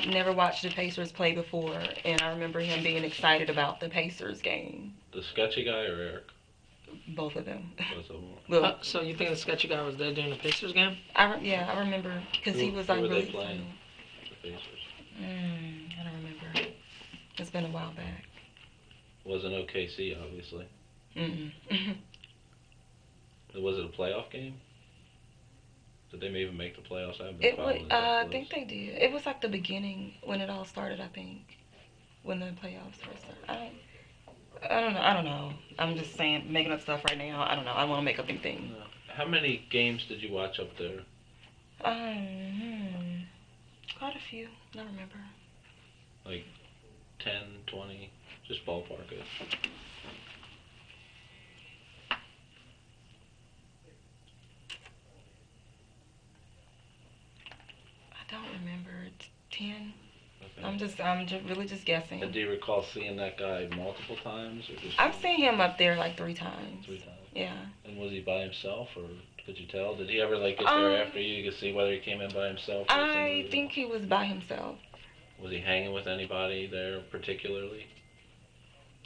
never watched the Pacers play before, and I remember him being excited about the Pacers game. The sketchy guy or Eric? Both of them. Both of them. Well, So you think the sketchy guy was there during the Pacers game? I remember, because he was like who were really they playing? excited. The Pacers. I don't remember. It's been a while back. Wasn't OKC, obviously. Mm-mm. Was it a playoff game? Did they even make the playoffs? I haven't been It was. following it that I think close. they did. It was like the beginning when it all started. I think when the playoffs first started. I don't know. I'm just saying, making up stuff right now. I don't know. I want to make up anything. How many games did you watch up there? Quite a few. I don't remember. Like 10, 20? Just ballpark it. I don't remember. It's 10. Okay. I'm just really just guessing. And do you recall seeing that guy multiple times, or just I've seen him up there like 3 times. 3 times? Yeah. And was he by himself, or could you tell? Did he ever get there after you? You could see whether he came in by himself. Or I somebody? think he was by himself. Was he hanging with anybody there particularly?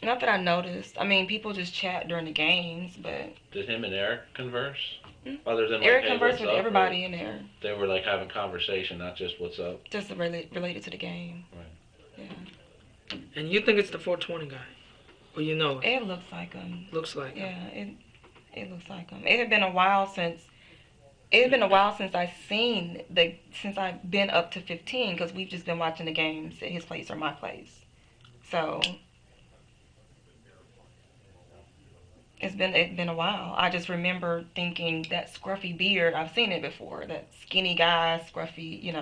Not that I noticed. I mean, people just chat during the games, but Did him and Eric converse? Hmm? Other than Eric hey, conversed what's with up, everybody or in there, they were having conversation, not just what's up. just related to the game. Right. Yeah. And you think it's the 420 guy? Or you know it? It looks like him. Looks like him. Yeah, it looks like him. It had been a while since. It had been a while since since I've been up to 15, because we've just been watching the games at his place or my place. So It's been a while. I just remember thinking that scruffy beard. I've seen it before. That skinny guy, scruffy.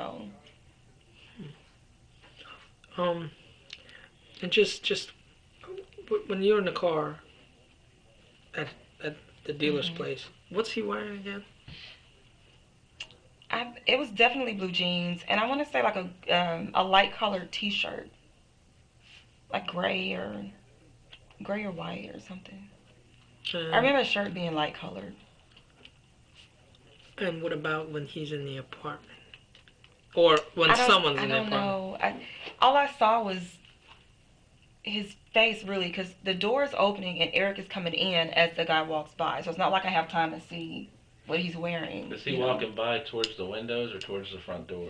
Um, and just when you're in the car at at the dealer's place, what's he wearing again? It was definitely blue jeans, and I want to say like a light colored T-shirt, like gray or white or something. I remember the shirt being light colored. And what about when he's in the apartment? Or when someone's in the apartment? I don't know. All I saw was his face, really, because the door is opening and Eric is coming in as the guy walks by. So it's not like I have time to see what he's wearing. Is he walking by towards the windows or towards the front door?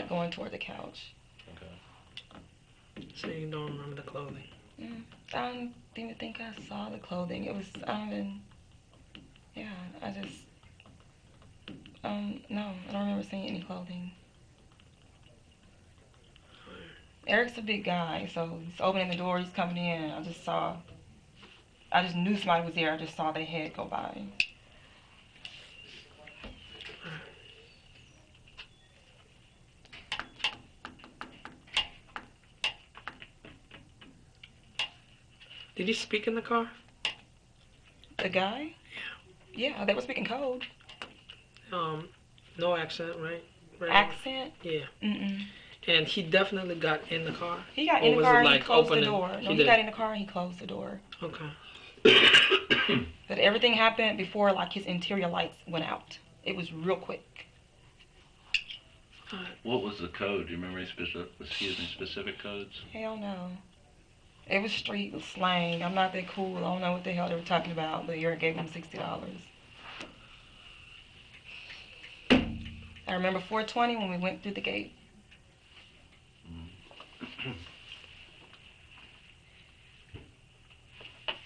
Going toward the couch. Okay. So you don't remember the clothing? I don't even think I saw the clothing. It was, I just, no, I don't remember seeing any clothing. Eric's a big guy, so he's opening the door, he's coming in. I just knew somebody was there. I just saw their head go by. Did he speak in the car? The guy? Yeah, they were speaking code. No accent, right? Accent? Yeah. Mm-mm. And he definitely got in the car? He got in the car and he closed the door. No, he got in the car and he closed the door. Okay. But everything happened before, like, his interior lights went out. It was real quick. What was the code? Do you remember any specific codes? Hell no. It was street slang. I'm not that cool. I don't know what the hell they were talking about, but Eric gave him $60. I remember 420 when we went through the gate.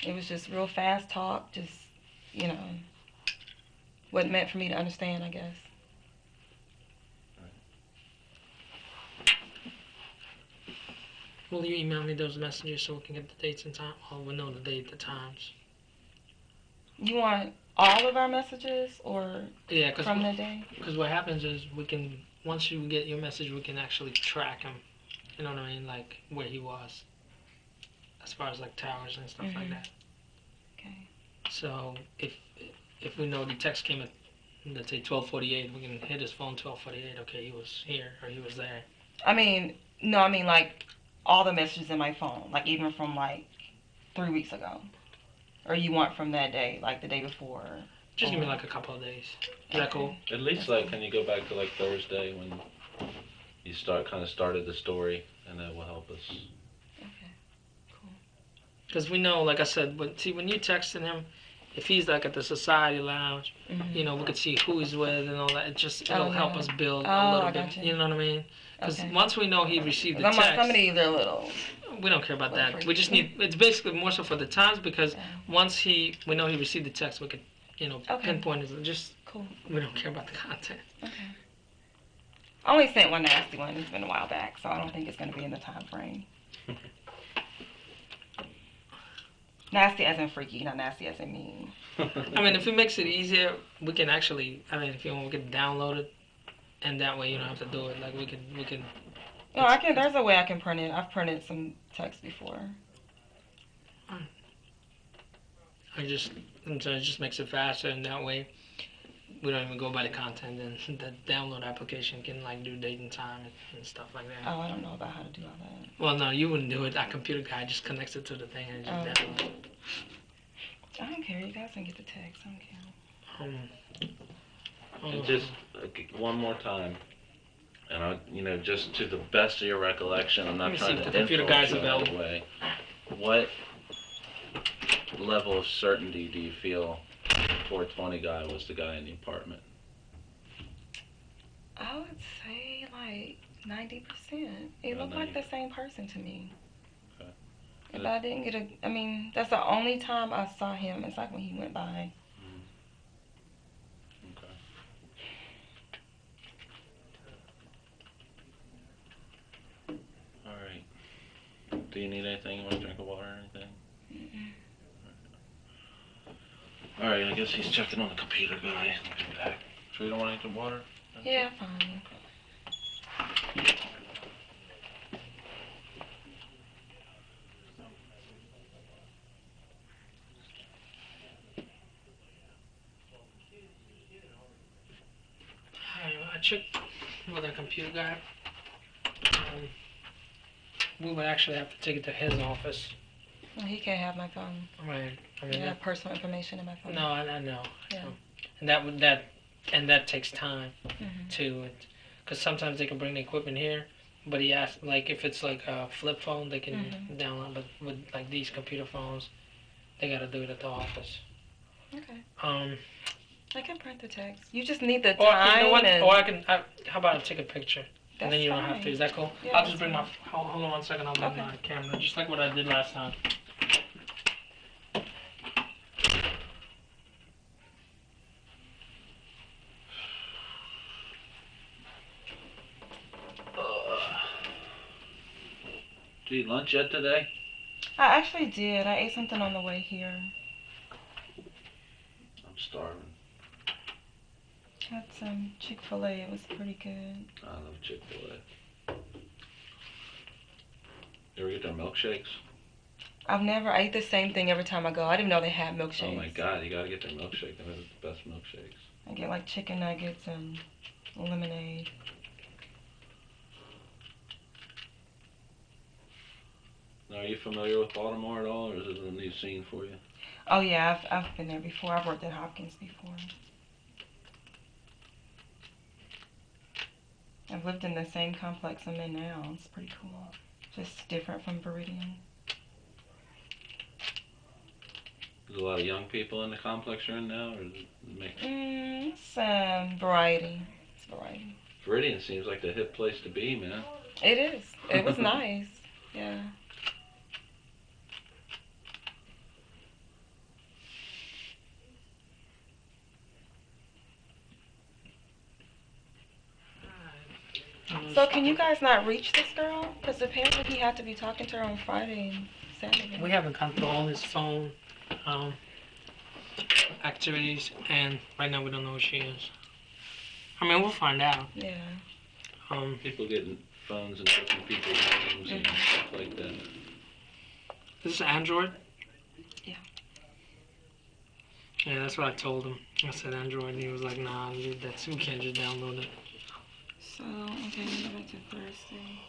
It was just real fast talk, just, wasn't meant for me to understand, I guess. Will you email me those messages so we can get the dates and time? Or we'll know the date, the times. You want all of our messages or from the day? Because what happens is once you get your message, we can actually track him. You know what I mean? Like where he was. As far as like towers and stuff like that. Okay. So if we know the text came at, let's say 12:48, we can hit his phone 12:48. Okay, he was here or he was there. Like all the messages in my phone, like even from like 3 weeks ago, or you want from that day, like the day before. Just give me like a couple of days. Is that cool? At least like, can you go back to like Thursday when you started the story, and that will help us. Because we know, like I said, when you texting him, if he's like at the society lounge, we could see who he's with and all that. It'll help us build a little bit. Gotcha. You know what I mean? Because once we know he received the text, some of these are little. We don't care about that. We just need. It's basically more so for the times because once we know he received the text, we could, pinpoint it. Just cool. We don't care about the content. Okay. I only sent one nasty one. It's been a while back, so I don't think it's going to be in the time frame. Nasty as in freaky, not nasty as in mean. I mean, if it makes it easier, we can actually. I mean, if you want, we can download it, and that way you don't have to do it. Like we can. No, I can. There's a way I can print it. I've printed some text before. It just makes it faster, and that way we don't even go by the content, and the download application can like do date and time and stuff like that. Oh, I don't know about how to do all that. Well, no, you wouldn't do it. Our computer guy just connects it to the thing and just downloads it. I don't care. You guys can get the text. I don't care. And just one more time, and just to the best of your recollection, I'm not trying to computer guy's influence you in any way. What level of certainty do you feel 420 guy was the guy in the apartment? I would say like 90%. It looked like the same person to me. Okay. If I didn't get that's the only time I saw him. It's like when he went by. Okay. All right. Do you need anything? You want a drink of water or anything? Mm-mm. Alright, I guess he's checking on the computer guy. I'll be back. So you don't want any water? Yeah, fine. I checked with our computer guy. We would actually have to take it to his office. Well, he can't have my phone. Right. I mean, I have personal information in my phone. no, I know. Yeah. So, and that takes time too, because sometimes they can bring the equipment here, but he asked like if it's like a flip phone they can download, but with like these computer phones, they gotta do it at the office. Okay. I can print the text. You just need the or time. you know what? And Or I can. How about I take a picture? That's And then you don't have fine. to. Is that cool? Yeah, I'll just that's bring fine. my. Hold on 1 second. I'll bring my camera, just like what I did last time. Did you eat lunch yet today? I actually did. I ate something on the way here. I'm starving. Had some Chick-fil-A. It was pretty good. I love Chick-fil-A. You ever get their milkshakes? I eat the same thing every time I go. I didn't know they had milkshakes. Oh my God, you gotta get their milkshake. They're the best milkshakes. I get like chicken nuggets and lemonade. Now, are you familiar with Baltimore at all, or is it a new scene for you? Oh yeah, I've been there before. I've worked at Hopkins before. I've lived in the same complex I'm in now. It's pretty cool. Just different from Viridian. There's a lot of young people in the complex you're in now, or is it mixed? It's variety. It's variety. Viridian seems like the hip place to be, man. It is. It was nice. Yeah. So can you guys not reach this girl? Because apparently he had to be talking to her on Friday and Saturday. We haven't gone through all his phone activities, and right now we don't know who she is. I mean, we'll find out. Yeah. People getting phones and taking people's names and stuff like that. Is this Android? Yeah. Yeah, that's what I told him. I said Android, and he was like, nah, dude, we can't just download it. So, okay, go back to Thursday.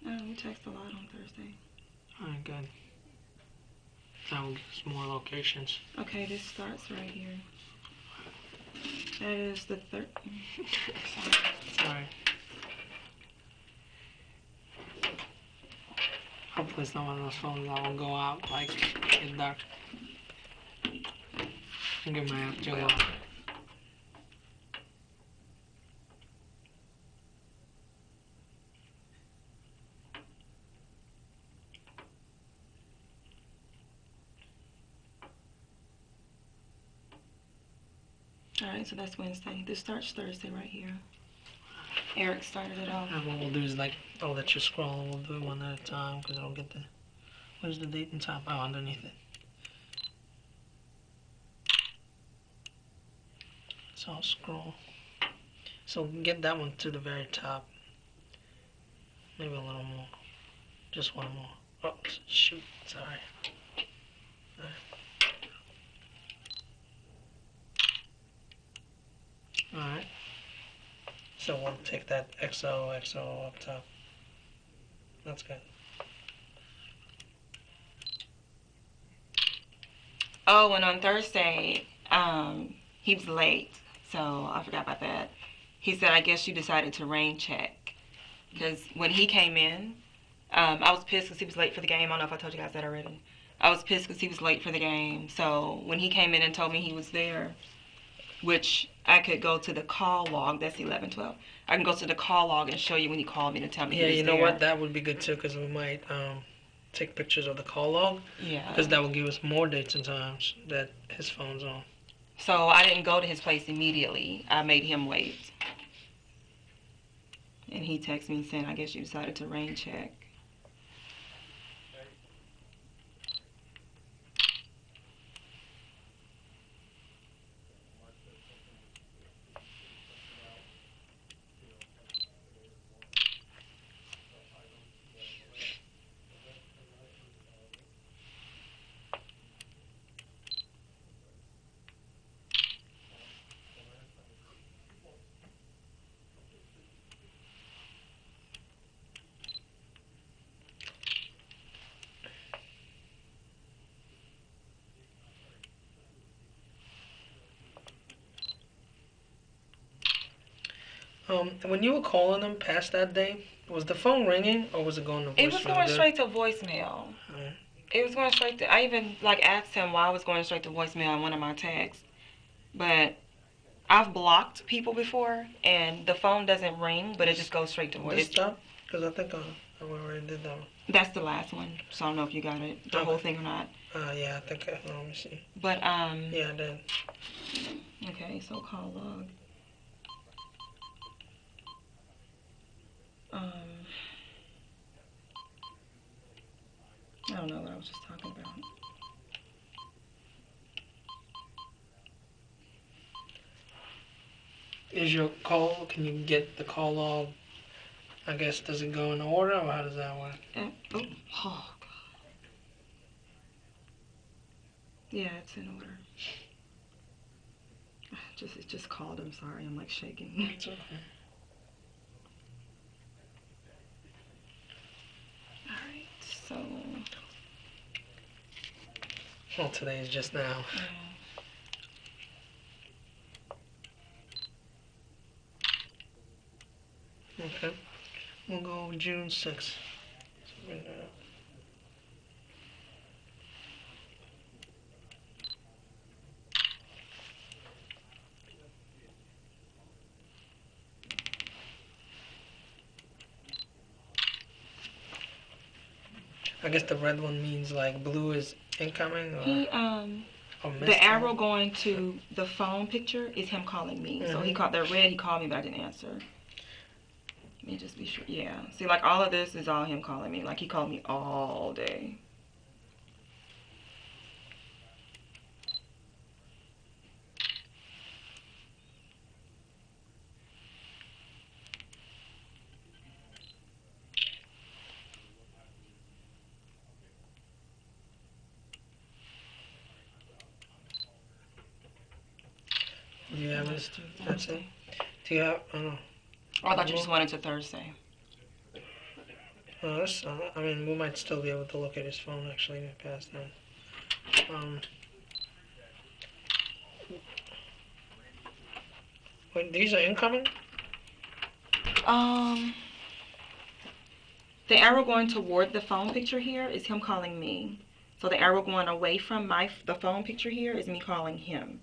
Oh, we text a lot on Thursday. Alright, good. That will give us more locations. Okay, this starts right here. That is the third. Sorry. Hopefully it's not one of those phones that will go out like get dark. And get my app to off. Alright, so that's Wednesday. This starts Thursday right here. Eric started it off. And what we'll do is like, I'll let you scroll and we'll do it one at a time because I don't get the, where's the date and time? Oh, underneath it. So I'll scroll. So get that one to the very top. Maybe a little more. Just one more. Oh, shoot, sorry. Alright. So we'll take that XO up top. That's good. Oh, and on Thursday, he was late, so I forgot about that. He said, I guess you decided to rain check. Because when he came in, I was pissed because he was late for the game. I don't know if I told you guys that already. I was pissed because he was late for the game. So when he came in and told me he was there, which I could go to the call log, that's 11:12. I can go to the call log and show you when he called me to tell me he was Yeah, you know there. what? That would be good too, because we might take pictures of the call log Yeah. because that will give us more dates and times that his phone's on. So I didn't go to his place immediately. I made him wait. And he texted me saying, I guess you decided to rain check. When you were calling him past that day, was the phone ringing or was it going to voicemail? It was going straight to voicemail. It was going straight to, I even asked him why I was going straight to voicemail in one of my texts. But I've blocked people before and the phone doesn't ring, but it just goes straight to voicemail. This time? Because I think I already did that one. That's the last one. So I don't know if you got it, the whole thing or not. Yeah, I think let me see. But, Yeah, I did. Okay, so call log. I don't know what I was just talking about. Is your call, can you get the call log, I guess, does it go in order or how does that work? Oh, God. Yeah, it's in order. It just called. I'm sorry. I'm like shaking. It's okay. All right. So. Well, today is just now. Yeah. Okay. We'll go June 6th. I guess the red one means like blue is incoming, or the arrow going to the phone picture is him calling me. Mm-hmm. So he called the red. He called me, but I didn't answer. Let me just be sure. Yeah. See, like all of this is all him calling me. Like he called me all day. Do you have this? That's it. Do you have? I don't know. Oh, I thought you just wanted to Thursday. I mean, we might still be able to look at his phone actually past that. Wait, these are incoming? The arrow going toward the phone picture here is him calling me. So the arrow going away from the phone picture here is me calling him.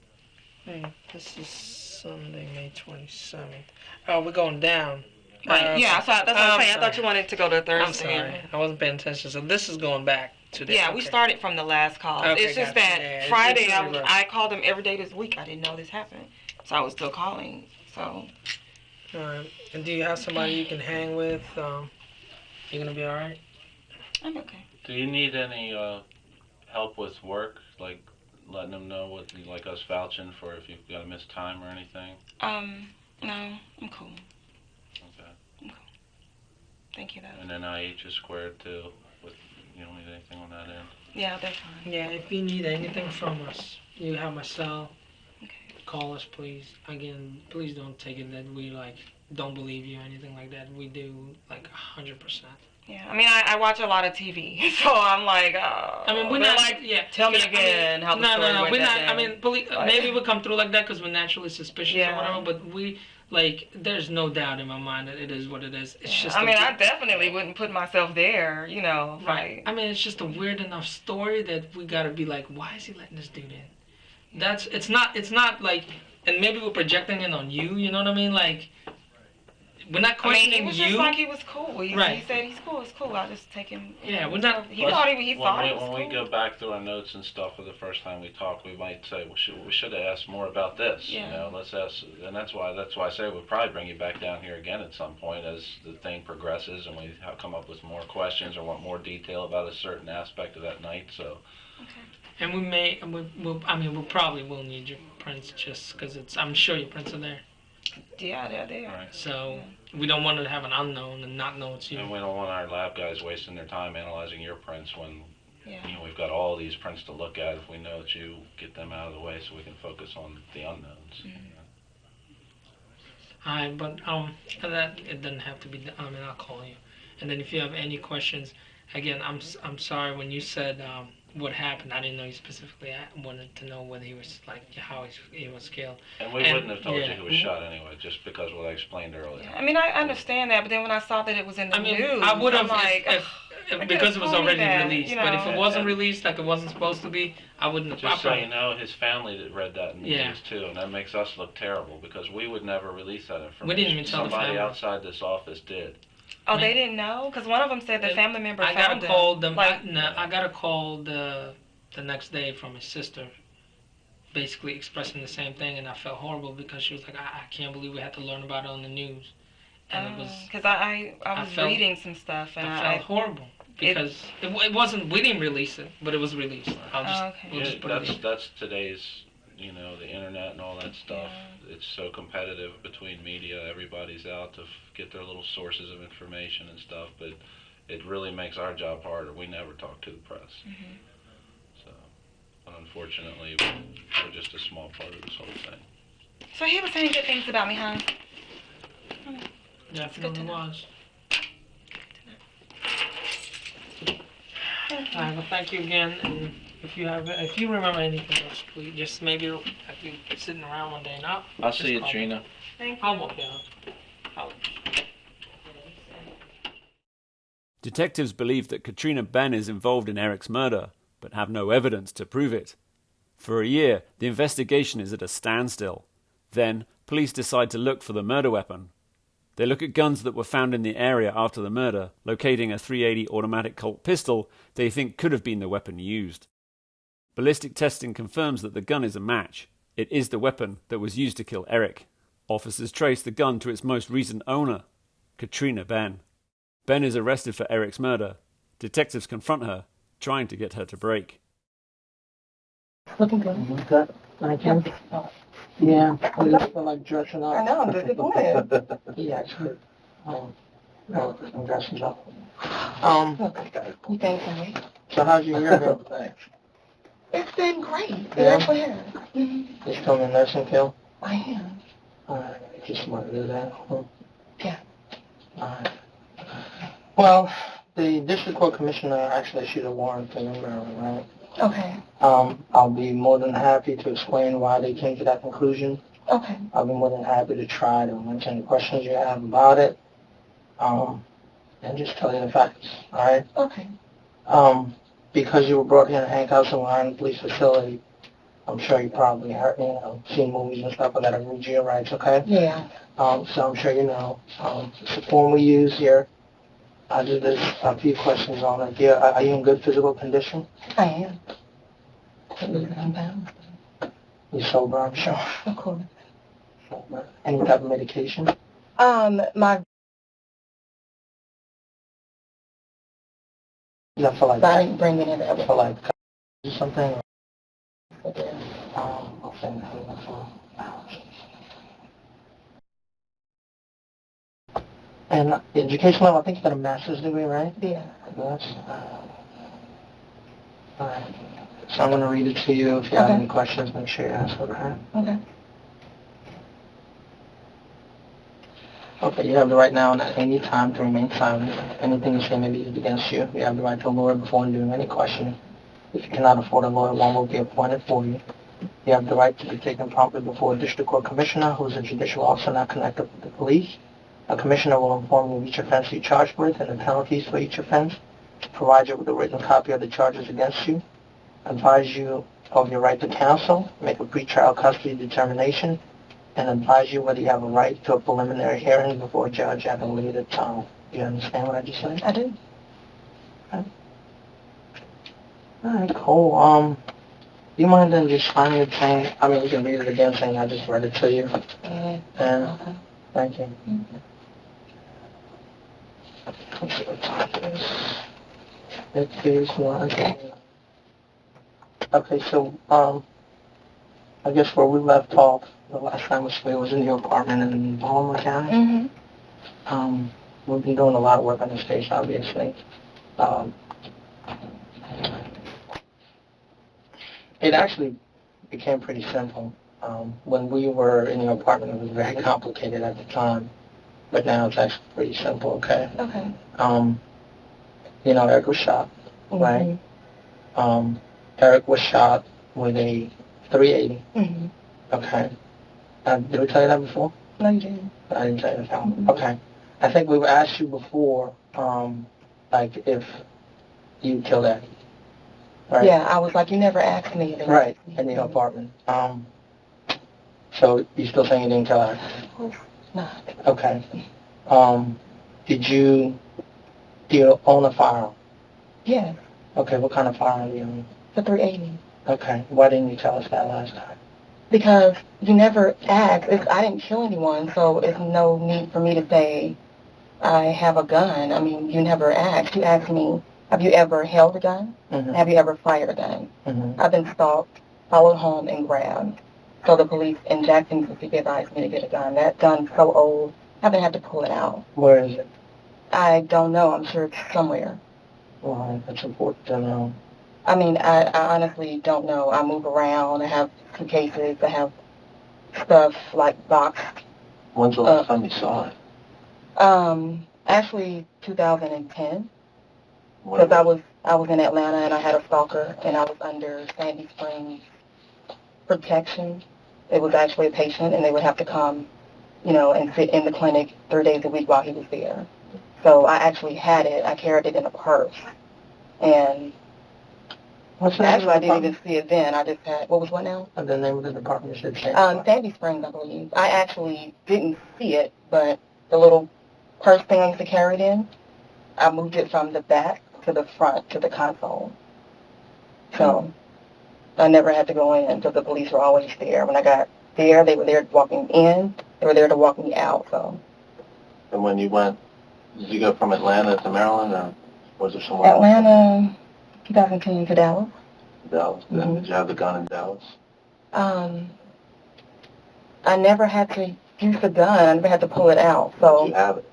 Hey, this is Sunday, May 27th. Oh, we're going down. Right, yeah, so that's what I'm saying. I thought you wanted to go to Thursday. I'm sorry. I wasn't paying attention. So this is going back today. Yeah, we started from the last call. Okay, it's just that Friday, I called him every day this week. I didn't know this happened. So I was still calling, so. All right. And do you have somebody you can hang with? You going to be all right? I'm okay. Do you need any help with work, like letting them know what you like us vouching for if you've got to miss time or anything? No, I'm cool. Okay. I'm cool. Thank you, though. And then IH is squared too. With you don't need anything on that end. Yeah, they're fine. Yeah, if you need anything from us, you have my cell. Okay. Call us, please. Again, please don't take it that we like don't believe you or anything like that. We do like 100%. Yeah, I mean, I watch a lot of TV, so I'm like, I mean, we're not like, yeah. Tell me again how the story went. We're not. That day. I mean, maybe we come through like that because we're naturally suspicious or whatever. But we like, there's no doubt in my mind that it is what it is. It's just. I mean, I definitely wouldn't put myself there, you know. Right. Like, I mean, it's just a weird enough story that we gotta be like, why is he letting this dude in? It's not like, and maybe we're projecting it on you. You know what I mean? Like, we're not I mean, questioning he was you. just like he was cool. Right. He said he's cool. It's cool. I'll just take him. Yeah, we're not. He thought he thought it was when cool. we go back through our notes and stuff for the first time we talked, we might say we should have asked more about this. Yeah. You know, let's ask, and that's why I say we'll probably bring you back down here again at some point as the thing progresses and we come up with more questions or want more detail about a certain aspect of that night. So. Okay. And we'll probably will need your prints just because I'm sure your prints are there. Yeah, they're there. Right. So we don't want to have an unknown and not know it's you. And we don't want our lab guys wasting their time analyzing your prints when Yeah. you know we've got all these prints to look at. If we know that you get them out of the way, so we can focus on the unknowns. Mm-hmm. Alright, but that it doesn't have to be. I'll call you, and then if you have any questions, again, I'm sorry when you said what happened. I didn't know you specifically. I wanted to know whether he was like how he was killed. And we wouldn't have told you who was shot anyway, just because what I explained earlier. I mean, I understand that, but then when I saw that it was in the news, I would have like, if because it was already released. You know, but if it wasn't released, like it wasn't supposed to be, I wouldn't have. Just so you know, his family that read that in the news too, and that makes us look terrible because we would never release that information. We didn't even tell Somebody outside this office did. Oh, they didn't know? Because one of them said the family member found I got a call the next day from his sister, basically expressing the same thing, and I felt horrible because she was like, I can't believe we had to learn about it on the news. And it was because I was reading some stuff and I felt horrible because it wasn't, we didn't release it, but it was released. That's today's, you know, the internet and all that stuff. Yeah. It's so competitive between media. Everybody's out to get their little sources of information and stuff, but it really makes our job harder. We never talk to the press. Mm-hmm. So, unfortunately, we're just a small part of this whole thing. So he was saying good things about me, huh? Definitely was. Alright, well, thank you again, and if you remember anything else, please just maybe I'll be sitting around one day and I'll see you, Trina. Thank you. I'll walk down. Detectives believe that Katrina Ben is involved in Eric's murder, but have no evidence to prove it. For a year, the investigation is at a standstill. Then, police decide to look for the murder weapon. They look at guns that were found in the area after the murder, locating a .380 automatic Colt pistol they think could have been the weapon used. Ballistic testing confirms that the gun is a match. It is the weapon that was used to kill Eric. Officers trace the gun to its most recent owner, Katrina Ben. Ben is arrested for Eric's murder. Detectives confront her, trying to get her to break. Looking good. I can. Yeah, I just feel like dressing up. I know, I'm disappointed. He actually, I'm dressing up. You thank me. So how's your year been? Thanks. It's been great. Yeah? You still in nursing field? I am. Alright, just wanted to do that. Yeah. Alright. Well, the district court commissioner actually issued a warrant for your Maryland, right? Okay. I'll be more than happy to explain why they came to that conclusion. Okay. I'll be more than happy to try to answer any questions you have about it. And just tell you the facts, alright? Okay. Because you were brought here in handcuffs and were in a police facility, I'm sure you probably heard, seen movies and stuff like that. I read your rights, okay? Yeah. So I'm sure you know. It's the form we use here. There's a few questions on it. Are you in good physical condition? I am. I'm bound. You sober, I'm sure. Of course. Any type of medication? My Is that for like? I didn't bring it in there. For like something? Okay. I'll send that for. And education level, I think you got a master's degree, right? Yeah. Yes. All right. So I'm going to read it to you. If you have any questions, make sure you ask, okay? Okay. Okay, you have the right now and at any time to remain silent. Anything you say may be used against you. You have the right to a lawyer before doing any questioning. If you cannot afford a lawyer, one will be appointed for you. You have the right to be taken promptly before a district court commissioner who is a judicial officer not connected with the police. A commissioner will inform you of each offense you're charged with and the penalties for each offense, provide you with a written copy of the charges against you, advise you of your right to counsel, make a pretrial custody determination, and advise you whether you have a right to a preliminary hearing before a judge at a later time. Do you understand what I just said? I do. Okay. All right, cool. Do you mind then just signing it saying, I mean, you can read it again saying I just read it to you. And thank you. It is one. Okay, so, I guess where we left off the last time we was in your apartment in Baltimore County. Mm-hmm. We've been doing a lot of work on this case, obviously. It actually became pretty simple. When we were in your apartment, it was very complicated at the time, but now it's actually pretty simple, okay? Okay. You know, Eric was shot, right? Eric was shot with a 380. Mm-hmm. Okay. Did we tell you that before? No, you didn't. I didn't tell you that. Mm-hmm. Okay. I think we asked you before, like, if you killed Eric. Right? Yeah, I was like, you never asked me. Right, in your apartment. So you still saying you didn't kill Eric? Of course not. Okay. Do you own a firearm? Yes. Okay, what kind of firearm do you own? The 380. Okay, why didn't you tell us that last time? Because you never asked. I didn't kill anyone, so it's no need for me to say I have a gun. I mean, you never asked. You asked me, have you ever held a gun? Mm-hmm. Have you ever fired a gun? Mm-hmm. I've been stalked, followed home, and grabbed. So the police in Jackson, Mississippi advised me to get a gun. That gun's so old, I haven't had to pull it out. Where is it? I don't know. I'm sure it's somewhere. Well, that's important to know. I mean, I honestly don't know. I move around. I have suitcases. I have stuff like boxed. When's the last time you saw it? Actually, 2010. Because I was in Atlanta and I had a stalker and I was under Sandy Springs protection. It was actually a patient and they would have to come, you know, and sit in the clinic 3 days a week while he was there. So I actually had it. I carried it in a purse. And actually, I didn't even see it then. I just had, what was what now? And the name of the department you said? Sandy Springs, I believe. I actually didn't see it, but the little purse thing I used to carry it in, I moved it from the back to the front to the console. So I never had to go in because the police were always there. When I got there, they were there walking in. They were there to walk me out. So. And when you went, did you go from Atlanta to Maryland, or was there somewhere else? Atlanta, 2010 to Dallas. Dallas. Mm-hmm. And did you have the gun in Dallas? I never had to use the gun. I never had to pull it out. So. Did you have it?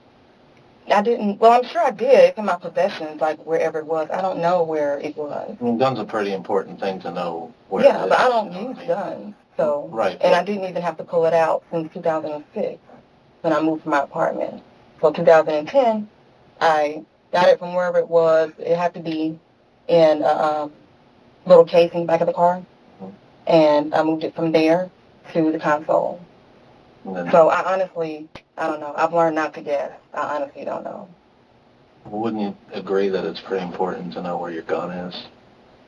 I didn't. Well, I'm sure I did. It's in my possessions, like wherever it was. I don't know where it was. I mean, guns are a pretty important thing to know where it is. Yeah, but I don't use guns. So. Right. And I didn't even have to pull it out since 2006 when I moved from my apartment. So 2010, I got it from wherever it was. It had to be in a little casing back of the car. Mm-hmm. And I moved it from there to the console. So I honestly, I don't know. I've learned not to guess. I honestly don't know. Well, wouldn't you agree that it's pretty important to know where your gun is?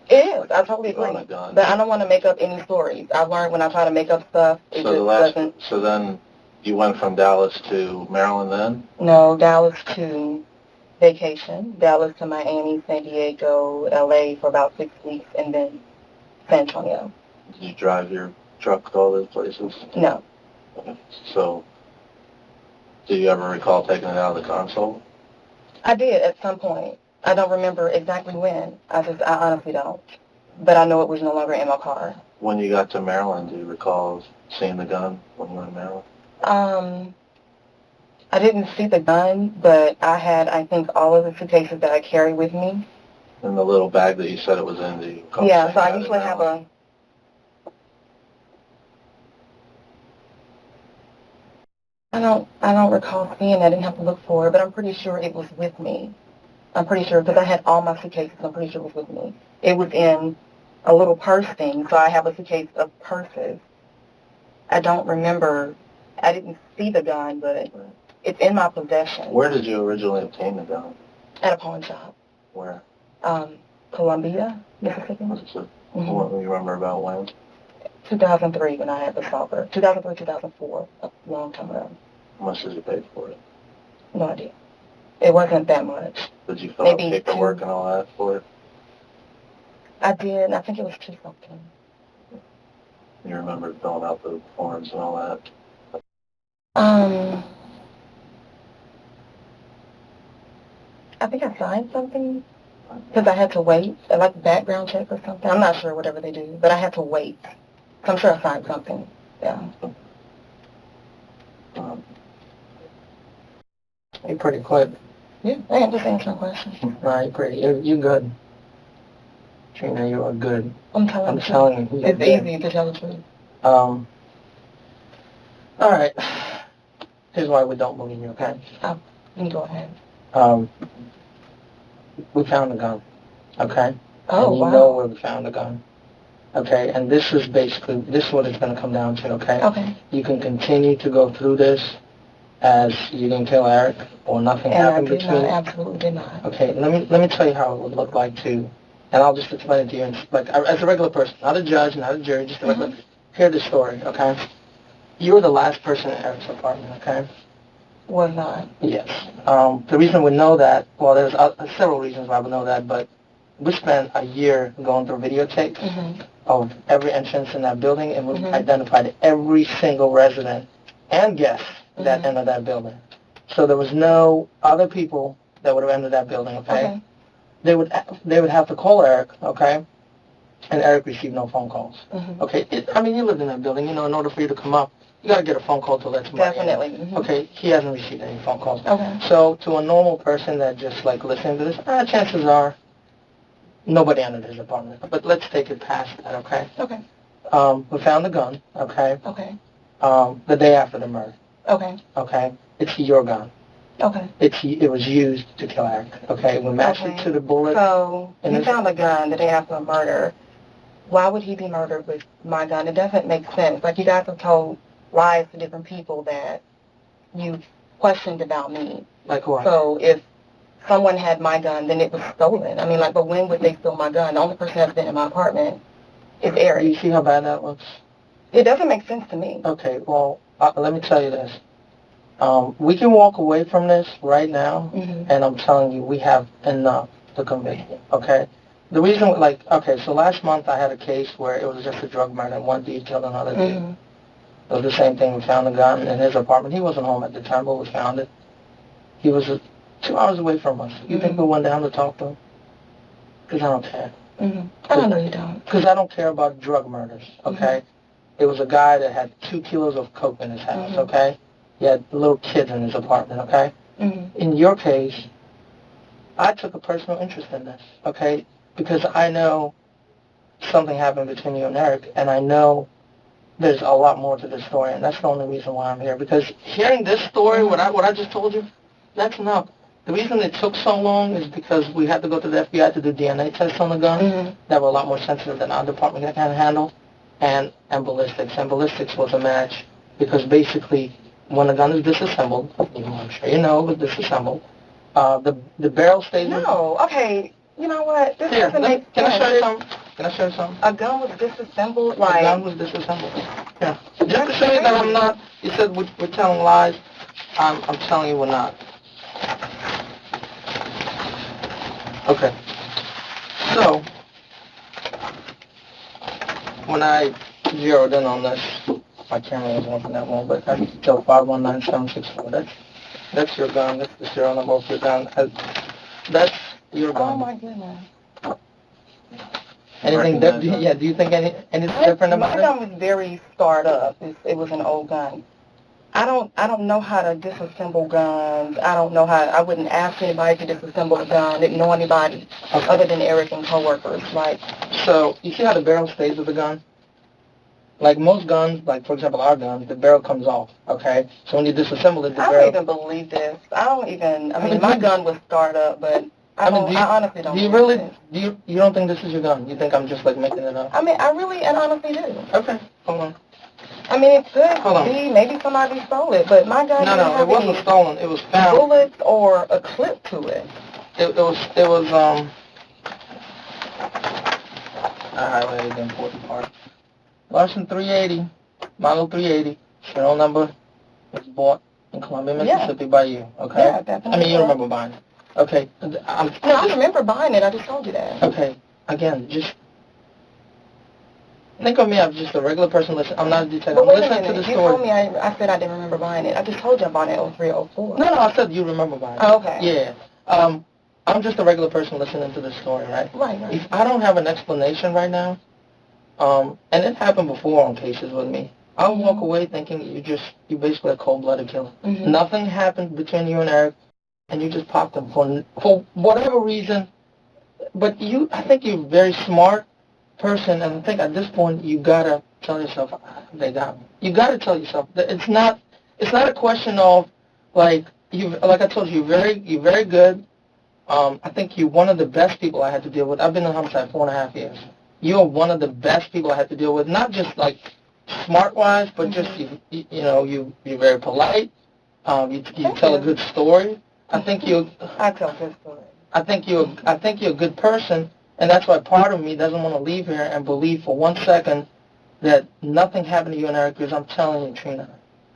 It is. I totally agree. But I don't want to make up any stories. I've learned when I try to make up stuff, it just doesn't. So then you went from Dallas to Maryland then? No, Dallas to vacation. Dallas to Miami, San Diego, LA for about 6 weeks, and then San Antonio. Did you drive your truck to all those places? No. Okay. So, do you ever recall taking it out of the console? I did at some point. I don't remember exactly when. I honestly don't. But I know it was no longer in my car. When you got to Maryland, do you recall seeing the gun when you were in Maryland? I didn't see the gun, but I had, I think, all of the suitcases that I carry with me. And the little bag that you said it was in, do you recall? Yeah, so I usually have a... I don't recall seeing it. I didn't have to look for it, but I'm pretty sure it was with me. I'm pretty sure, because I had all my suitcases, I'm pretty sure it was with me. It was in a little purse thing, so I have a suitcase of purses. I don't remember, I didn't see the gun, but it's in my possession. Where did you originally obtain the gun? At a pawn shop. Where? Columbia, Mississippi. Mississippi. Mm-hmm. What do you remember about when? 2003 when I had the stalker. 2003, 2004, a long time ago. How much did you pay for it? No idea. It wasn't that much. Did you fill out paperwork and all that for it? I did, and I think it was 2 something. You remember filling out the forms and all that? I think I signed something because I had to wait, like a background check or something. I'm not sure whatever they do, but I had to wait. So I'm sure I signed something. Yeah. You're pretty quick. Yeah, I am just answering questions. No, you're pretty. You're good. Trina, you are good. I'm telling you. It's easy to tell the truth. All right. Here's why we don't believe you, okay? Oh, you can go ahead. We found the gun, okay? Oh, and you wow. know where we found the gun. Okay, and this is what it's going to come down to, okay? Okay. You can continue to go through this as you didn't kill Eric or nothing happened between. And I absolutely did not. Okay, let me tell you how it would look like too, and I'll just explain it to you. And like as a regular person, not a judge, not a jury, just a regular. Hear the story, okay? You were the last person in Eric's apartment, okay? Was not. Yes. The reason we know that, well, there's several reasons why we know that, but we spent a year going through videotapes of every entrance in that building, and we identified every single resident and guest that entered that building. So there was no other people that would have entered that building, okay? They would have to call Eric, okay? And Eric received no phone calls. Okay? You lived in that building. You know, in order for you to come up, you got to get a phone call to let somebody in. Okay? He hasn't received any phone calls. Okay. So to a normal person that just, like, listening to this, chances are nobody entered his apartment. But let's take it past that, okay? Okay. We found the gun, okay? Okay. The day after the murder. Okay. Okay? It's your gun. Okay. It was used to kill Eric. Okay? We matched it to the bullet. So, you found a gun the day after a murder. Why would he be murdered with my gun? It doesn't make sense. Like, you guys have told lies to different people that you questioned about me. Like what? So, if someone had my gun, then it was stolen. I mean, like, but when would they steal my gun? The only person that's been in my apartment is Eric. Do you see how bad that looks? It doesn't make sense to me. Okay, well, let me tell you this. We can walk away from this right now, and I'm telling you, we have enough to convict you, okay? The reason, so last month I had a case where it was just a drug murder. One dude killed another dude. It was the same thing. We found a gun in his apartment. He wasn't home at the time, but we found it. He was 2 hours away from us. You think we went down to talk to him? Because I don't care. I don't know you don't. Because I don't care about drug murders, okay? It was a guy that had 2 kilos of coke in his house, okay? He had little kids in his apartment, okay? In your case, I took a personal interest in this, okay? Because I know something happened between you and Eric, and I know there's a lot more to this story, and that's the only reason why I'm here. Because hearing this story, what I just told you, that's enough. The reason it took so long is because we had to go to the FBI to do DNA tests on the gun that were a lot more sensitive than our department can handle, and ballistics. And ballistics was a match because basically when the gun is disassembled, I'm sure you know, it was disassembled, the barrel stays... No, okay. You know what? This doesn't make sense. Can I show you something? Can I show you something? A gun was disassembled, like... A gun was disassembled. Yeah. Just to show you that I'm not... You said we're telling lies. I'm telling you we're not. Okay. So, when I zeroed in on this, my camera wasn't working that well, but I still 519764. That's your gun. That's the serial number of your gun. That's your gun. Oh my goodness. Anything different? Do you think anything different about it? My gun was very scarred up. It was an old gun. I don't know how to disassemble guns. I wouldn't ask anybody to disassemble a gun. Didn't know anybody other than Eric and coworkers. So, you see how the barrel stays with the gun? Like most guns, like for example our guns, the barrel comes off, okay? So when you disassemble it, the barrel... I don't even believe this. My gun was scarred up, but I honestly don't. Do you really, you don't think this is your gun? You think I'm just like making it up? I really and honestly do. Okay, hold on. It could be, maybe somebody stole it, but my gun didn't have it wasn't stolen. It was found. Bullets or a clip to it. It was, I highlighted the important part. Larson 380, model 380, serial number was bought in Columbia, Mississippi by you, okay? Yeah, definitely. I mean, you remember buying it. Okay. No, I remember buying it. I just told you that. Okay. Again, just think of me as just a regular person listening. I'm not a detective. But I'm wait a listening minute. to the You story. told me I said I didn't remember buying it. I just told you I bought it in 03, 04. No, I said you remember buying it. Oh, okay. Yeah. I'm just a regular person listening to the story, right? Right. If I don't have an explanation right now, and it happened before on cases with me, I'll walk away thinking you basically a cold-blooded killer. Mm-hmm. Nothing happened between you and Eric, and you just popped him for whatever reason. But I think you're a very smart person, and I think at this point you gotta tell yourself they got me. You gotta tell yourself that it's not a question of like I told you, you're very good. I think you're one of the best people I had to deal with. I've been in homicide 4.5 years. You're one of the best people I had to deal with, not just like smart-wise, but just you're very polite. You tell a good story. I think I tell good stories. I think you're a good person, and that's why part of me doesn't want to leave here and believe for 1 second that nothing happened to you and Eric. Because I'm telling you, Trina,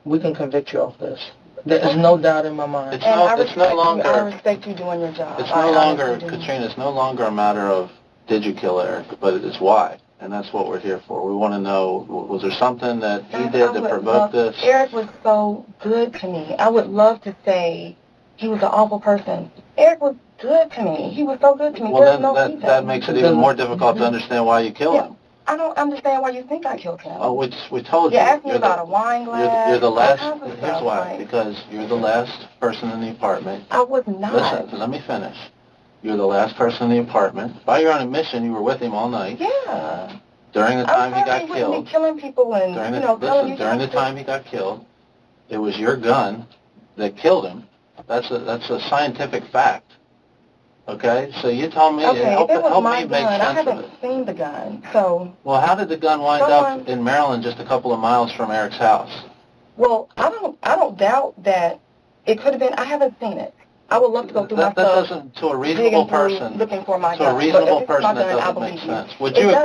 we can convict you of this. There is no doubt in my mind. I respect you doing your job. It's no longer, Katrina, it's no longer a matter of did you kill Eric, but it's why. And that's what we're here for. We want to know, was there something that he did to provoke this? Eric was so good to me. I would love to say he was an awful person. Eric was good to me. He was so good to me. Well, then that makes it even more difficult to understand why you killed him. I don't understand why you think I killed him. Oh, we told you. You asked me about a wine glass. You're the last. All kinds of Here's stuff, why. like, Because you're the last person in the apartment. I was not. Listen, let me finish. You're the last person in the apartment. By your own admission, you were with him all night. Yeah. During the time he got killed. Killing people and during the time he got killed, it was your gun that killed him. That's a scientific fact. Okay, so you told me. Okay, help if it was my me make gun, sense I of haven't it. seen the gun, so. Well, how did the gun wind up in Maryland, just a couple of miles from Eric's house? Well, I don't doubt that it could have been. I haven't seen it. I would love to go through my stuff. That doesn't, to a reasonable person, looking for my to a gun. reasonable But if person, it's my that gun, doesn't make sense.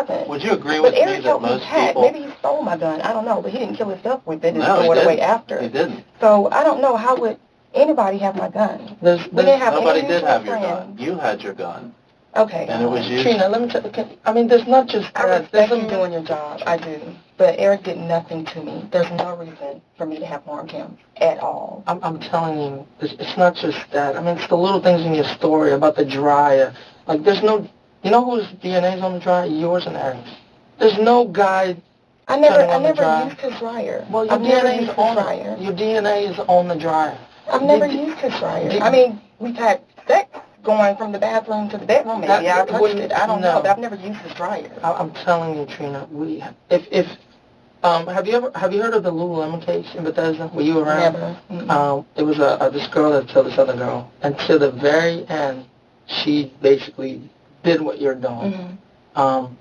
Doesn't. Would you agree with me that most people? Maybe he stole my gun. I don't know, but he didn't kill himself with it. No, he threw it away after. He didn't. So I don't know, how would anybody have my gun? Nobody did have your gun. You had your gun. Okay. And it was used. Trina, let me tell you. I mean, there's not just. I respect you doing your job. I do. But Eric did nothing to me. There's no reason for me to have harmed him at all. I'm telling you, it's not just that. I mean, it's the little things in your story about the dryer. Like, there's no. You know whose DNA is on the dryer? Yours and Eric's. There's no guy. I never used his dryer. Well, your DNA is on the dryer. Your DNA is on the dryer. I've never used his dryer. I mean, we've had sex going from the bathroom to the bedroom. Maybe I touched it. I don't know. But I've never used his dryer. I'm telling you, Trina. Have you heard of the Lululemon case in Bethesda? Were you around? Never. Mm-hmm. It was this girl that killed this other girl, and to the very end, she basically did what you're doing. Mm-hmm.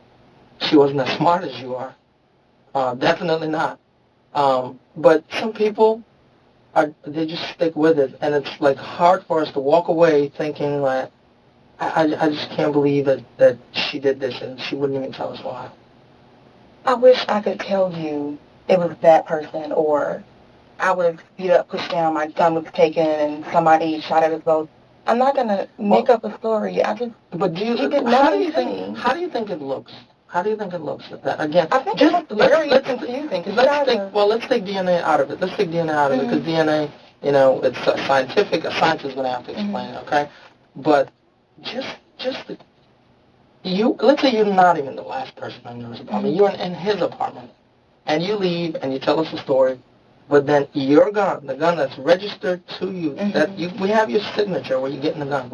She wasn't as smart as you are. Definitely not. But some people they just stick with it, and it's like hard for us to walk away thinking like, I just can't believe that she did this, and she wouldn't even tell us why. I wish I could tell you it was that person, or I was beat up, pushed down, my gun was taken, and somebody shot at us both. I'm not gonna make up a story. But he did nothing. How do you think it looks? How do you think it looks at that? Again, I think it looks very confusing. Let's take DNA out of it. Let's take DNA out of it, because DNA, it's scientific. A scientist is going to have to explain it, okay? But let's say you're not even the last person in his apartment. You're in his apartment, and you leave and you tell us a story. But then your gun, the gun that's registered to you, we have your signature where you're getting the gun,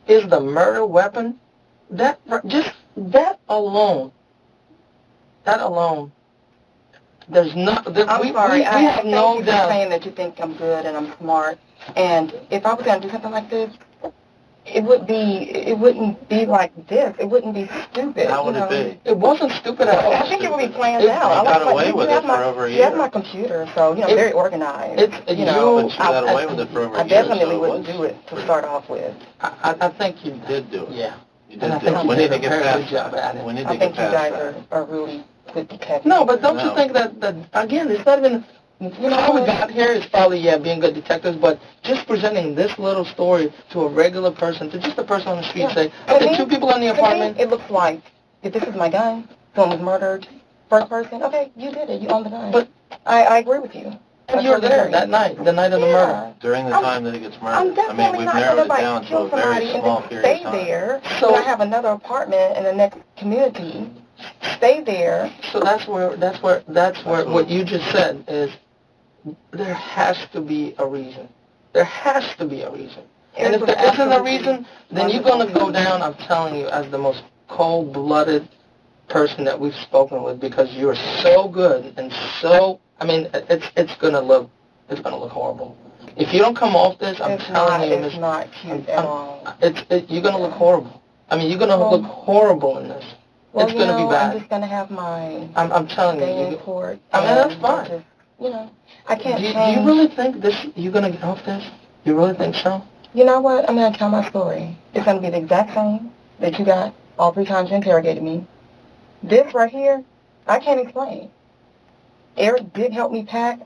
is the murder weapon. That alone. There's not. I'm sorry. I have no doubt. Saying that you think I'm good and I'm smart, and if I was going to do something like this, it wouldn't be like this. It wouldn't be stupid. How would it be? It wasn't stupid at all. I think it would be planned out. You got away with it for over a year. You have my computer, so very organized. But you got away with it for over a year. I definitely wouldn't do it to start off with. I think you did do it. Yeah. You did do it. We need to get past that. I think you guys are really good detective. No, but don't you No. think that again, it's not even, how we got here is probably, being good detectives, but just presenting this little story to a regular person, to just a person on the street, say, okay, 2 people in the apartment. It looks like, if this is my gun, someone was murdered, first person, okay, you did it, you own the gun. But I agree with you. and you were there that night, the night of the murder. During the time that he gets I'm murdered. I mean, definitely we've not narrowed it going down to to a very somebody small and period of stay time. there. So- So I have another apartment in the next community. Stay there. So that's where what you just said is, there has to be a reason. There has to be a reason. And if there isn't a reason, then you're going to go down, I'm telling you, as the most cold-blooded person that we've spoken with, because you're so good and so, I mean, it's going to look horrible. If you don't come off this, I'm telling you, it's not cute at all. You're going to look horrible. I mean, you're going to look horrible in this. Well, It's going to be bad. I'm just going to have my I'm telling day in you. court. I mean, that's and fine. just, I can't Do you change. really think you're going to get off this? You really think so? You know what? I'm going to tell my story. It's going to be the exact same that you got all 3 times you interrogated me. This right here, I can't explain. Eric did help me pack.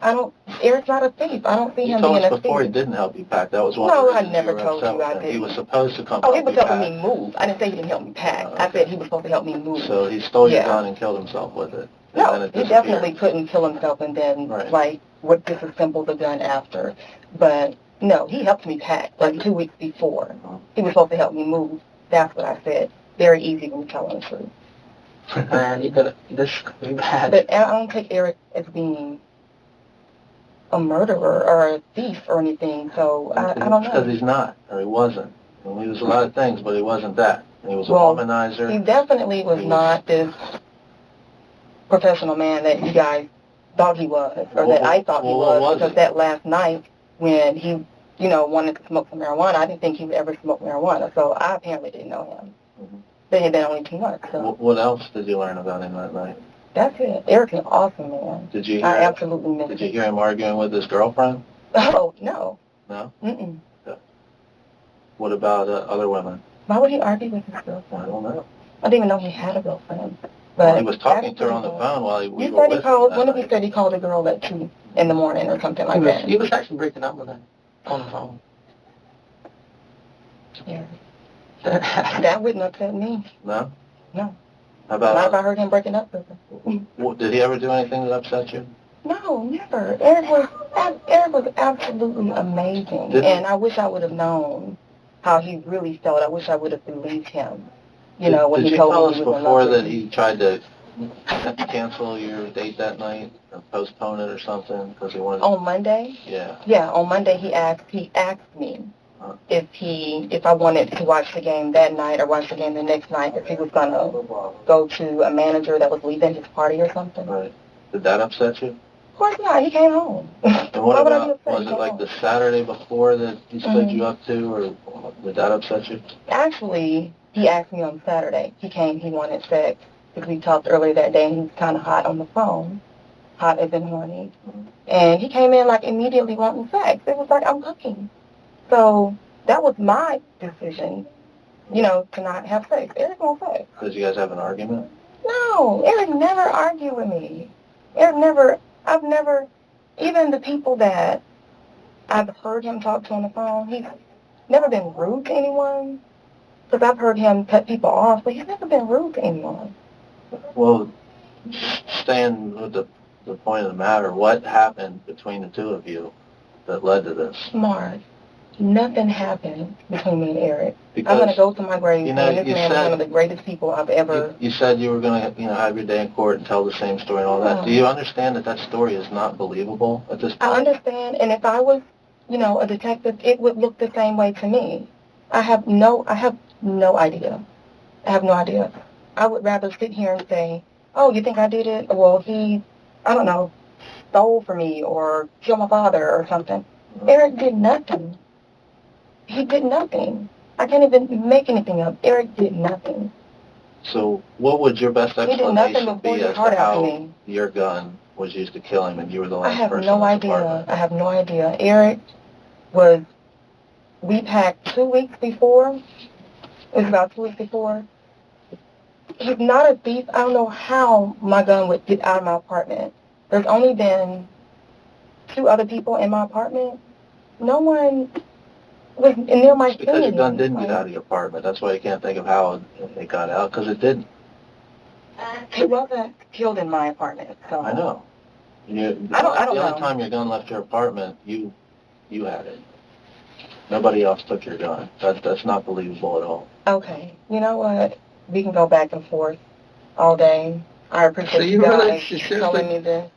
Eric's not a thief. I don't see him being a thief. You told us before he didn't help you pack. That was one of the No, I reasons never you were told upset you with I him. He didn't. was supposed to come Oh, he help was you helping pack. me move. I didn't say he didn't help me pack. Oh, I said he was supposed to help me move. So he stole your gun and killed himself with it. And then No, it he disappeared. definitely couldn't kill himself and then, disassemble the gun after. But, no, he helped me pack, 2 weeks before. He was supposed to help me move. That's what I said. Very easy when you're telling the truth. Man, this could be bad. But I don't take Eric as being a murderer or a thief or anything, so I don't know. Because he's not, or he wasn't. And he was a lot of things, but he wasn't that. He was a womanizer. He definitely was not this professional man that you guys thought he was, or that I thought he was, because that last night when he, wanted to smoke some marijuana, I didn't think he would ever smoke marijuana, so I apparently didn't know him. Mm-hmm. They had been only 2 months, so. What else did you learn about him that night? That's it. Eric's an awesome man. Did you hear I absolutely miss him. Did you hear him arguing with his girlfriend? Oh, no. No? Mm-mm. Yeah. What about other women? Why would he argue with his girlfriend? I don't know. I didn't even know he had a girlfriend. Well, he was talking to her on the phone while we were with him. One of you said he called a girl at 2 in the morning or something like that. He was actually breaking up with her on the phone. Yeah. That wouldn't upset me. No? No. How about... Not if I heard him breaking up with her. Did he ever do anything that upset you? No, never. Eric was absolutely amazing. And I wish I would have known how he really felt. I wish I would have believed him. When he told me he was in love with me. Did you tell us before that he tried to cancel your date that night or postpone it or something because he wanted... On Monday? Yeah. Yeah, on Monday he asked me if I wanted to watch the game that night or watch the game the next night, if he was going to go to a manager that was leaving his party or something. Right. Did that upset you? Of course not. He came home. And what about, was it like the Saturday before that he split you up to, or did that upset you? Actually, he asked me on Saturday. He wanted sex, because we talked earlier that day, and he was kind of hot on the phone, hot as in horny. And he came in, immediately wanting sex. It was like, I'm cooking. So that was my decision, to not have sex. Eric wants sex. Did you guys have an argument? No, Eric never argued with me. I've never, even the people that I've heard him talk to on the phone, he's never been rude to anyone. Because I've heard him cut people off, but he's never been rude to anyone. Well, staying with the point of the matter, what happened between the two of you that led to this? Smart. Nothing happened between me and Eric. Because, I'm going to go to my grave, you and this man was one of the greatest people I've ever... You said you were going to, have your day in court and tell the same story and all that. Do you understand that story is not believable at this point? I understand, and if I was, a detective, it would look the same way to me. I have no idea. I have no idea. I would rather sit here and say, oh, you think I did it? Well, he, I don't know, stole from me or killed my father or something. Eric did nothing. He did nothing. I can't even make anything up. Eric did nothing. So what would your best explanation be as to how your gun was used to kill him and you were the last person in the apartment? I have no idea. Eric we packed 2 weeks before. It was about 2 weeks before. He's not a thief. I don't know how my gun would get out of my apartment. There's only been 2 other people in my apartment. No one was near my It's because your scene. gun didn't get out of your apartment. That's why you can't think of how it got out, because it didn't. He wasn't killed in my apartment, so. I know. I don't The know. only time your gun left your apartment, you had it. Nobody else took your gun. That's not believable at all. Okay. You know what? We can go back and forth all day. I appreciate you guys telling me this.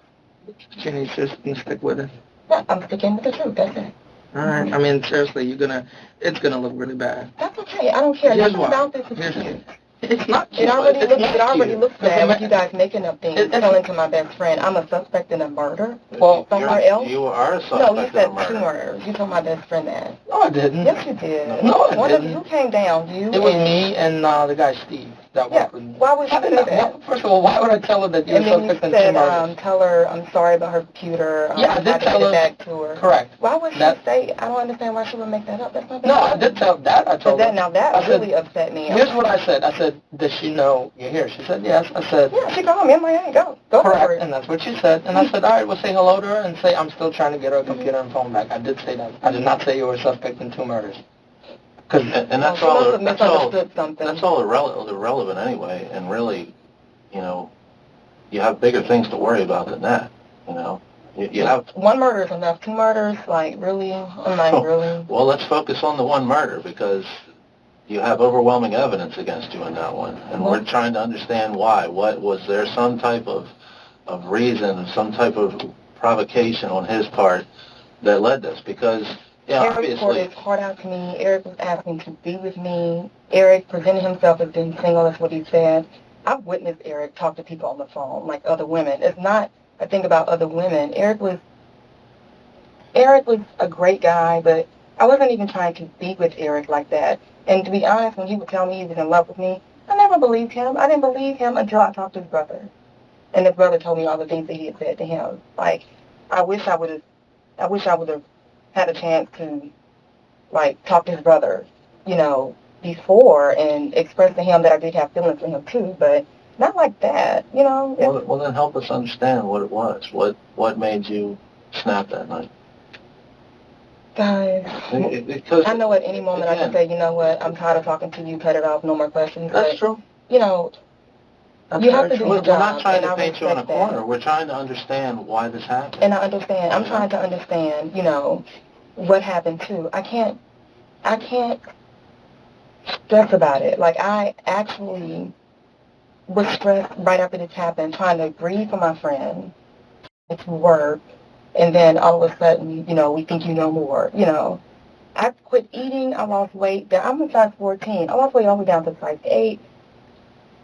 Jenny, just stick with it. Yeah, I'm sticking with the truth. That's it. All right. I mean, seriously, it's gonna look really bad. That's okay. I don't care. Nothing about this is cute. It's not cute. It already looks bad with you It's guys making up things. Telling to my best friend, I'm a suspect in a murder. Well, somewhere else. You are a suspect No, you said in a murder. 2 murders. You told my best friend that. No, I didn't. Yes, you did. No, I One didn't. of you came down. It was me and the guy Steve that Yeah. worked with me. Why would you say that? First of all, why would I tell her that you're And then you suspect in 2 said, murders? tell her I'm sorry about her computer. Yeah, I did tell her. Back to her. Correct. Why would she say? I don't understand why she would make that up. That's not. No, I did tell that. I told her. Now that really upset me. Here's what I said. I said, does she know you're here? She said yes. I said, yeah. She called me. I'm like, hey, go correct. for it. And that's what she said. And I said, all right, we'll say hello to her and say I'm still trying to get her computer and phone back. I did say that. I did not say you were a suspect in 2 murders. And that's she all. must have misunderstood something. That's all irrelevant anyway. And really, you have bigger things to worry about than that. You have 1 murder is enough. 2 murders, like really? I'm like, really? Well, let's focus on the 1 murder because you have overwhelming evidence against you in that one, and we're trying to understand why. What was there? Some type of reason, some type of provocation on his part that led this? Because Eric obviously, poured his heart out to me. Eric was asking to be with me. Eric presented himself as being single. That's what he said. I've witnessed Eric talk to people on the phone, like other women. It's not a thing about other women. Eric was a great guy, but I wasn't even trying to be with Eric like that. And to be honest, when he would tell me he was in love with me, I never believed him. I didn't believe him until I talked to his brother. And his brother told me all the things that he had said to him. Like, I wish I would have had a chance to, like, talk to his brother, before and express to him that I did have feelings for him too, but not like that, Well, then help us understand what it was. What made you snap that night? Guys, I know at any moment I can say, you know what, I'm tired of talking to you, cut it off, no more questions. That's true. You have to do your job. We're not trying to paint you in a corner. We're trying to understand why this happened. And I understand. I'm trying to understand, what happened too. I can't stress about it. Like, I actually was stressed right after this happened, trying to grieve for my friend, to work, and then all of a sudden, we think you know more, I quit eating, I lost weight. I'm a size 14. I lost weight all the way down to size 8.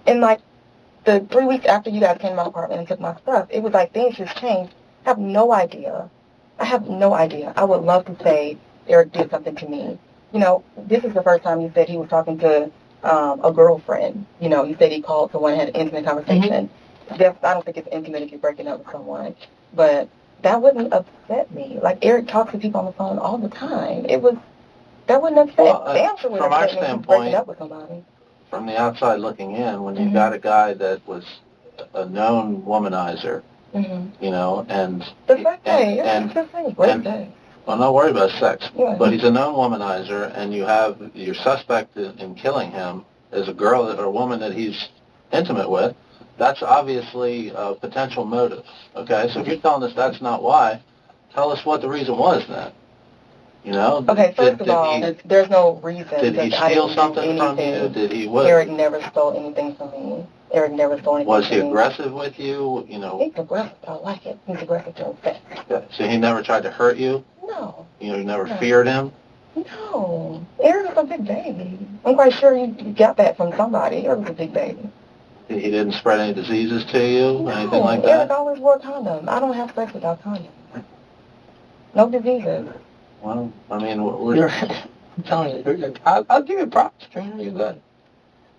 And, like, the 3 weeks after you guys came to my apartment and took my stuff, it was like things just changed. I have no idea. I would love to say Eric did something to me. This is the first time you said he was talking to a girlfriend. You said he called someone and had an intimate conversation. Mm-hmm. I don't think it's intimate if you're breaking up with someone. But that wouldn't upset me. Like, Eric talks to people on the phone all the time. That wouldn't upset. From our standpoint, breaking up with somebody. From the outside looking in, when you've got a guy that was a known womanizer, and the first day, it's the same. Great day. I'm not worried about sex, yeah. But he's a known womanizer, and you have your suspect in killing him is a girl or a woman that he's intimate with. That's obviously a potential motive. Okay, so if you're telling us that's not why, tell us what the reason was then. Okay, first of all, there's no reason. Did he steal something from you? Did he? Eric never stole anything from me. Eric never stole anything Was from he me. aggressive with you? He's aggressive. I like it. He's aggressive to sex. Okay. So he never tried to hurt you? No. You never feared him? No. Eric was a big baby. I'm quite sure you got that from somebody. Eric was a big baby. He didn't spread any diseases to you? No. Anything like that? Eric always wore a condom. I don't have sex without condoms. No diseases. Well, I mean, I'm telling you, I'll give you props, Trina. You're good.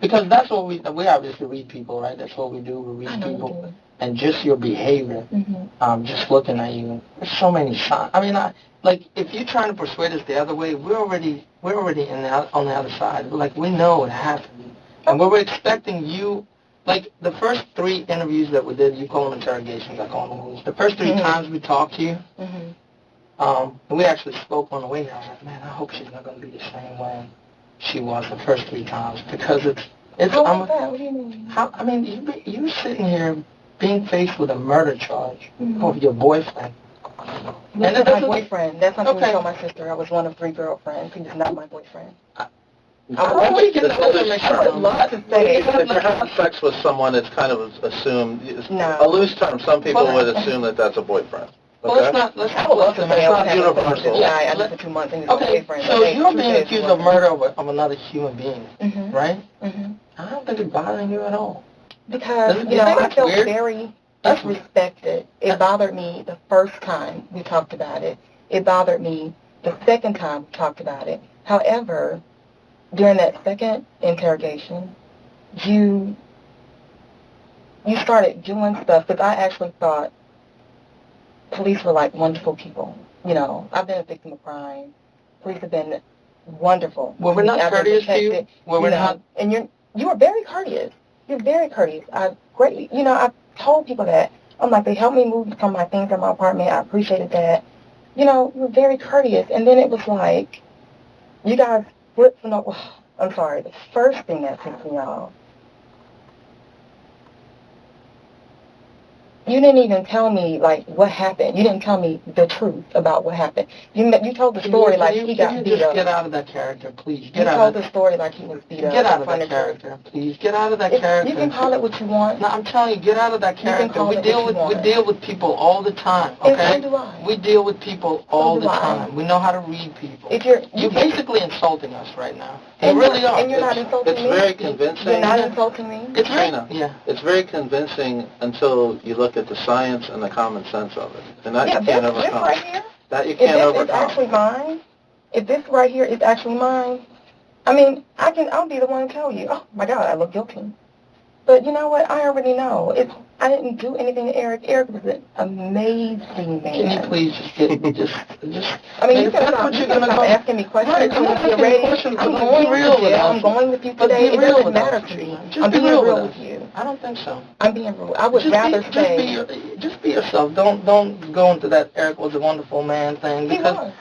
Because that's what we obviously read people, right? That's what we do. We read people. And just your behavior, just looking at you, there's so many signs. I mean, if you're trying to persuade us the other way, we're already on the other side. Like, we know what happened. And we're expecting you like the first 3 interviews that we did, you call them interrogations, I call them interviews. The first 3 times we talked to you, and we actually spoke on the way there. I was like, man, I hope she's not going to be the same way she was the first 3 times, because it's. How was that? What do you mean? I mean, you sitting here being faced with a murder charge of your boyfriend. And that's my boyfriend. That's something I told my sister. I was one of 3 girlfriends. He was not my boyfriend. I would love to say if you're having sex with someone, it's kind of assumed, a loose term, some people would assume that that's a boyfriend. Well, let's not It's not universal. Guy under 2 months and he's Okay, boyfriend. so you're being accused of murder of another human being, right? I don't think it's bothering you at all. Because, I felt very disrespected. It bothered me the first time we talked about it. It bothered me the second time we talked about it. However, during that second interrogation, you started doing stuff because I actually thought police were like wonderful people. I've been a victim of crime. Police have been wonderful. Well, we're not courteous to you. Well, we're not. And you were very courteous. You're very courteous. I told people that. I'm like, they helped me move some of my things in my apartment. I appreciated that. You were very courteous. And then it was like, you guys flipped from I'm sorry. The first thing that pissed me off, you didn't even tell me, like, what happened. You didn't tell me the truth about what happened. You told the story like he got beat up. Get out of that character, please. You told the story like he was beat up. Get out of that character, please. Get out of that character. You can call it what you want. No, I'm telling you, get out of that character. We deal with people all the time, okay? So do I. We deal with people all the time. We know how to read people. You're basically insulting us right now. You really are. And you're not insulting me? It's very convincing. You're not insulting me? It's Trina, yeah. It's very convincing until you look at the science and the common sense of it. And that you can't overcome. This right here? That you can't overcome. If this is actually mine, if this right here is actually mine, I mean, I'll be the one to tell you, oh my God, I look guilty. But you know what? I already know. I didn't do anything to Eric. Eric was an amazing man. Can you please just I mean, you can stop asking me questions. I'm going with you today. It doesn't matter to me. I'm being real with you. I don't think so. I'm being real. I would rather say... Just be yourself. Don't go into that Eric was a wonderful man thing. Because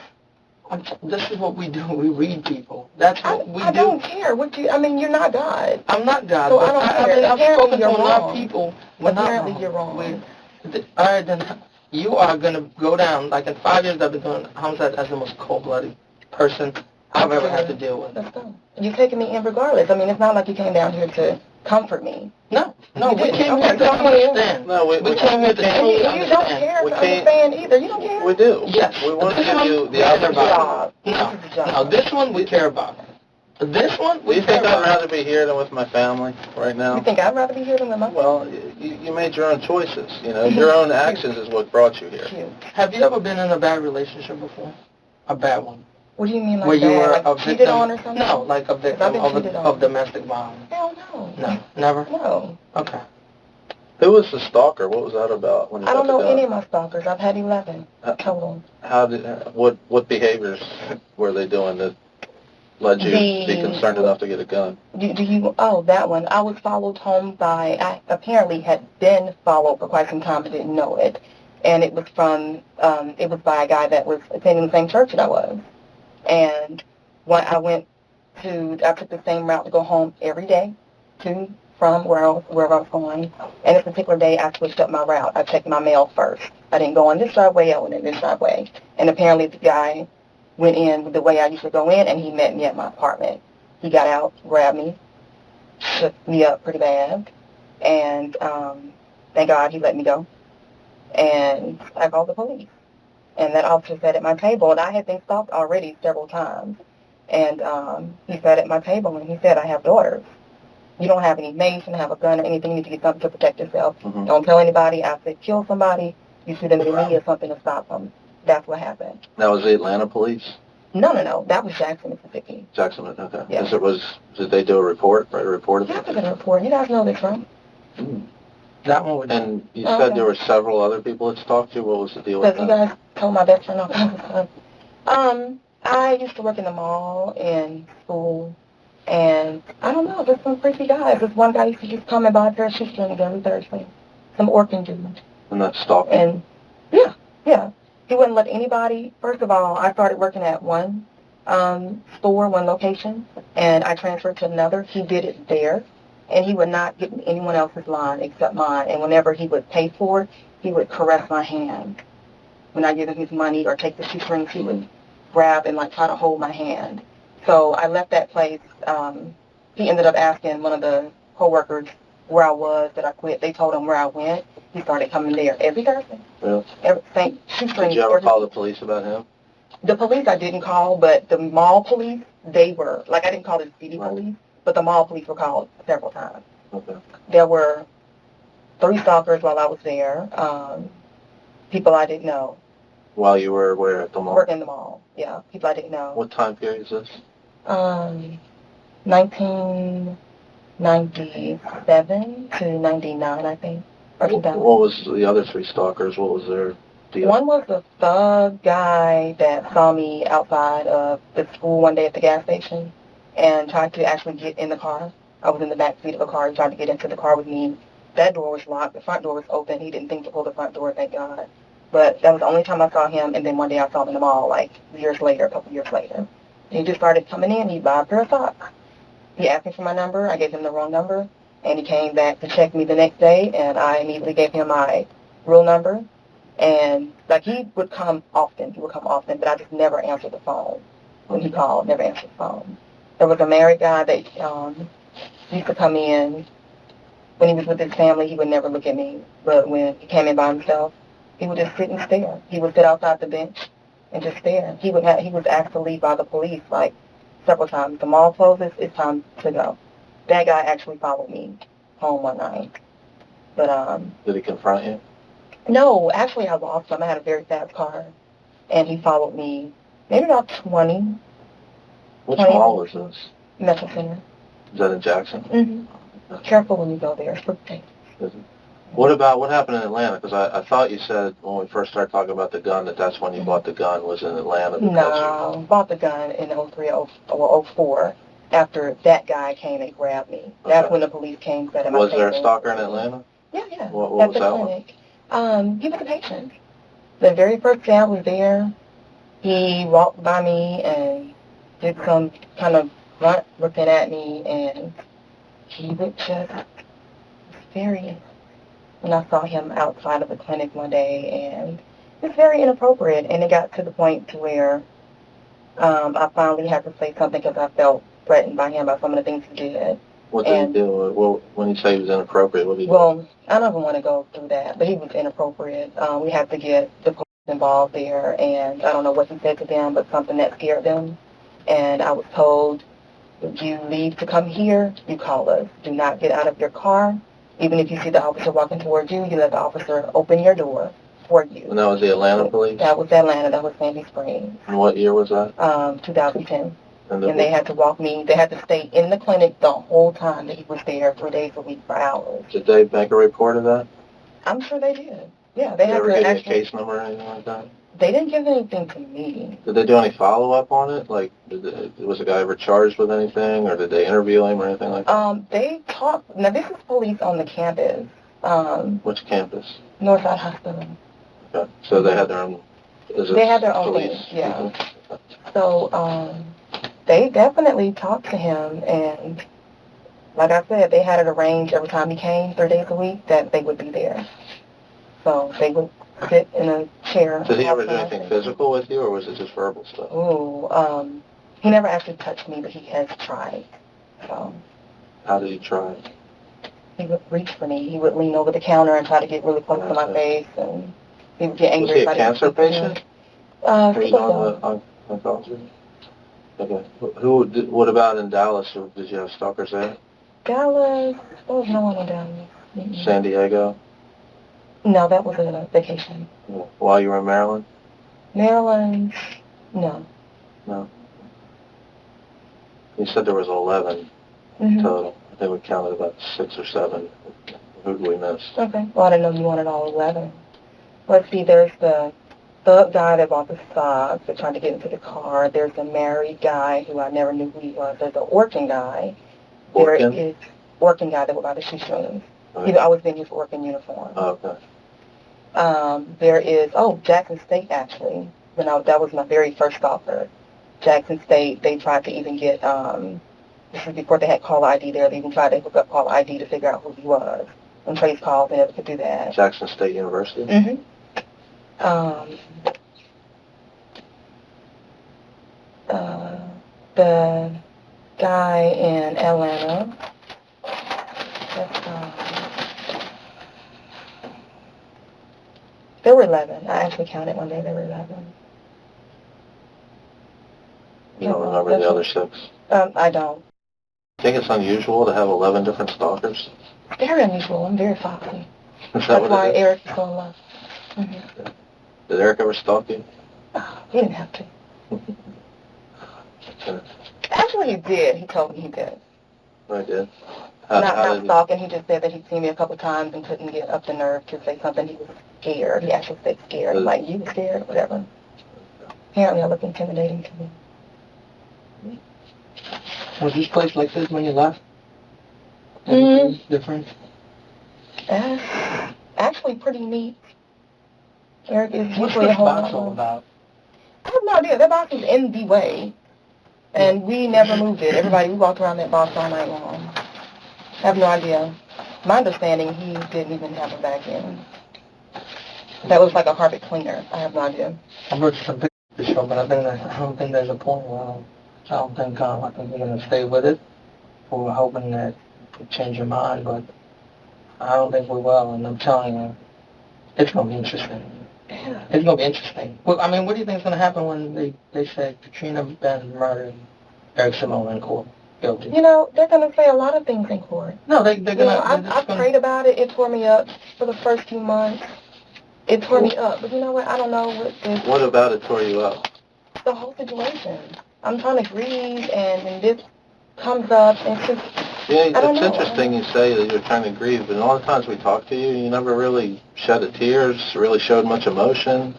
this is what we do. We read people. That's what we do. I don't care. You're not God. I'm not God. So I don't care. I've spoken to a lot of people. Apparently you're wrong. All right, then you are going to go down. Like in 5 years I've been doing homicide as the most cold-blooded person I've ever had to deal with. Let's go. You're taking me in regardless. I mean, it's not like you came down here to comfort me. No, we came here to understand. No, we came here to truly understand. You don't care to understand either. You don't care? We do. Yes. We want to give you the opportunity. No, this one we care about. This one we Do you think I'd rather be here than with my family right now? You think I'd rather be here than with my family? Well, you made your own choices. Your own actions is what brought you here. Have you ever been in a bad relationship before? A bad one? What do you mean, like where you were like a cheated victim, on or something? No, like a victim of domestic violence. Hell no. No, never? No. Okay. Who was the stalker? What was that about? When you I don't know any of my stalkers. I've had 11 total. What behaviors were they doing that led you to be concerned enough to get a gun? That one. I was followed home I apparently had been followed for quite some time but didn't know it. And it was by a guy that was attending the same church that I was. And when I took the same route to go home every day from wherever I was going. And this particular day, I switched up my route. I checked my mail first. I didn't go on this driveway, I went in this driveway. And apparently the guy went in the way I usually go in, and he met me at my apartment. He got out, grabbed me, shook me up pretty bad, and thank God he let me go. And I called the police. And that officer sat at my table, and I had been stalked already several times. And he sat at my table, and he said, I have daughters. You don't have any mace, you don't have a gun or anything. You need to get something to protect yourself. Mm-hmm. Don't tell anybody. I said, kill somebody. You shoot them in me or something to stop them. That's what happened. That was the Atlanta police? No. That was Jackson, Mississippi. Jackson, okay. Yeah. Did they do a report? Write a report? Yeah, I did a report. You guys know this, right? Mm. That one would. And you said there were several other people that talked to you. What was the deal with that? You guys told my best friend all kinds of stuff. I used to work in the mall and school, And I don't know, just some creepy guys. This one guy used to just come and buy a pair of shoestrings every Thursday. Some orphan dude. And that's stalking? And yeah. He wouldn't let anybody. First of all, I started working at one store, one location, and I transferred to another. He did it there, and he would not get in anyone else's line except mine. And whenever he would pay for it, he would caress my hand. When I give him his money or take the shoestrings, he would grab and like try to hold my hand. So I left that place. He ended up asking one of the coworkers where I was, that I quit. They told him where I went. He started coming there every Thursday. Really? Shoestrings. Did you ever call the police about him? The police I didn't call, but the mall police, they were. Like, I didn't call the city police, but the mall police were called several times. Okay. There were 3 stalkers while I was there. People I didn't know. While you were where at the mall? Working in the mall, yeah. People I didn't know. What time period is this? 1997 to 99, I think. What was the other 3 stalkers? What was their deal? One was a thug guy that saw me outside of the school one day at the gas station and tried to actually get in the car. I was in the back seat of a car. He tried to get into the car with me. That door was locked. The front door was open. He didn't think to pull the front door, thank God. But that was the only time I saw him, and then one day I saw him in the mall, like years later, a couple years later. He just started coming in. He'd buy a pair of socks. He asked me for my number. I gave him the wrong number, and he came back to check me the next day, and I immediately gave him my real number. And, like, he would come often, but I just never answered the phone. When he called, never answered the phone. There was a married guy that used to come in. When he was with his family, he would never look at me. But when he came in by himself, he would just sit and stare. He would sit outside the bench and just stare. He was asked to leave by the police, like, several times. The mall closes, it's time to go. That guy actually followed me home one night. But, Did he confront you? no, actually I lost him. I had a very fast car. And he followed me maybe about 20. Which 20 mall was this? Metro Center. Is that in Jackson? Mm-hmm. Careful when you go there. It's pretty dangerous. What happened in Atlanta? Because I thought you said when we first started talking about the gun that's when you bought the gun was in Atlanta. No, bought the gun in 03 or 04 after that guy came and grabbed me. That's when the police came. Was there a stalker in Atlanta? Yeah. What at was the that clinic. He was a patient. The very first day I was there, he walked by me and did some kind of grunt looking at me, and he would just very. When I saw him outside of the clinic one day, and it's very inappropriate. And it got to the point to where I finally had to say something because I felt threatened by him by some of the things he did. What did he do? Well, when you say he was inappropriate, what did he do? Well, I don't even want to go through that, but he was inappropriate. We had to get the police involved there, and I don't know what he said to them, but something that scared them. And I was told, if you leave to come here, you call us. Do not get out of your car. Even if you see the officer walking towards you, you let the officer open your door for you. And that was the Atlanta police? That was Atlanta. That was Sandy Springs. And what year was that? 2010. And they had to walk me. They had to stay in the clinic the whole time that he was there, 3 days a week for hours. Did they make a report of that? I'm sure they did. Yeah, they did had they ever to give actually. You a case number or anything like that? They didn't give anything to me. Did they do any follow-up on it? Like, was the guy ever charged with anything, or did they interview him or anything like that? They talked. Now, this is police on the campus. Which campus? Northside Hospital. Okay. So they had their own. They had their own police. thing, yeah. So they definitely talked to him, and like I said, they had it arranged every time he came, 3 days a week, that they would be there. So they would sit in a chair. Did he ever do anything physical with you, or was it just verbal stuff? Ooh, he never actually touched me, but he has tried. So. How did he try? He would reach for me. He would lean over the counter and try to get really close to my face, and he would get angry. Was he a cancer patient? So. Oncology? Okay. What about in Dallas? Did you have stalkers there? Dallas? There was no one in Dallas. Mm-hmm. San Diego? No, that was a vacation. While you were in Maryland? Maryland? No. No. You said there was 11 total. I think we counted about 6 or 7. Who did we miss? Okay. Well, I didn't know you wanted all 11. Let's see, there's the the guy that bought the socks that tried to get into the car. There's a married guy who I never knew who he was. There's an Orkin guy. Orkin? There is Orkin guy that would buy the shoestrings. Okay. He's always been his Orkin uniform. Oh, okay. There is, Jackson State, actually. That was my very first stalker. Jackson State, they tried to even get, this was before they had call ID there, they even tried to hook up call ID to figure out who he was. And trace calls, they never could do that. Jackson State University? Mm-hmm. The guy in Atlanta, there were 11. I actually counted one day, there were 11. You don't remember the other 6? I don't. Think it's unusual to have 11 different stalkers? Very unusual. I'm very foxy. Is that That's what why it is? Eric is so in love. Mm-hmm. Did Eric ever stalk you? Oh, he didn't have to. Actually, he did. He told me he did. I did. Not stalking. He just said that he'd seen me a couple times and couldn't get up the nerve to say something. He was scared. He actually said scared. Like, you were scared, whatever. Apparently, I look intimidating to me. Was this place like this when you left? Different? Actually, pretty neat. Eric is What's usually this a whole box lot all more. about? I have no idea. That box was in the way. And we never moved it. We walked around that box all night long. I have no idea. My understanding, he didn't even have a vacuum. That was like a carpet cleaner. I have no idea. I've heard some pictures show, but I don't think there's a point where I think we're going to stay with it. We're hoping that you change your mind, but I don't think we will, and I'm telling you, it's going to be interesting. Yeah. It's going to be interesting. Well, I mean, what do you think is going to happen when they say Katrina Ben murdered Eric Samoa in court? Guilty. You know, they're going to say a lot of things in court. No, they're going to... I prayed about it. It tore me up for the first few months. It tore me up. But you know what? I don't know what this... What about it tore you up? The whole situation. I'm trying to grieve, and this comes up, and it's just... Yeah, it's interesting you say that you're trying to grieve, but all the times we talked to you, you never really shed a tear, really showed much emotion,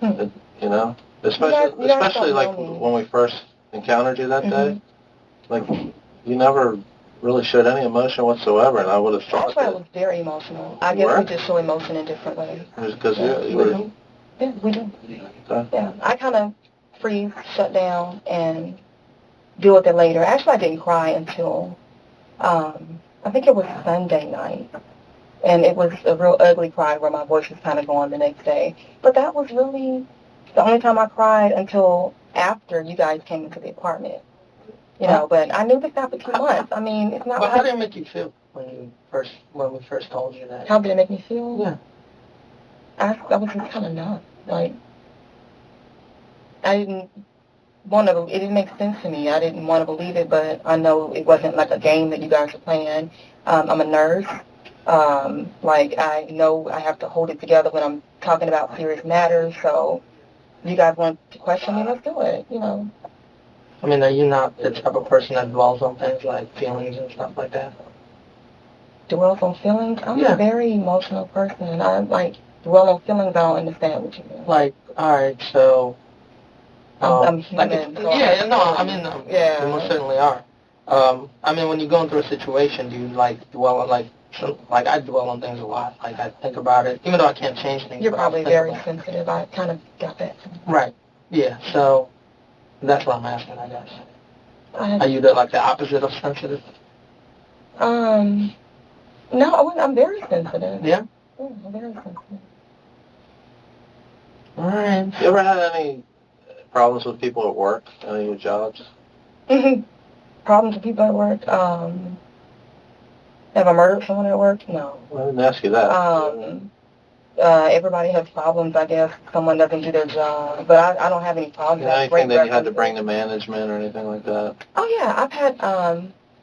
you know? Especially like when we first encountered you that day. Like, you never really showed any emotion whatsoever, and I would have thought that... I was very emotional. I guess we just show emotion in different ways. Because you were... Yeah, we do. Okay. Yeah, I kind of freeze, shut down, and deal with it later. Actually, I didn't cry until... I think it was Sunday night, and it was a real ugly cry where my voice was kind of gone the next day. But that was really the only time I cried until after you guys came into the apartment. You know, but I knew this now for 2 months. I mean, it's not... But how did it make you feel when we first told you that? How did it make me feel? Yeah. I was just kind of numb. Like, I didn't want to... It didn't make sense to me. I didn't want to believe it, but I know it wasn't like a game that you guys were playing. I'm a nurse. Like, I know I have to hold it together when I'm talking about serious matters, so you guys want to question me, let's do it, you know. I mean, are you not the type of person that dwells on things like feelings and stuff like that? Dwells on feelings? I'm a very emotional person. I, dwell on feelings, I don't understand what you mean. Like, all right, so... I'm human. You most certainly are. I mean, when you're going through a situation, do you, dwell on, I dwell on things a lot. Like, I think about it, even though I can't change things. You're probably very sensitive. I kind of got that. Right. Yeah, so... That's what I'm asking, I guess. Are you the opposite of sensitive? No, I'm very sensitive. Yeah? Yeah, I'm very sensitive. All right. You ever had any problems with people at work, any of your jobs? Problems with people at work? Have I murdered someone at work? No. Well, I didn't ask you that. Everybody has problems, I guess. Someone doesn't do their job. But I don't have any problems. Anything that you had to bring to management or anything like that? Oh, yeah. I've had,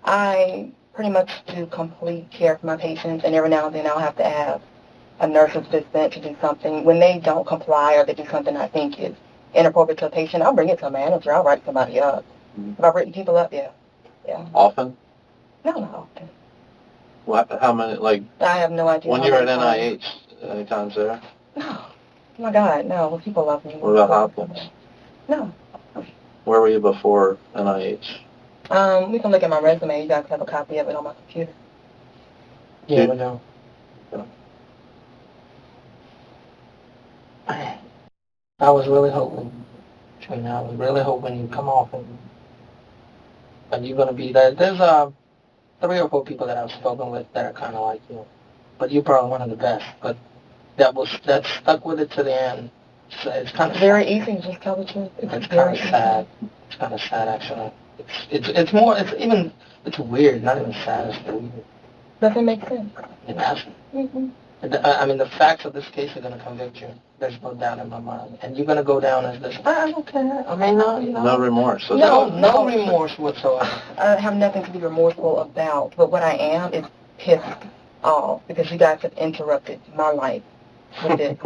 I pretty much do complete care for my patients, and every now and then I'll have to have a nurse assistant to do something. When they don't comply or they do something I think is inappropriate to a patient, I'll bring it to a manager. I'll write somebody up. Mm-hmm. Have I written people up? Yeah. Yeah. Often? No, not often. How many, I have no idea. when you were at NIH, any times there? No. Oh my God, no. People love me. What about Hopkins? No. Where were you before NIH? We can look at my resume. You guys have a copy of it on my computer. Yeah, we do. I was really hoping, Trina, I was really hoping you'd come off and you're going to be there. There's 3 or 4 people that I've spoken with that are kind of like you, but you're probably one of the best. But that stuck with it to the end. So it's kind of very easy. Just tell the truth. It's kind of sad. It's kind of sad, actually. It's weird. Not even sad. It's weird. Doesn't make sense. It doesn't. Mm-hmm. I mean, the facts of this case are going to convict you. There's no doubt in my mind. And you're going to go down as this, I don't care. I mean, No remorse. No remorse whatsoever. I have nothing to be remorseful about, but what I am is pissed off because you guys have interrupted my life with it.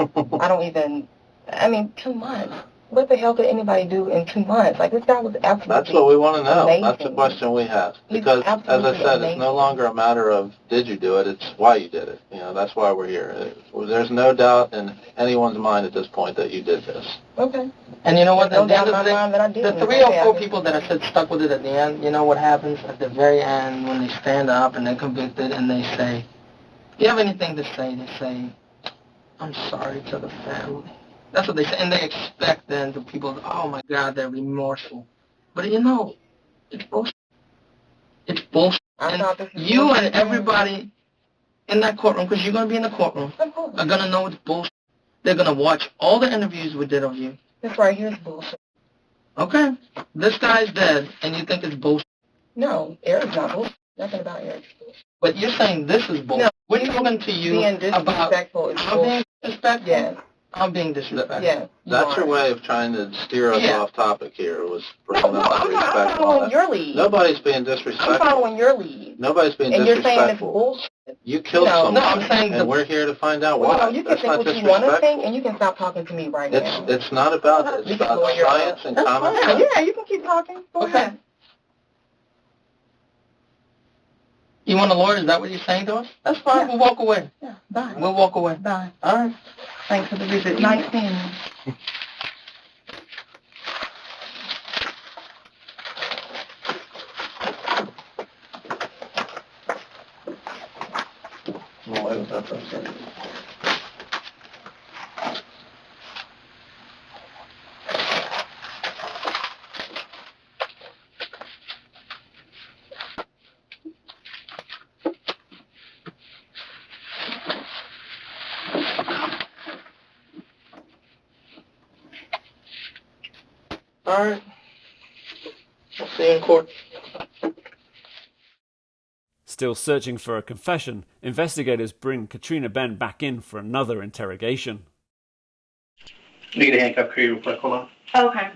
I mean, 2 months. What the hell could anybody do in 2 months? Like, this guy was absolutely That's what we want to know. amazing. That's the question we have. Because, as I said, it's no longer a matter of did you do it, it's why you did it. That's why we're here. There's no doubt in anyone's mind at this point that you did this. Okay. And you know what? No doubt in my mind that I did. The 3 or 4 people that I said stuck with it at the end, you know what happens at the very end when they stand up and they're convicted and they say, you have anything to say? They say, I'm sorry to the family. That's what they say. And they expect then the people, oh my God, they're remorseful. But it's bullshit. It's bullshit. And you and everybody in that courtroom, because you're going to be in the courtroom, are going to know it's bullshit. They're going to watch all the interviews we did of you. This right here is bullshit. Okay. This guy's dead, and you think it's bullshit. No, Eric's not bullshit. Nothing about Eric. But you're saying this is bullshit. No, we're talking to you being disrespectful about... is I'm being disrespectful? Yes. I'm being disrespectful. Yeah. That's your way of trying to steer us off topic here, was bringing up the respect. I'm following your lead. Nobody's being disrespectful. I'm following your lead. Nobody's being and disrespectful. And you're saying it's bullshit. You killed someone, no, I'm saying and we're here to find out why. No, you can think what you want to think, and you can stop talking to me right now. It's not about that. It's about science and common sense. Yeah, you can keep talking. Go ahead. You want a lawyer? Is that what you're saying to us? That's fine. Yeah. We'll walk away. Yeah, bye. We'll walk away. Bye. All right. Thanks for the visit. Nice seeing you. All right. We'll see you in court. Still searching for a confession, investigators bring Katrina Ben back in for another interrogation. Need a handcuff for you real quick, hold on. Okay.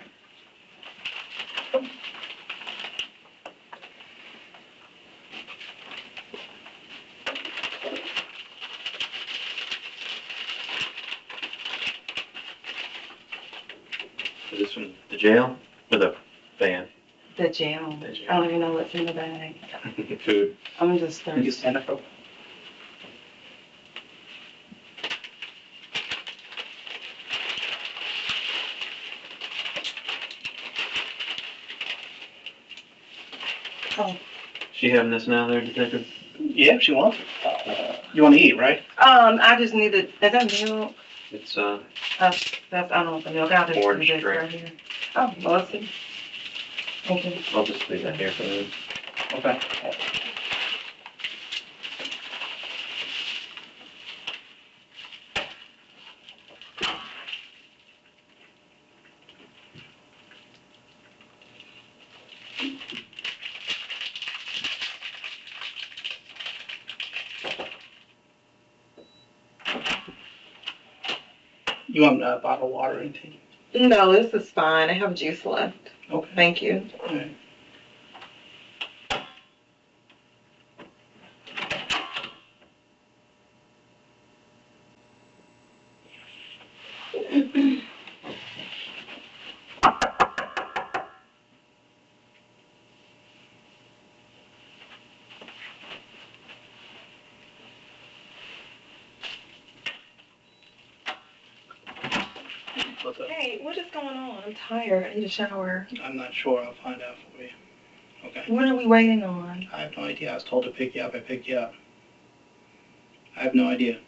Is this from the jail or the van? The jail. I don't even know what's in the bag. Food. I'm just Can you thirsty. stand up, bro? Oh. She having this now there, detective? Yeah, if she wants it. You want to eat, right? I just need is that milk? It's, That's, I don't know what the milk. I'll just Orange do this drink. right here. Oh, well, let's see. Thank you. I'll just leave that here for the... Okay. You want a bottle of water and tea? No, this is fine. I have juice left. Okay. Thank you. All right. What's up? Hey, what is going on? I'm tired. I need a shower. I'm not sure. I'll find out for you. Okay? What are we waiting on? I have no idea. I was told to pick you up. I picked you up. I have no idea.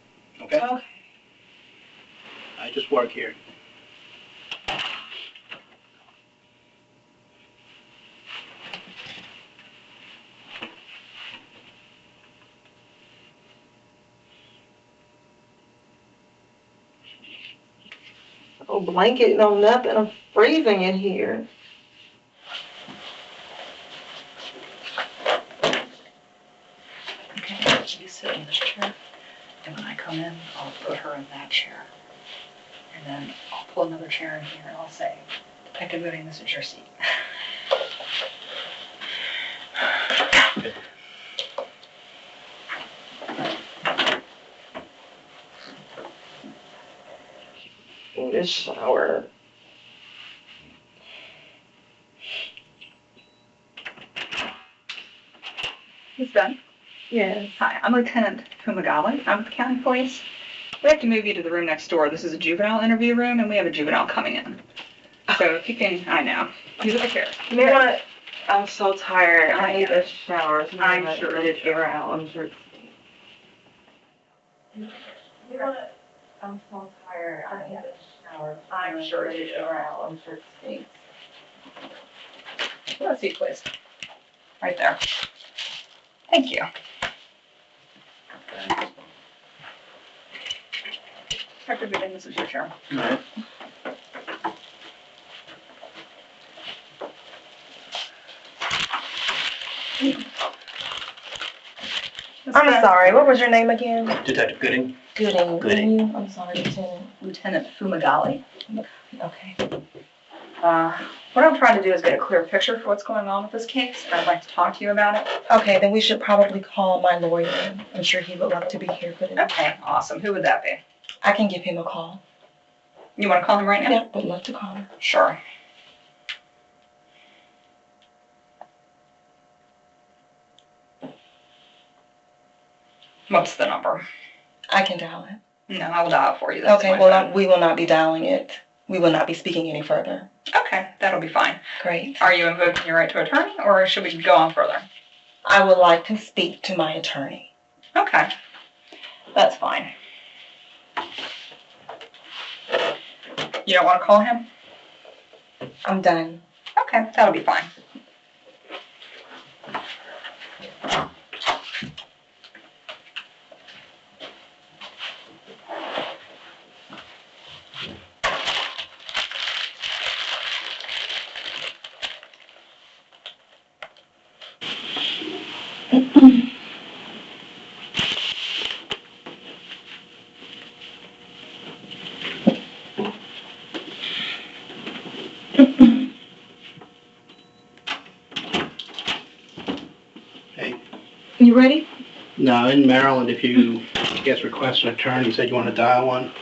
Okay? Okay. I just work here. No blanket, no nothing. I'm freezing in here. Okay, you sit in this chair, and when I come in, I'll put her in that chair. And then I'll pull another chair in here and I'll say, Detective Gooding, this is your seat. Need a shower. It's done. Yes. Hi, I'm Lieutenant Fumagalli. I'm with the county police. We have to move you to the room next door. This is a juvenile interview room, and we have a juvenile coming in. So if you can, I know. Use a chair. You know what? I'm so tired. I need know. a shower. I'm sure Let it air out. I'm sure. You know what? I'm so tired. I need a shower. I'm sure Let you it do. air out. I'm sure it stinks. Let's see, please. Right there. Thank you. Detective Gooding, this is your chair. All right. I'm sorry. What was your name again? Detective Gooding. Gooding. Gooding. And you? I'm sorry, Lieutenant. Lieutenant Fumagalli. Okay. What I'm trying to do is get a clear picture for what's going on with this case, and I'd like to talk to you about it. Okay, then we should probably call my lawyer. I'm sure he would love to be here for this. Okay, awesome. Who would that be? I can give him a call. You want to call him right now? Yeah, would love to call him. Sure. What's the number? I can dial it. No, I will dial it for you. That's Okay, my well, phone. we will not be dialing it. We will not be speaking any further. Okay, that'll be fine. Great. Are you invoking your right to attorney, or should we go on further? I would like to speak to my attorney. Okay, that's fine. You don't want to call him? I'm done. Okay, that'll be fine. Hey. You ready? No, in Maryland, if you, I guess, request an attorney, said you want to dial one,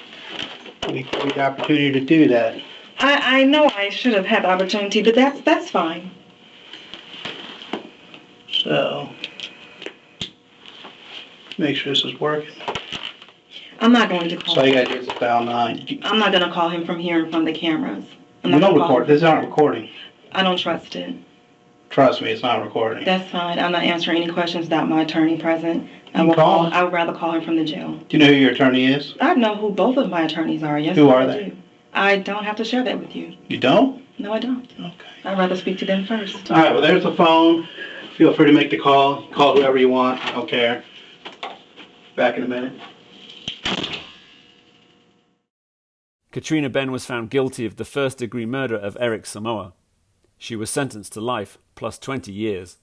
we give you the opportunity to do that. I know I should have had the opportunity, but that's fine. So, make sure this is working. I'm not going to call So all you him. gotta do is dial 9. I'm not going to call him from here in front of the cameras. I'm We not don't gonna call record, him. this is not recording. I don't trust it. Trust me, it's not recording. That's fine. I'm not answering any questions without my attorney present. You can call him. I would rather call him from the jail. Do you know who your attorney is? I know who both of my attorneys are. Yes, Who are I they? do. I don't have to share that with you. You don't? No, I don't. Okay. I'd rather speak to them first. All right, well, there's the phone. Feel free to make the call. Call whoever you want. I don't care. Back in a minute. Katrina Ben was found guilty of the first-degree murder of Eric Samoa. She was sentenced to life, plus 20 years.